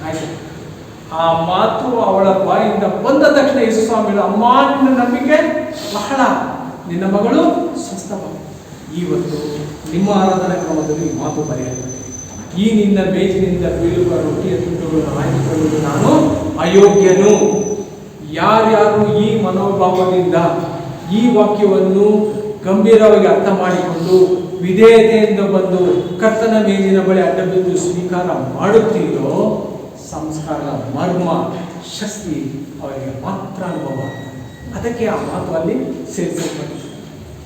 ಆಯ್ತು. ಆ ಮಾತು ಅವಳ ಬಾಯಿಂದ ಬಂದ ತಕ್ಷಣ ಯೇಸು ಸ್ವಾಮಿಗಳು, ಅಮ್ಮ ನಿನ್ನ ನಂಬಿಕೆ ಬಹಳ, ನಿನ್ನ ಮಗಳು ಸ್ವಸ್ಥವಾದ. ಇವತ್ತು ನಿಮ್ಮ ಆರಾಧನಾ ಕ್ರಮದಲ್ಲಿ ಈ ಮಾತು ಬರೆಯಲ್ಪಟ್ಟಿದೆ. ಈ ನಿನ್ನ ಮೇಜಿನಿಂದ ಬೀಳುವ ರೊಟ್ಟಿಯ ತುಂಡುಗಳನ್ನು ಆಯ್ದುಕೊಳ್ಳುವುದು ನಾನು ಅಯೋಗ್ಯನು. ಯಾರ್ಯಾರು ಈ ಮನೋಭಾವದಿಂದ ಈ ವಾಕ್ಯವನ್ನು ಗಂಭೀರವಾಗಿ ಅರ್ಥ ಮಾಡಿಕೊಂಡು ವಿಧೇಯತೆಯಿಂದ ಬಂದು ಕರ್ತನ ಮೇಜಿನ ಬಳಿ ಅಡ್ಡಬಿದ್ದು ಸ್ವೀಕಾರ ಮಾಡುತ್ತೀರೋ, ಸಂಸ್ಕಾರದ ಮರ್ಮ ಶಕ್ತಿ ಅವರಿಗೆ ಮಾತ್ರ ಅನುಭವ. ಅದಕ್ಕೆ ಆ ಮಾತು ಅಲ್ಲಿ ಸೇರಿಸಲ್ಪಟ್ಟಿದೆ.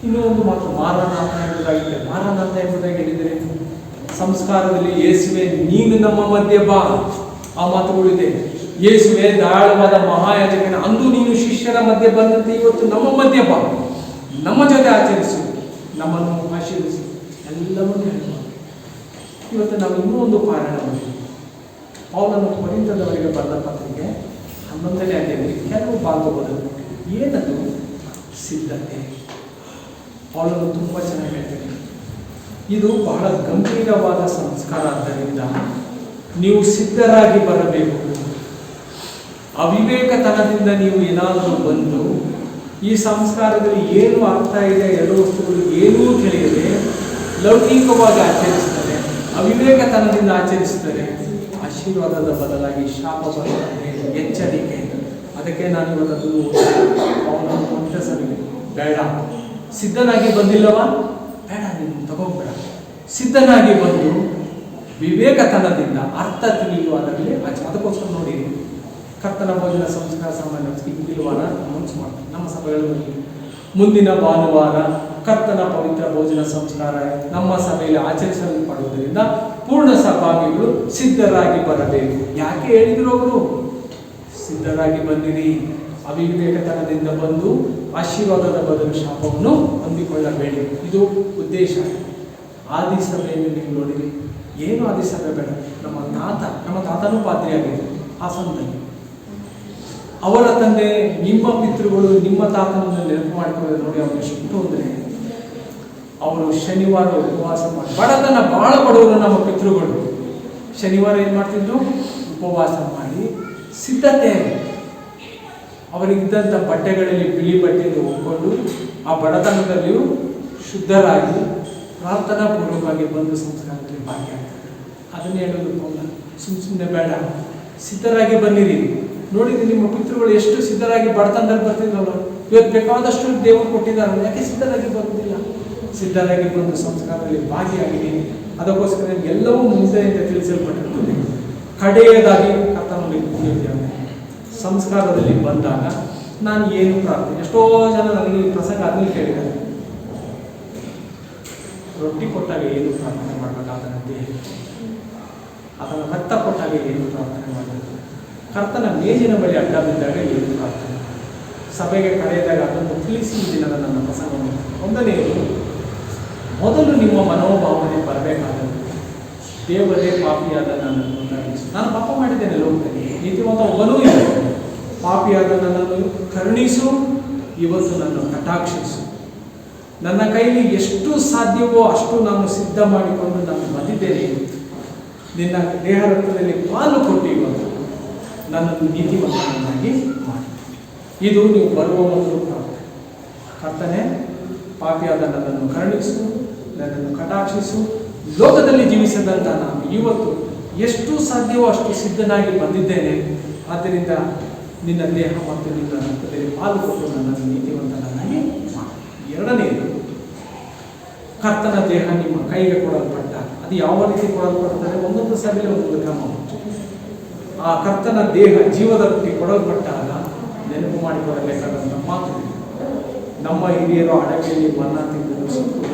ಇನ್ನೂ ಒಂದು ಮಾತು ಮಾರನಾಥ ಎಂಬುದಾಗಿದೆ. ಮಾರನಾಥ ಎಂಬುದಾಗಿ ಹೇಳಿದರೆ ಸಂಸ್ಕಾರದಲ್ಲಿ ಯೇಸುವೆ ನೀನು ನಮ್ಮ ಮಧ್ಯೆ ಬಾ, ಆ ಮಾತುಗಳಿದೆ. ಯೇಸುವೆ ದಾಳವಾದ ಮಹಾಯಾಜಕನ, ಅಂದು ನೀನು ಶಿಷ್ಯರ ಮಧ್ಯೆ ಬಂದಂತೆ ಇವತ್ತು ನಮ್ಮ ಮಧ್ಯೆ ಬಾ, ನಮ್ಮ ಜೊತೆ ಆಚರಿಸು, ನಮ್ಮನ್ನು ಆಶೀರ್ವಿಸು, ಎಲ್ಲವನ್ನೂ ಹೇಳುವ. ಇವತ್ತು ನಾವು ಇನ್ನೂ ಒಂದು ಕಾರಣ ಪೌಲನು ಕೊರಿಂಥದವರಿಗೆ ಬರೆದ ಪತ್ರಿಕೆ 11ನೇ ಅಧ್ಯಾಯದಲ್ಲಿ ಕೆಲವು ಭಾಗಗಳು ಏನದು ಸಿದ್ಧತೆ. ಪೌಲನು ತುಂಬ ಚೆನ್ನಾಗಿ ಹೇಳ್ತಾರೆ, ಇದು ಬಹಳ ಗಂಭೀರವಾದ ಸಂಸ್ಕಾರ. ಆದ್ದರಿಂದ ನೀವು ಸಿದ್ಧರಾಗಿ ಬರಬೇಕು. ಅವಿವೇಕತನದಿಂದ ನೀವು ಏನಾದರೂ ಬಂದು ಈ ಸಂಸ್ಕಾರದಲ್ಲಿ ಏನು ಅರ್ಥ ಇದೆ, ಎರಡು ವಸ್ತುಗಳು ಏನೂ ತಿಳಿಯದೆ ಲೌಕಿಕವಾಗಿ ಆಚರಿಸ್ತಾರೆ, ಅವಿವೇಕತನದಿಂದ ಆಚರಿಸ್ತಾರೆ, ಆಶೀರ್ವಾದದ ಬದಲಾಗಿ ಶಾಪ ಬರುತ್ತದೆ. ಎಚ್ಚರಿಕೆ. ಅದಕ್ಕೆ ನಾನು ಇವತ್ತು ಒಂಟ ಸರಿ ಬೇಡ, ಸಿದ್ಧನಾಗಿ ಬಂದಿಲ್ಲವಾ ಬೇಡ, ನೀನು ತಗೋಬೇಡ. ಸಿದ್ಧನಾಗಿ ಬಂದು ವಿವೇಕತನದಿಂದ ಅರ್ಥ ತಿಳಿಯುವುದರಲ್ಲಿ ಅದಕ್ಕೋಸ್ಕರ ನೋಡಿ, ಕರ್ತನ ಭೋಜನ ಸಂಸ್ಕಾರ ಸಾಮಾನ್ಯ ಇಂದಿಲ್ವಾರ ಅನೌನ್ಸ್ ಮಾಡ್ತೀವಿ ನಮ್ಮ ಸಭೆಗಳಲ್ಲಿ. ಮುಂದಿನ ಭಾನುವಾರ ಕರ್ತನ ಪವಿತ್ರ ಭೋಜನ ಸಂಸ್ಕಾರ ನಮ್ಮ ಸಭೆಯಲ್ಲಿ ಆಚರಿಸಲ್ಪಡುವುದರಿಂದ ಪೂರ್ಣ ಸಭಾಗಿಗಳು ಸಿದ್ಧರಾಗಿ ಬರಬೇಕು. ಯಾಕೆ ಹೇಳಿದ್ರು ಅವರು? ಸಿದ್ಧರಾಗಿ ಬಂದಿರಿ, ಅವಿವೇಕತನದಿಂದ ಬಂದು ಆಶೀರ್ವಾದದ ಬದಲು ಶಾಪವನ್ನು ಹೊಂದಿಕೊಳ್ಳಬೇಡಿ. ಇದು ಉದ್ದೇಶ. ಆದಿ ಸಭೆಯನ್ನು ನೀವು ನೋಡಿರಿ, ಏನು ಆದಿ ಸಭೆ ಬೇಡ. ನಮ್ಮ ತಾತನೂ ಪಾತ್ರೆಯಾಗಿದ್ದರು ಹಾಸನದಲ್ಲಿ. ಅವರ ತಂದೆ ನಿಮ್ಮ ಪಿತೃಗಳು ನಿಮ್ಮ ತಾತನನ್ನು ನೆನಪು ಮಾಡಿಕೊಳ್ಳೋದು ನೋಡಿ, ಅವರು ಎಷ್ಟು ಅಂದರೆ ಅವರು ಶನಿವಾರ ಉಪವಾಸ ಮಾಡಿ, ಬಡತನ ಬಹಳ ಬಡವರು ನಮ್ಮ ಪಿತೃಗಳು. ಶನಿವಾರ ಏನು ಮಾಡ್ತಿದ್ರು? ಉಪವಾಸ ಮಾಡಿ ಸಿದ್ಧತೆ. ಅವರಿಗಿದ್ದಂಥ ಬಟ್ಟೆಗಳಲ್ಲಿ ಬಿಳಿ ಬಟ್ಟೆಯನ್ನು ಒಪ್ಕೊಂಡು ಆ ಬಡತನದಲ್ಲಿಯೂ ಶುದ್ಧರಾಗಿ ಪ್ರಾರ್ಥನಾ ಪೂರ್ವಕವಾಗಿ ಬಂದು ಸಂಸ್ಕಾರದಲ್ಲಿ ಭಾಗಿಯಾಗ್ತಾರೆ. ಅದನ್ನೇ ಹೇಳೋದು ಪೌಲ, ಸುಮ್ಮನೆ ಬೇಡ, ಸಿದ್ಧರಾಗಿ ಬನ್ನಿರಿ. ನೋಡಿದ್ರೆ ನಿಮ್ಮ ಪಿತೃಗಳು ಎಷ್ಟು ಸಿದ್ಧರಾಗಿ ಬಡತನದಲ್ಲಿ ಬರ್ತಿದ್ರಲ್ಲ, ಇವತ್ತು ಬೇಕಾದಷ್ಟು ದೇವರು ಕೊಟ್ಟಿದ್ದಾರೆ, ಯಾಕೆ ಸಿದ್ಧರಾಗಿ ಬರುವುದಿಲ್ಲ? ಸಿದ್ಧರಾಗಿ ಬಂದು ಸಂಸ್ಕಾರದಲ್ಲಿ ಭಾಗಿಯಾಗಿದ್ದೀನಿ. ಅದಕ್ಕೋಸ್ಕರ ಎಲ್ಲವೂ ಮುಂದೆಯಿಂದ ತಿಳಿಸಲ್ಪಟ್ಟಿರುತ್ತದೆ. ಕಡೆಯದಾಗಿ ಕರ್ತನಲ್ಲಿ ಕೂಡಿದ್ದೇವೆ. ಸಂಸ್ಕಾರದಲ್ಲಿ ಬಂದಾಗ ನಾನು ಏನು ಪ್ರಾರ್ಥನೆ, ಎಷ್ಟೋ ಜನ ನನಗೆ ಈ ಪ್ರಸಂಗ ಆದ್ಮೇಲೆ ಕೇಳಿದ್ದಾರೆ, ರೊಟ್ಟಿ ಕೊಟ್ಟಾಗ ಏನು ಪ್ರಾರ್ಥನೆ ಮಾಡಬೇಕಾದಂತೆ, ಅದರ ರಕ್ತ ಕೊಟ್ಟಾಗ ಏನು ಪ್ರಾರ್ಥನೆ ಮಾಡಬೇಕು, ಕರ್ತನ ಮೇಜಿನ ಬಳಿ ಅಡ್ಡ ಬಿದ್ದಾಗ ಏನು ಪ್ರಾರ್ಥನೆ, ಸಭೆಗೆ ಕರೆಯದಾಗ ಅದನ್ನು ತಿಳಿಸಿ ಈ ದಿನದ ನನ್ನ ಪ್ರಸಂಗವನ್ನು. ಒಂದನೆಯದು, ಮೊದಲು ನಿಮ್ಮ ಮನೋಭಾವನೆ ಬರಬೇಕಾದದ್ದು, ದೇವರೇ ಪಾಪಿಯಾದ ನನ್ನನ್ನು ಕರುಣಿಸು. ನಾನು ಪಾಪ ಮಾಡಿದ್ದೇನೆ ಲೋಕದಲ್ಲಿ, ನೀತಿವಂತ ಒಬ್ಬನೂ ಇಲ್ಲ. ಪಾಪಿಯಾದ ನನ್ನನ್ನು ಕರುಣಿಸು, ಇವತ್ತು ನನ್ನ ಕಟಾಕ್ಷಿಸು. ನನ್ನ ಕೈಲಿ ಎಷ್ಟು ಸಾಧ್ಯವೋ ಅಷ್ಟು ನಾನು ಸಿದ್ಧ ಮಾಡಿಕೊಂಡು ನಾನು ಬಂದಿದ್ದೇನೆ. ನಿನ್ನ ದೇಹ ರಕ್ತದಲ್ಲಿ ಪಾಲು ಕೊಟ್ಟು ಇವತ್ತು ನನ್ನನ್ನು ನೀತಿವಂತನನ್ನಾಗಿ ಮಾಡಿ. ಇದು ನೀವು ಬರುವ ಮೊದಲು ಪ್ರಾರ್ಥನೆ. ಕರ್ತನೆ, ಪಾಪಿಯಾದ ನನ್ನನ್ನು ಕರುಣಿಸು, ನನ್ನನ್ನು ಕಟಾಕ್ಷಿಸು. ಲೋಕದಲ್ಲಿ ಜೀವಿಸದಂತ ನಾನು ಇವತ್ತು ಎಷ್ಟು ಸಾಧ್ಯವೋ ಅಷ್ಟು ಸಿದ್ಧನಾಗಿ ಬಂದಿದ್ದೇನೆ. ಆದ್ದರಿಂದ ನಿನ್ನ ದೇಹ ಮತ್ತು ನಿನ್ನ ರಕ್ತದಲ್ಲಿ ಪಾಲು ಕೊಟ್ಟು ನನ್ನನ್ನು ನೀತಿವಂತನನ್ನಾಗಿ ಮಾಡಿ. ಎರಡನೆಯದು, ಕರ್ತನ ದೇಹ ನಿಮ್ಮ ಕೈಗೆ ಕೊಡಲ್ಪಟ್ಟ, ಅದು ಯಾವ ರೀತಿ ಕೊಡಲ್ಪಡುತ್ತದೆ? ಒಂದೊಂದು ಸಭೆಯಲ್ಲಿ ಒಂದೊಂದು ಕ್ರಮ. ಆ ಕರ್ತನ ದೇಹ ಜೀವದ ರೊಟ್ಟಿ ಕೊಡಲ್ಪಟ್ಟಾಗ ನೆನಪು ಮಾಡಿಕೊಳ್ಳಬೇಕಾದಂಥ ಮಾತು. ನಮ್ಮ ಹಿರಿಯರು ಅಡಕೆಯಲ್ಲಿ ಮನ್ನ ತಿಂದರು,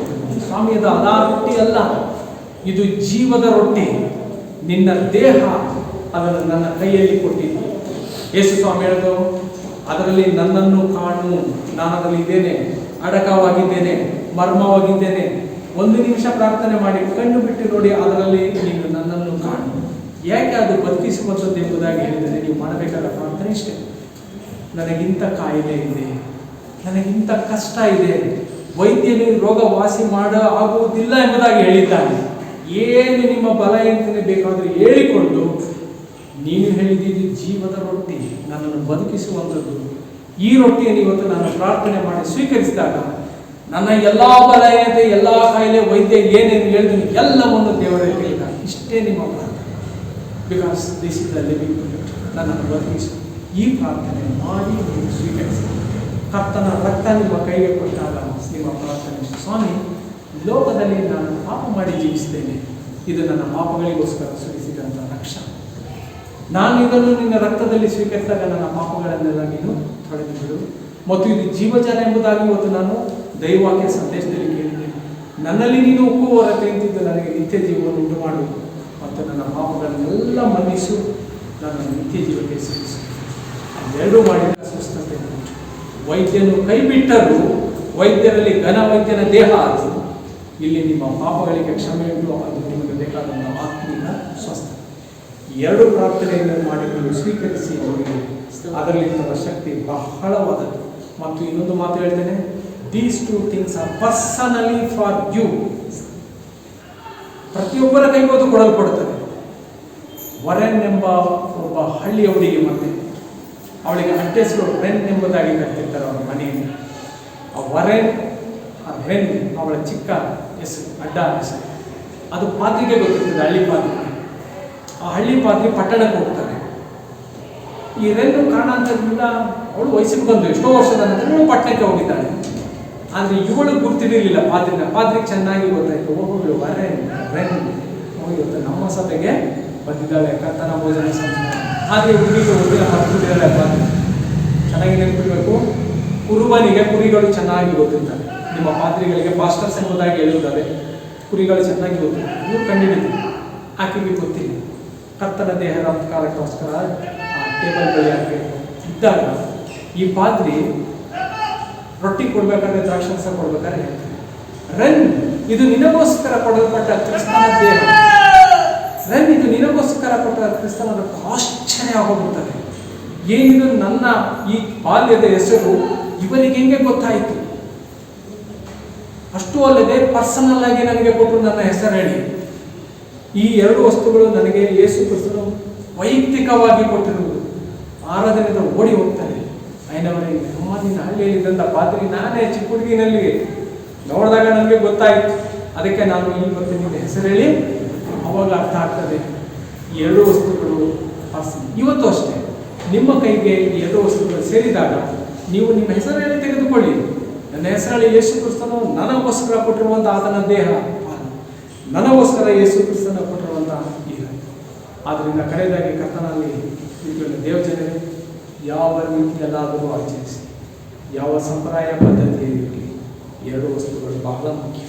ಸ್ವಾಮಿಯದ ಅದಾ ರೊಟ್ಟಿ ಅಲ್ಲ, ಇದು ಜೀವದ ರೊಟ್ಟಿ. ನಿನ್ನ ದೇಹ ಅದನ್ನು ನನ್ನ ಕೈಯಲ್ಲಿ ಕೊಟ್ಟಿದ್ದು. ಯೇಸು ಸ್ವಾಮಿ ಹೇಳಿದ್ರು, ಅದರಲ್ಲಿ ನನ್ನನ್ನು ಕಾಣು, ನಾನು ಅದರಲ್ಲಿ ಇದ್ದೇನೆ, ಅಡಕವಾಗಿದ್ದೇನೆ, ಮರ್ಮವಾಗಿದ್ದೇನೆ. ಒಂದು ನಿಮಿಷ ಪ್ರಾರ್ಥನೆ ಮಾಡಿ ಕಣ್ಣು ಬಿಟ್ಟು ನೋಡಿ, ಅದರಲ್ಲಿ ನೀನು ನನ್ನನ್ನು ಕಾಣು. ಯಾಕೆ ಅದು ಬದುಕಿಸುವಂಥದ್ದು ಎಂಬುದಾಗಿ ಹೇಳಿದರೆ ನೀವು ಮಾಡಬೇಕಾದ ಪ್ರಾರ್ಥನೆ ಇಷ್ಟೇ. ನನಗಿಂತ ಕಾಯಿಲೆ ಇದೆ, ನನಗಿಂತ ಕಷ್ಟ ಇದೆ, ವೈದ್ಯನು ರೋಗ ವಾಸಿ ಆಗುವುದಿಲ್ಲ ಎಂಬುದಾಗಿ ಹೇಳಿದ್ದಾನೆ. ಏನು ನಿಮ್ಮ ಬಲಹೀನತೆ ಬೇಕಾದರೂ ಹೇಳಿಕೊಂಡು, ನೀನು ಹೇಳಿದ್ದು ಜೀವದ ರೊಟ್ಟಿ, ನನ್ನನ್ನು ಬದುಕಿಸುವಂಥದ್ದು. ಈ ರೊಟ್ಟಿಯನ್ನು ಇವತ್ತು ನಾನು ಪ್ರಾರ್ಥನೆ ಮಾಡಿ ಸ್ವೀಕರಿಸಿದಾಗ ನನ್ನ ಎಲ್ಲ ಬಲಹೀನತೆ, ಎಲ್ಲ ಕಾಯಿಲೆ, ವೈದ್ಯ ಏನೇನು ಹೇಳಿದ್ರು ಎಲ್ಲವನ್ನು ದೇವರ ಕೈಯಿಂದ ಇಷ್ಟೇ ನಿಮ್ಮ ಪ್ರಾರ್ಥನೆ. Because this is the living ನನ್ನನ್ನು ಬದುಕಿಸು. ಈ ಪ್ರಾರ್ಥನೆ ಮಾಡಿ ನೀವು ಸ್ವೀಕರಿಸಿ. ಕರ್ತನ ರಕ್ತ ನಿಮ್ಮ ಕೈಗೆ ಕೊಟ್ಟಾಗ ನಿಮ್ಮ ಪ್ರಾರ್ಥನೆ, ಸ್ವಾಮಿ, ಲೋಕದಲ್ಲಿ ನಾನು ಪಾಪ ಮಾಡಿ ಜೀವಿಸಿದ್ದೇನೆ, ಇದು ನನ್ನ ಪಾಪಗಳಿಗೋಸ್ಕರ ಸುರಿಸಿದಂಥ ರಕ್ಷಣೆ. ನಾನು ಇದನ್ನು ನಿನ್ನ ರಕ್ತದಲ್ಲಿ ಸ್ವೀಕರಿಸಿದಾಗ ನನ್ನ ಪಾಪಗಳನ್ನೆಲ್ಲ ನೀನು ತೊಳೆದು ಬಿಡು. ಮತ್ತು ಇದು ಜೀವಜಲ ಎಂಬುದಾಗಿ ಇವತ್ತು ನಾನು ದೈವವಾಕ್ಯ ಸಂದೇಶದಲ್ಲಿ ಕೇಳಿದ್ದೇನೆ. ನನ್ನಲ್ಲಿ ನೀನು ಒಪ್ಪುವ ಹೊರತು ನಿಂತಿದ್ದು ನನಗೆ ನಿತ್ಯ ಜೀವವನ್ನು ಉಂಟು ಮಾಡು ಮತ್ತು ನನ್ನ ಪಾಪಗಳನ್ನೆಲ್ಲ ಮನ್ನಿಸು, ನನ್ನ ನಿತ್ಯ ಜೀವಕ್ಕೆ ಸೇರಿಸು. ಅವೆರಡೂ ಮಾಡಿದ ಸ್ವಸ್ಥತೆ. ವೈದ್ಯನು ಕೈ ಬಿಟ್ಟರೂ ವೈದ್ಯರಲ್ಲಿ ಘನ ವೈದ್ಯನ ದೇಹ ಆಯಿತು. ಇಲ್ಲಿ ನಿಮ್ಮ ಪಾಪಗಳಿಗೆ ಕ್ಷಮೆ ಉಂಟು, ಅದು ನಿಮಗೆ ಬೇಕಾದಂಥ ಆತ್ಮೀಯ ಸ್ವಸ್ಥ. ಎರಡು ಪ್ರಾರ್ಥನೆಯನ್ನು ಮಾಡಿ ನೀವು ಸ್ವೀಕರಿಸಿ ನೋಡಿ, ಅದರಲ್ಲಿರುವ ಶಕ್ತಿ ಬಹಳವಾದದ್ದು. ಮತ್ತು ಇನ್ನೊಂದು ಮಾತು ಹೇಳ್ತೇನೆ, these two things are personally for you. ಪ್ರತಿಯೊಬ್ಬರ ಕೈಗೂ ಅದು ಕೊಡಲ್ಪಡುತ್ತದೆ. ವರೆನ್ ಎಂಬ ಒಬ್ಬ ಹಳ್ಳಿಯವರಿಗೆ ಮತ್ತೆ ಅವಳಿಗೆ ಅಡ್ರೆಸ್ಗಳು ರೆನ್ ಎಂಬುದಾಗಿ ಕರ್ತಿರ್ತಾರೆ ಅವರ ಮನೆಯಲ್ಲಿ. ಆ ವರೆನ್, ಆ ರೆನ್ ಅವಳ ಚಿಕ್ಕ ಹೆಸರು, ಅಡ್ಡ ಹೆಸರು. ಅದು ಪಾತ್ರಿಗೆ ಗೊತ್ತಿರ್ತದೆ, ಹಳ್ಳಿ ಪಾತ್ರಿಗೆ. ಆ ಹಳ್ಳಿ ಪಾತ್ರಿ ಪಟ್ಟಣಕ್ಕೆ ಹೋಗ್ತಾರೆ. ಈ ರೆನ್ನು ಕಾರಣಾಂತರದಿಂದ ಅವಳು ವಯಸ್ಸಿಗೆ ಬಂದು ಎಷ್ಟೋ ವರ್ಷದ ನಂತರ ಇವಳು ಪಟ್ಟಣಕ್ಕೆ ಹೋಗಿದ್ದಾಳೆ. ಆದರೆ ಇವಳು ಗುರ್ತಿರಲಿಲ್ಲ ಪಾತ್ರಿನ. ಪಾತ್ರಿಗೆ ಚೆನ್ನಾಗಿ ಗೊತ್ತಾಯಿತು, ಹೋಗಲು ರೆನ್ ಇವತ್ತು ನಮ್ಮ ಸಭೆಗೆ ಬಂದಿದ್ದಾಳೆ, ಕರ್ತನ ಭೋಜನ ಸಂಸ್ಕಾರ. ಆದರೆ ಹುಡುಗಿಗೆ ಹುಡುಗಿನ ಮರ್ತಿದ್ದಾಳೆ. ಪಾತ್ರೆ ಚೆನ್ನಾಗಿ ನೆನಪಿಡಬೇಕು, ಕುರುಬನಿಗೆ ಕುರಿಗಳು ಚೆನ್ನಾಗಿ ಗೊತ್ತಿರ್ತಾರೆ. ನಿಮ್ಮ ಪಾತ್ರಿಗಳಿಗೆ ಪಾಸ್ಟರ್ಸ್ ಎಂಬುದಾಗಿ ಹೇಳುತ್ತಾರೆ, ಕುರಿಗಳು ಚೆನ್ನಾಗಿ ಗೊತ್ತಿಲ್ಲ. ಇವ್ರು ಕಂಡಿಡಿದ್ರು, ಆಕೆಗೆ ಗೊತ್ತಿಲ್ಲ. ಕರ್ತನ ದೇಹದ ಕಾಲಕ್ಕೋಸ್ಕರ ಆ ಟೇಬಲ್ ಬಳಿ ಆಕೆ ಇದ್ದಾಗ ಈ ಪಾತ್ರಿ ರೊಟ್ಟಿ ಕೊಡ್ಬೇಕಾದ್ರೆ, ದ್ರಾಕ್ಷಾರಸ ಕೊಡ್ಬೇಕಾದ್ರೆ ಹೇಳ್ತಾರೆ, ರನ್, ಇದು ನಿನಗೋಸ್ಕರ ಕೊಡಲ್ಪಟ್ಟ ಕ್ರಿಸ್ತನ ದೇಹ. ರನ್, ಇದು ನಿನಗೋಸ್ಕರ ಕೊಟ್ಟ ಕ್ರಿಸ್ತನ ರಕ್ತ. ಆಶ್ಚರ್ಯ ಆಗೋಗ್ಬಿಡ್ತಾರೆ. ಏನಿದು ನನ್ನ ಈ ಬಾಲ್ಯದ ಹೆಸರು ಇವರಿಗೆ ಹೆಂಗೆ ಗೊತ್ತಾಯಿತು? ಅಷ್ಟು ಅಲ್ಲದೆ ಪರ್ಸನಲ್ ಆಗಿ ನನಗೆ ಕೊಟ್ಟರು ನನ್ನ ಹೆಸರು ಹೇಳಿ. ಈ ಎರಡು ವಸ್ತುಗಳು ನನಗೆ ಯೇಸು ಕ್ರಿಸ್ತನು ವೈಯಕ್ತಿಕವಾಗಿ ಕೊಟ್ಟಿರುವುದು. ಆರಾಧನೆಯಿಂದ ಓಡಿ ಹೋಗ್ತಾರೆ. ಐನವರಿಗೆ ಅಮ್ಮ ನಿನ್ನ ಹಳ್ಳಿಯಲ್ಲಿದ್ದಂಥ ಪಾತ್ರಿ ನಾನೇ ಚಿಕ್ಕ ಹುಡುಗಿನಲ್ಲಿ ನೋಡಿದಾಗ ನನಗೆ ಗೊತ್ತಾಯಿತು, ಅದಕ್ಕೆ ನಾನು ಇವತ್ತು ನಿನ್ನ ಹೆಸರು ಹೇಳಿ. ಅವಾಗ ಅರ್ಥ ಆಗ್ತದೆ ಈ ಎರಡು ವಸ್ತುಗಳು ಪರ್ಸನ್. ಇವತ್ತು ಅಷ್ಟೇ ನಿಮ್ಮ ಕೈಗೆ ಈ ಎರಡು ವಸ್ತುಗಳು ಸೇರಿದಾಗ ನೀವು ನಿಮ್ಮ ಹೆಸರು ಹೇಳಿ ತೆಗೆದುಕೊಳ್ಳಿ. ನನ್ನ ಹೆಸರಲ್ಲಿ ಯೇಸು ಕ್ರಿಸ್ತನು ನನಗೋಸ್ಕರ ಕೊಟ್ಟಿರುವಂಥ ಆತನ ದೇಹ, ನನಗೋಸ್ಕರ ಯೇಸು ಕ್ರಿಸ್ತನ ಕೊಟ್ಟಿರುವಂಥ ದೇಹ. ಆದ್ದರಿಂದ ಕಡೆಯದಾಗಿ ಕರ್ತನಲ್ಲಿ ದೇವಜನರೇ, ಯಾವ ರೀತಿಯಲ್ಲಾದರೂ ಆಚರಿಸಿ, ಯಾವ ಸಂಪ್ರದಾಯ ಪದ್ಧತಿಯಲ್ಲಿ ಎರಡು ವಸ್ತುಗಳು ಬಹಳ ಮುಖ್ಯ.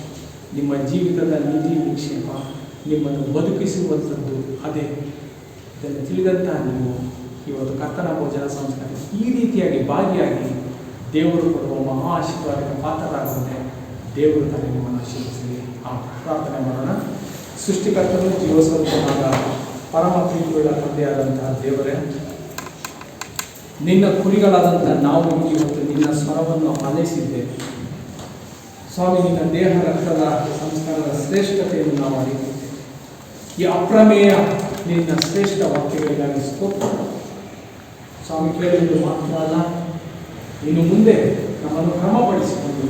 ನಿಮ್ಮ ಜೀವಿತದ ನೀತಿ ನಿಕ್ಷೇಪ ನಿಮ್ಮನ್ನು ಬದುಕಿಸುವಂಥದ್ದು ಅದೇ. ಇದನ್ನು ತಿಳಿದಂಥ ನೀವು ಇವತ್ತು ಕರ್ತನ ಭೋಜನ ಸಂಸ್ಕಾರ ಈ ರೀತಿಯಾಗಿ ಭಾಗಿಯಾಗಿ ದೇವರು ಕೊಡುವ ಮಹಾ ಆಶೀರ್ವಾದಕ್ಕೆ ಪಾತ್ರರಾಗುವಂತೆ ದೇವರು ತಾನೇ ನಿಮ್ಮನ್ನು ಆಶೀರ್ವದಿಸಲಿ. ಆ ಪ್ರಾರ್ಥನೆ ಮಾಡೋಣ. ಸೃಷ್ಟಿಕರ್ತನು ಜೀವಸ್ವರೂಪನಾದ ಪರಮ ಪ್ರೀತಿಯುಳ್ಳ ತಂದೆಯಾದಂತಹ ದೇವರೇ, ನಿನ್ನ ಕುರಿಗಳಾದಂಥ ನಾವು ಇವತ್ತು ನಿನ್ನ ಸ್ವರವನ್ನು ಆಲೈಸಿದ್ದೇವೆ ಸ್ವಾಮಿ. ನಿನ್ನ ದೇಹ ರಕ್ತದ ಸಂಸ್ಕಾರದ ಶ್ರೇಷ್ಠತೆಯನ್ನು ನಾವು ಅರಿತಿದ್ದೇವೆ. ಈ ಅಪ್ರಮೇಯ ನಿನ್ನ ಶ್ರೇಷ್ಠ ವಾಕ್ಯಗಳಿಗಾಗಿ ಸ್ತೋತ್ರ ಸ್ವಾಮಿ. ಕೇಳುವುದು ಮಾತ್ರ ಅಲ್ಲ, ಇನ್ನು ಮುಂದೆ ನಮ್ಮನ್ನು ಕ್ರಮಪಡಿಸಿಕೊಂಡು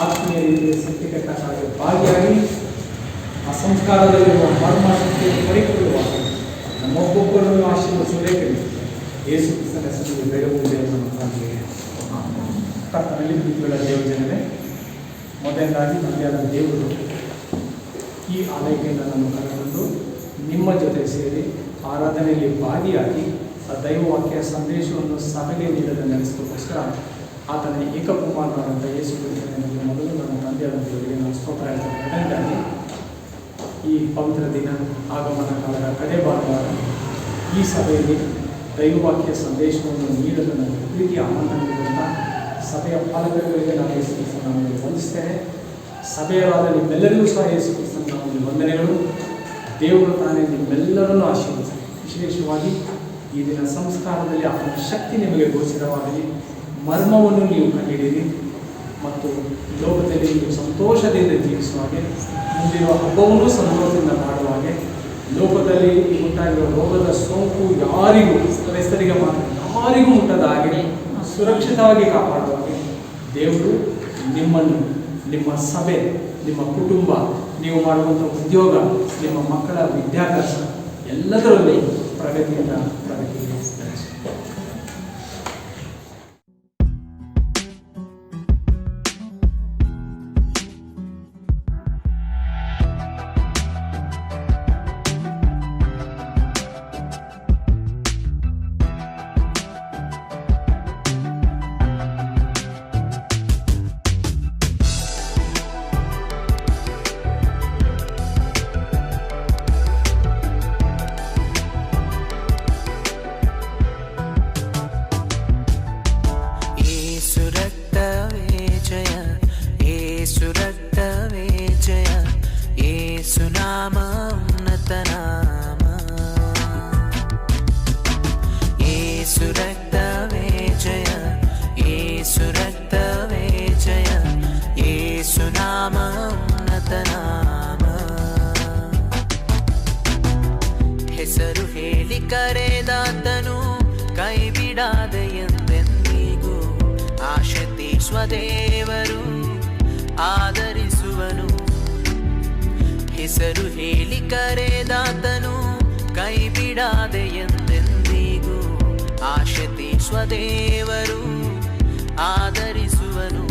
ಆತ್ಮೀಯ ರೀತಿಯ ಸತ್ಯಕ್ಕೆ ತಕ್ಕಾಗಿ ಭಾಗಿಯಾಗಿ ಆ ಸಂಸ್ಕಾರದಲ್ಲಿರುವ ಮರ್ಮ ಶಕ್ತಿಯನ್ನು ಪರಿಪೂರ್ಣವಾಗಿ ನಮ್ಮೊಬ್ಬೊಬ್ಬರನ್ನು ಆಶೀರ್ವದಿಸಬೇಕೆಂದು ಯೇಸು ಕ್ರಿಸ್ತನ ಹೆಸರಲ್ಲಿ ಬೇಡುವುದೇ ನಮಗೆ. ಕರ್ತನಲ್ಲಿ ಪ್ರೀತಿಗಳ ದೇವಜನರೇ, ಮೊದಲನೇದಾಗಿ ತಂದೆಯಾದ ದೇವರು ಈ ಆಲಯದಿಂದ ನನ್ನನ್ನು ಕರೆದುಕೊಂಡು ನಿಮ್ಮ ಜೊತೆ ಸೇರಿ ಆರಾಧನೆಯಲ್ಲಿ ಭಾಗಿಯಾಗಿ ಆ ದೈವವಾಕ್ಯ ಸಂದೇಶವನ್ನು ಸಭೆಗೆ ನೀಡಲು ನಡೆಸೋದಕ್ಕೋಸ್ಕರ ಆತನ ಏಕಕುಮಾರನಾದಂಥ ಯೇಸು ಕ್ರಿಸ್ತನಿಗೆ ಮೊದಲು ನನ್ನ ತಂದೆಯಾದ ದೇವರಿಗೆ ನಾನು ಸ್ತೋತ್ರ ಹೇಳ್ತೇನೆ. ಎರಡನೇದಾಗಿ ಈ ಪವಿತ್ರ ದಿನ ಆಗಮನ ಕಾಲದ ಕಡೆ ಭಾನುವಾರ ಈ ಸಭೆಯಲ್ಲಿ ದೈವವಾಕ್ಯ ಸಂದೇಶವನ್ನು ನೀಡಲು ನನಗೆ ಪ್ರೀತಿಯ ಆಮಂತ್ರಣ ನೀಡುವಂಥ ಸಭೆಯ ಪಾಲಕರಿಗೆ ನಾನು ಯೇಸು ಕ್ರಿಸ್ತನ ನಾಮದಲ್ಲಿ ವಂದಿಸ್ತೇನೆ. ಸಭೆಯರಾದ ನಿಮ್ಮೆಲ್ಲರಿಗೂ ಸಹ ಯೇಸು ಕ್ರಿಸ್ತನ ನಾಮದಲ್ಲಿ ವಂದನೆಗಳು. ದೇವರು ತಾನೇ ನಿಮ್ಮೆಲ್ಲರನ್ನು ಆಶೀರ್ವದಿಸಲಿ. ವಿಶೇಷವಾಗಿ ಈ ದಿನ ಸಂಸ್ಕಾರದಲ್ಲಿ ಆತನ ಶಕ್ತಿ ನಿಮಗೆ ಗೋಚರವಾಗಲಿ, ಮರ್ಮವನ್ನು ನೀವು ಕಂಡಿದ್ದೀರಿ ಮತ್ತು ಲೋಕದಲ್ಲಿ ನೀವು ಸಂತೋಷದಿಂದ ಜೀವಿಸುವ ಹಾಗೆ, ಮುಂದಿರುವ ಹಬ್ಬವನ್ನು ಸಂತೋಷದಿಂದ ಮಾಡುವ ಹಾಗೆ, ಲೋಕದಲ್ಲಿ ಉಂಟಾಗಿರುವ ರೋಗದ ಸೋಂಕು ಯಾರಿಗೂ, ಕ್ರೈಸ್ತರಿಗೆ ಮಾತ್ರ ಯಾರಿಗೂ ಮುಟ್ಟದ ಹಾಗೆ ಸುರಕ್ಷಿತವಾಗಿ ಕಾಪಾಡುವ ಹಾಗೆ ದೇವರು ನಿಮ್ಮನ್ನು, ನಿಮ್ಮ ಸಭೆ, ನಿಮ್ಮ ಕುಟುಂಬ, ನೀವು ಮಾಡುವಂಥ ಉದ್ಯೋಗ, ನಿಮ್ಮ ಮಕ್ಕಳ ವಿದ್ಯಾಭ್ಯಾಸ ಎಲ್ಲದರಲ್ಲಿ ಪ್ರಗತಿಗೆ ಹೆಸರು ಹೇಳಿ ಕರೆದಾತನು ಕೈ ಬಿಡಾದ ಎಂದೆಂದಿಗೂ ಆಶೆ ತೀರ್ಸುವ ದೇವರು ಆದರಿಸುವನು. ಹೆಸರು ಹೇಳಿ ಕರೆದಾತನು ಕೈ ಬಿಡಾದ ಎಂದೆಂದಿಗೂ ಆಶೆ ತೀರ್ಸುವ ದೇವರು ಆದರಿಸುವನು.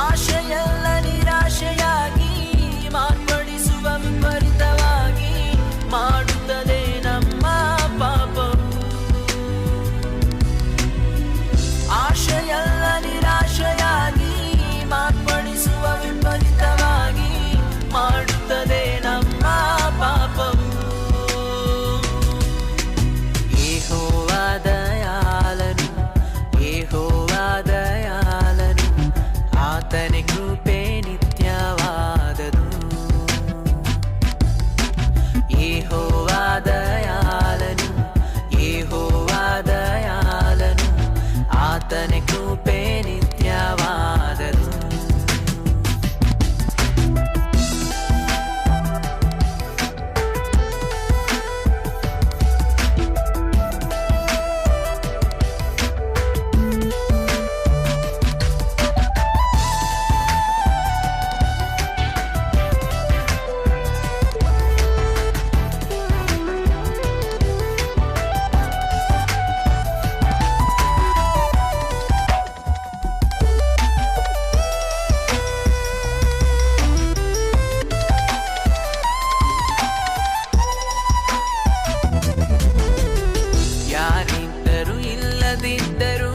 ಆಶೆಯಲ್ಲ ನಿರಾಶೆಯಾಗಿ ಮಾರ್ಪಡಿಸುವ ವಿಪರೀತವಾಗಿ ಮಾಡುತ್ತದೆ ನಮ್ಮ ಪಾಪವು. ಆಶೆಯಲ್ಲ ನಿರಾಶೆಯಾಗಿ ಮಾರ್ಪಡಿಸುವ ವಿಪರೀತವಾಗಿ ಮಾಡುತ್ತದೆ ನಮ್ಮ ಪಾಪವು. ಯೆಹೋವ ದಯಾಳನು, ಯೆಹೋವ ದಯಾಳನು, ಆತನ ಕೃಪೆ ನಿತ್ಯವಾದದು. ಯೆಹೋವ ದಯಾಳನು, ಯೆಹೋವ ದಯಾಳನು, ಆತನ ಕೃಪೆ ನಿತ್ಯವಾದದು. ಯಾರಿದ್ದರೂ ಇಲ್ಲದಿದ್ದರೂ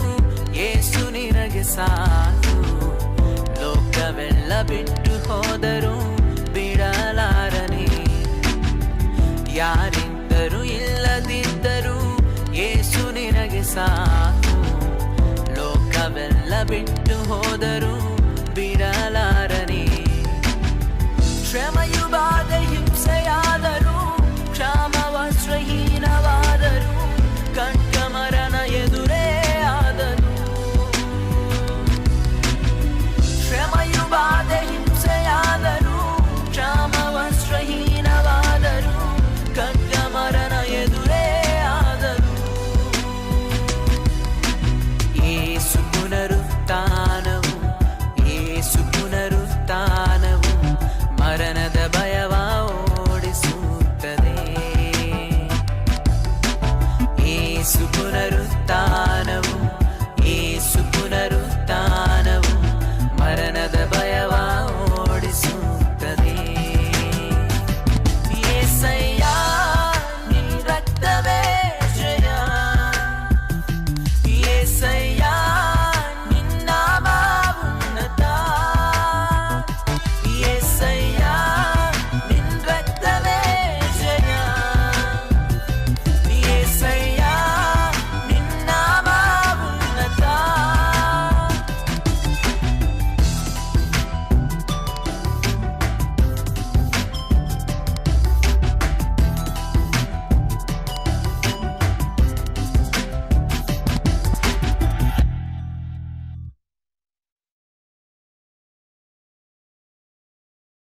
ಯೇಸು ನಿನಗೆ ಸಾಕು. ಲೋಕವೆಲ್ಲ ಬಿಟ್ಟು ಹೋದರೂ ಬಿಡಲಾರನೆ. ಯಾರಿದ್ದರೂ ಇಲ್ಲದಿದ್ದರೂ ಯೇಸು ನಿನಗೆ ಸಾಕು. ಲೋಕವೆಲ್ಲ ಬಿಟ್ಟು ಹೋದರೂ